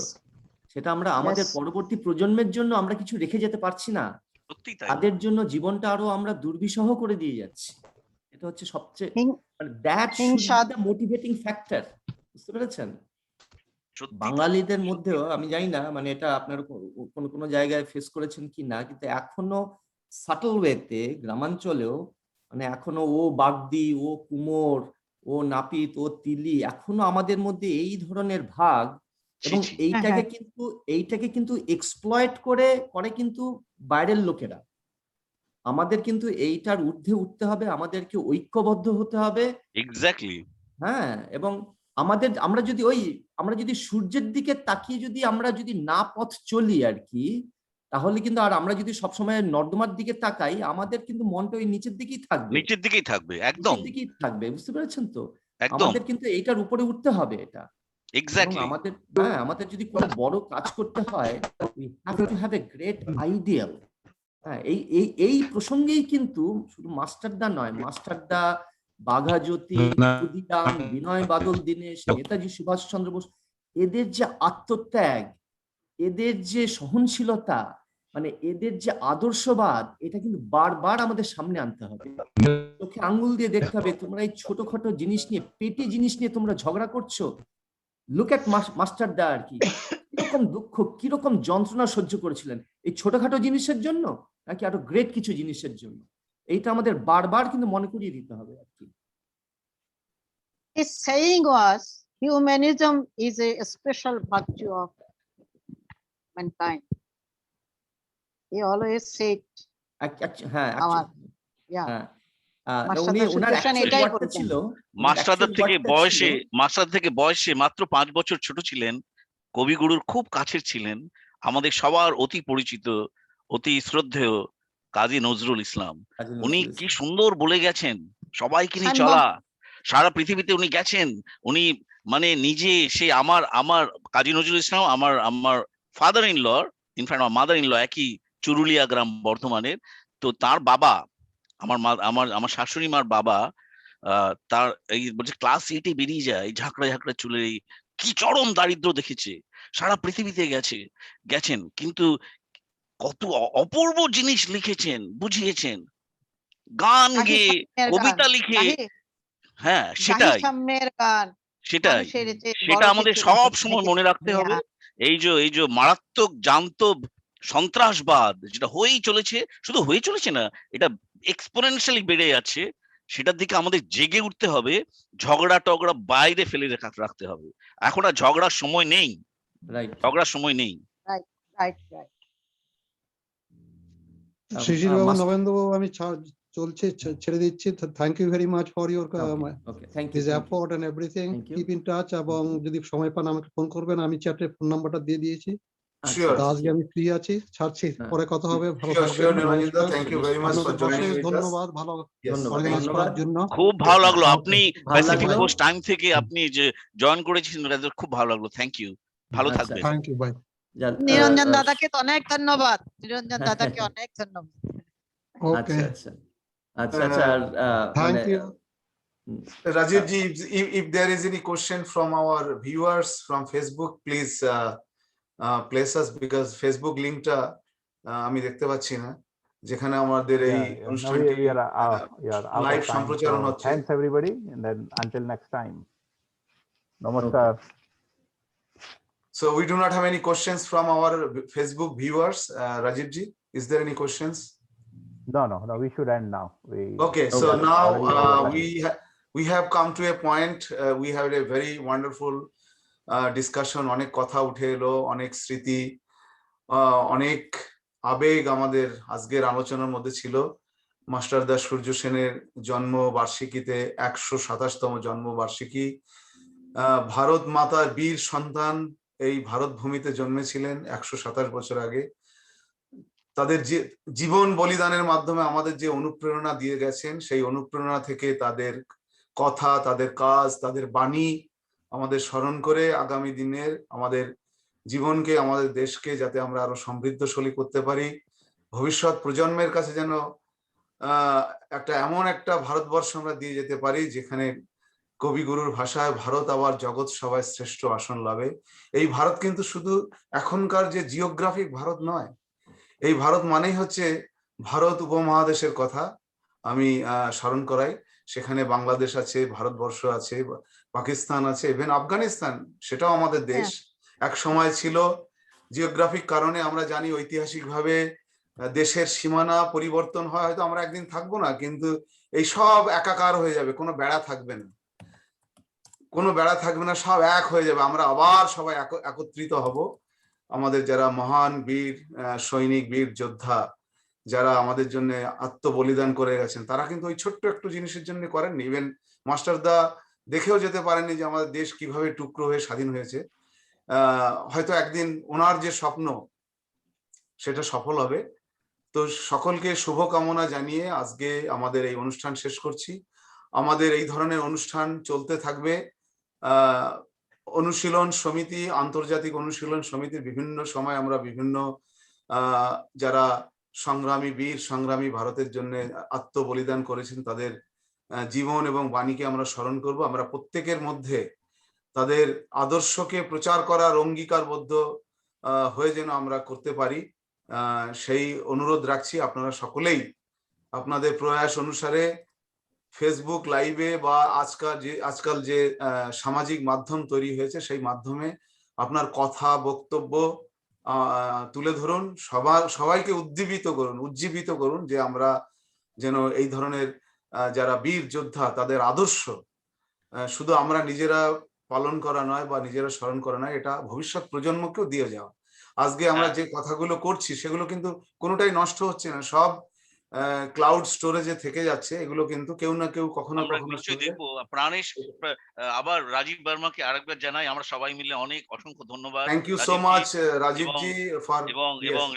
সেটা আমরা আমাদের পরবর্তী প্রজন্মের জন্য আমরা কিছু রেখে যেতে পারছি না, সত্যিই তাই। তাদের জন্য জীবনটা আরো আমরা দুর্বিষহ করে দিয়ে যাচ্ছি। এটা হচ্ছে সবচেয়ে মোটিভেটিং ফ্যাক্টর, বুঝতে পেরেছেন? বাঙালিদের মধ্যেও আমি জানি না, মানে এটা আপনার কোনো জায়গায় ফেস করেছেন কি না, কিন্তু এখনো সাটল ওয়েতে গ্রামাঞ্চলেও, মানে এখনো ও বাগদি, ও কুমোর, ও নাপিত, ও তিলি, এখনো আমাদের মধ্যে এই ধরনের ভাগ, এবং এইটাকে কিন্তু এক্সপ্লয়েট করে কিন্তু বাইরের লোকেরা। আমাদের কিন্তু এইটার ঊর্ধ্বে উঠতে হবে, আমাদেরকে ঐক্যবদ্ধ হতে হবে। এক্স্যাক্টলি। হ্যাঁ, এবং আমরা যদি সূর্যের দিকে তাকিয়ে আমরা যদি না পথ চলি আর কি, তাহলে কিন্তু, আর আমরা যদি সবসময় নর্দমার দিকে তাকাই, আমাদের কিন্তু মনটা ওই নিচের দিকেই থাকবে, একদম দিকেই থাকবে, বুঝতে পেরেছেন তো? একদম আমাদের কিন্তু এইটার উপরে উঠতে হবে, এটা এক্স্যাক্টলি। আমাদের যদি কোনো বড় কাজ করতে হয়, we have to have a great ideal. হ্যাঁ, এই প্রসঙ্গেই কিন্তু শুধু মাস্টারদা নয়, মাস্টারদা, বাঘাজ্যোতি, ক্ষুদিরাম, বিনয় বাদল দীনেশ, নেতাজি সুভাষচন্দ্র বোস, এদের যে আত্মত্যাগ, এদের যে সহনশীলতা, মানে এদের যে আদর্শবাদ, এটা কিন্তু বারবার আমাদের সামনে আনতে হবে। চোখে আঙ্গুল দিয়ে দেখতে হবে, তোমরা এই ছোটখাটো জিনিস নিয়ে, পেটি জিনিস নিয়ে তোমরা ঝগড়া করছো। লুক এট মাস্টারদা আর কি, কিরকম দুঃখ, কিরকম যন্ত্রণা সহ্য করেছিলেন এই ছোটখাটো জিনিসের জন্য, নাকি আরো গ্রেট কিছু জিনিসের জন্য। এইটা আমাদের বারবার কিন্তু মনে করিয়ে দিতে হবে আর কি। His saying was, humanism is a special virtue of mankind. He always said, মাস্টারদার থেকে বয়সে মাত্র 5 বছর ছোট ছিলেন, কবিগুরুর খুব কাছের ছিলেন, আমাদের সবার অতি পরিচিত, অতি শ্রদ্ধেয় কাজী নজরুল ইসলাম। উনি কি সুন্দর বলে গেছেন, সবাইকে নিয়ে চলা, সারা পৃথিবীতে উনি গেছেন। উনি মানে নিজে, সে আমার কাজী নজরুল ইসলাম আমার ফাদার ইন ল, ইনফ্যাক্ট আমার মাদার ইন ল একই চুরুলিয়া গ্রাম বর্ধমানের। তো তার বাবা, আমার শাশুড়ি মার বাবা, তার এই বলছে ক্লাস 8-এ বেরিয়ে যায়, ঝাঁকড়া ঝাঁকড়া চুলের, এই কি চরম দারিদ্র দেখেছে, সারা পৃথিবীতে গেছেন, কিন্তু কত অপূর্ব জিনিস লিখেছেন, বুঝিয়েছেন, গান গাহি গেয়ে, সাম্যের গান, কবিতা লিখে। হ্যাঁ, গাহি সেটাই সাম্যের গান, সেটাই মানুষের যে সেটা বড় আমাদের কিছু সব লিখেছেন, সময় এই যে মনে রাখতে হবে। হ্যাঁ, এই যে মারাত্মক জান্তব সন্ত্রাসবাদ যেটা হয়েই চলেছে, শুধু হয়ে চলেছে না, এটা এক্সপোনেনশিয়ালি বেড়ে যাচ্ছে, সেটার দিকে আমাদের জেগে উঠতে হবে। ঝগড়া টগড়া বাইরে ফেলে রাখতে হবে। এখন আর ঝগড়ার সময় নেই, রাইট। ঝগড়ার সময় নেই। Right right. শিশির বাবু, মাস্টার, নবেন্দু বাবু, আমি ছেড়ে দিচ্ছি। Thank you very much for your okay, thank you, this effort and everything. Thank you. Keep in touch, এবং যদি সময় পান আমাকে ফোন করবেন। আমি চ্যাটে ফোন নাম্বারটা দিয়ে দিয়েছি। Sure. তো আজকে আমি ফ্রি আছি, ছাড়ছি, হ্যাঁ। পরে কথা হবে। ভালো Sure, থাকবেন, sure, Nilanjan. নমস্কার। Thank you very much for আপনাদের joining অশেষ with us. ধন্যবাদ ভালো Yes, ধন্যবাদ, thank you. অর্গানাইজ করার জন্য। খুব ভালো লাগলো, Definitely. আপনি ভালো প্যাসিফিক লাগলো। কোস্ট টাইম থেকে আপনি যে জয়েন করেছেন, এটা খুব ভালো লাগলো। থ্যাংক ইউ, ভালো আচ্ছা। থাকবেন। Thank you, by. নিরঞ্জন দাদাকে তো অনেক ধন্যবাদ, নিরঞ্জন দাদাকে অনেক ধন্যবাদ। ওকে, আচ্ছা, আর থ্যাংক মানে you. Rajiv ji, if there is any question from our viewers from Facebook, please place us, because Facebook লিংকটা আমি দেখতে পাচ্ছি না, যেখানে আমাদের এই অনুষ্ঠানটি লাইভ সম্প্রচারণ হচ্ছে। Thanks everybody, and then until next time. Namaskar. So we do not have any questions from our Facebook viewers. Rajiv ji, is there any questions? No, we should end now. Okay, so Okay. now Already we have come to a point. We had a very wonderful discussion. অনেক কথা উঠে এলো, অনেক স্মৃতি, অনেক আবেগ আমাদের আজকের আলোচনার মধ্যে ছিল। মাস্টারদা সূর্য সেনের জন্ম বার্ষিকীতে 127তম জন্ম বার্ষিকী। ভারত মাতার বীর সন্তান এই ভারত ভূমিতে জন্মেছিলেন 127 বছর আগে। তাদের যে জীবন বলিদানের মাধ্যমে আমাদের যে অনুপ্রেরণা দিয়ে গেছেন, সেই অনুপ্রেরণা থেকে তাদের কথা, তাদের কাজ, তাদের বাণী আমাদের স্মরণ করে আগামী দিনের আমাদের জীবনকে, আমাদের দেশকে যাতে আমরা আরো সমৃদ্ধশালী করতে পারি, ভবিষ্যৎ প্রজন্মের কাছে যেন একটা এমন একটা ভারতবর্ষ আমরা দিয়ে যেতে পারি যেখানে কবিগুরুর ভাষায় ভারত আবার জগৎ সভায় শ্রেষ্ঠ আসন লাভে। এই ভারত কিন্তু শুধু এখনকার যে জিওগ্রাফিক ভারত নয়, এই ভারত মানেই হচ্ছে ভারত উপমহাদেশের কথা আমি স্মরণ করাই। সেখানে বাংলাদেশ আছে, ভারতবর্ষ আছে, পাকিস্তান আছে, ইভেন আফগানিস্তান, সেটাও আমাদের দেশ। এক সময় ছিল, জিওগ্রাফিক কারণে আমরা জানি ঐতিহাসিকভাবে দেশের সীমানা পরিবর্তন হয়, হয়তো আমরা একদিন থাকবো না, কিন্তু এই সব একাকার হয়ে যাবে, কোনো বেড়া থাকবে না, কোনো বেড়া থাকবে না, সব এক হয়ে যাবে, আমরা আবার সবাই একত্রিত হব। আমাদের যারা মহান বীর সৈনিক, বীর যোদ্ধা, যারা আমাদের জন্য আত্মবলিদান করে গেছেন, তারা কিন্তু ওই ছোট্ট একটু জিনিসের জন্য করেননি। ইভেন মাস্টারদা দেখেও যেতে পারেননি যে আমাদের দেশ কিভাবে টুকরো হয়ে স্বাধীন হয়েছে। হয়তো একদিন ওনার যে স্বপ্ন সেটা সফল হবে। তো সকলকে শুভকামনা জানিয়ে আজকে আমাদের এই অনুষ্ঠান শেষ করছি। আমাদের এই ধরনের অনুষ্ঠান চলতে থাকবে। অনুশীলন সমিতি, আন্তর্জাতিক অনুশীলন সমিতির বিভিন্ন সময় আমরা বিভিন্ন যারা সংগ্রামী বীর, সংগ্রামী ভারতের জন্য আত্মবলিদান করেছেন, তাদের জীবন এবং বাণীকে আমরা স্মরণ করব। আমরা প্রত্যেকের মধ্যে তাদের আদর্শকে প্রচার করার অঙ্গীকারবদ্ধ হয়ে যেন আমরা করতে পারি, সেই অনুরোধ রাখছি। আপনারা সকলেই আপনাদের প্রয়াস অনুসারে ফেসবুক লাইভে বা আজকাল যে সামাজিক মাধ্যম তৈরি হয়েছে, সেই মাধ্যমে আপনার কথা, বক্তব্য তুলে ধরুন, সবাইকে উজ্জীবিত করুন যে আমরা যেন এই ধরনের যারা বীর যোদ্ধা, তাদের আদর্শ শুধু আমরা নিজেরা পালন করা নয় বা নিজেরা স্মরণ করা নয়, এটা ভবিষ্যৎ প্রজন্মকেও দিয়ে যাওয়া। আজকে আমরা যে কথাগুলো করছি সেগুলো কিন্তু কোনোটাই নষ্ট হচ্ছে না, সব ক্লাউড স্টোরেজে থেকে যাচ্ছে। এগুলো কিন্তু কেউ না কেউ কখনো কখনো নিশ্চয়ই দেখবো। প্রাণেশ, আবার রাজীব বর্মাকে আরেকবার জানাই, আমরা সবাই মিলে অনেক অসংখ্য ধন্যবাদ। Thank you so much Rajeev ji for, এবং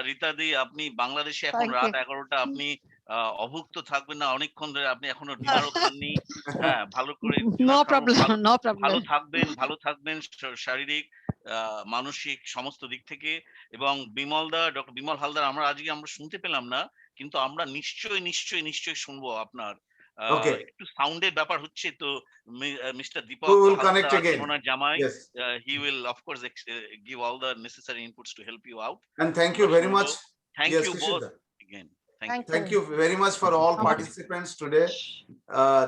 রীতা দি, আপনি বাংলাদেশে এখন রাত 11টা, আপনি অভুক্ত থাকবেন না অনেকক্ষণ ধরে, আপনি এখনো ডিনারও খাননি। হ্যাঁ, ভালো করে নো প্রবলেম। ভালো থাকবেন শারীরিক মানসিক সমস্ত দিক থেকে। এবং ডক্টর বিমল হালদার আমরা শুনতে পেলাম না, কিন্তু আমরা নিশ্চয়ই শুনবো আপনার। Okay. একটু সাউন্ডের ব্যাপার হচ্ছে তো। Mister Deepak We will Haldar connect আছেন, again. ওনার জামাই। Yes. He will of course give all the necessary inputs to help you out. And thank you আমরা very শুনবো। much. Thank Yes, you both Sushilda. again. Thank you very much for all Thank you. participants today.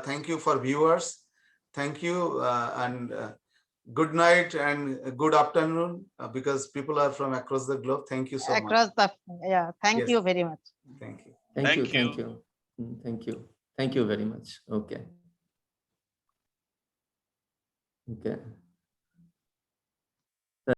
Thank you for viewers. Thank you and good night and good afternoon because people are from across the globe. Thank you so much. Across the, yeah, thank Yes. you very much. Thank you. Thank you. Thank Thank you. Thank you. Thank you very much. Okay. Okay.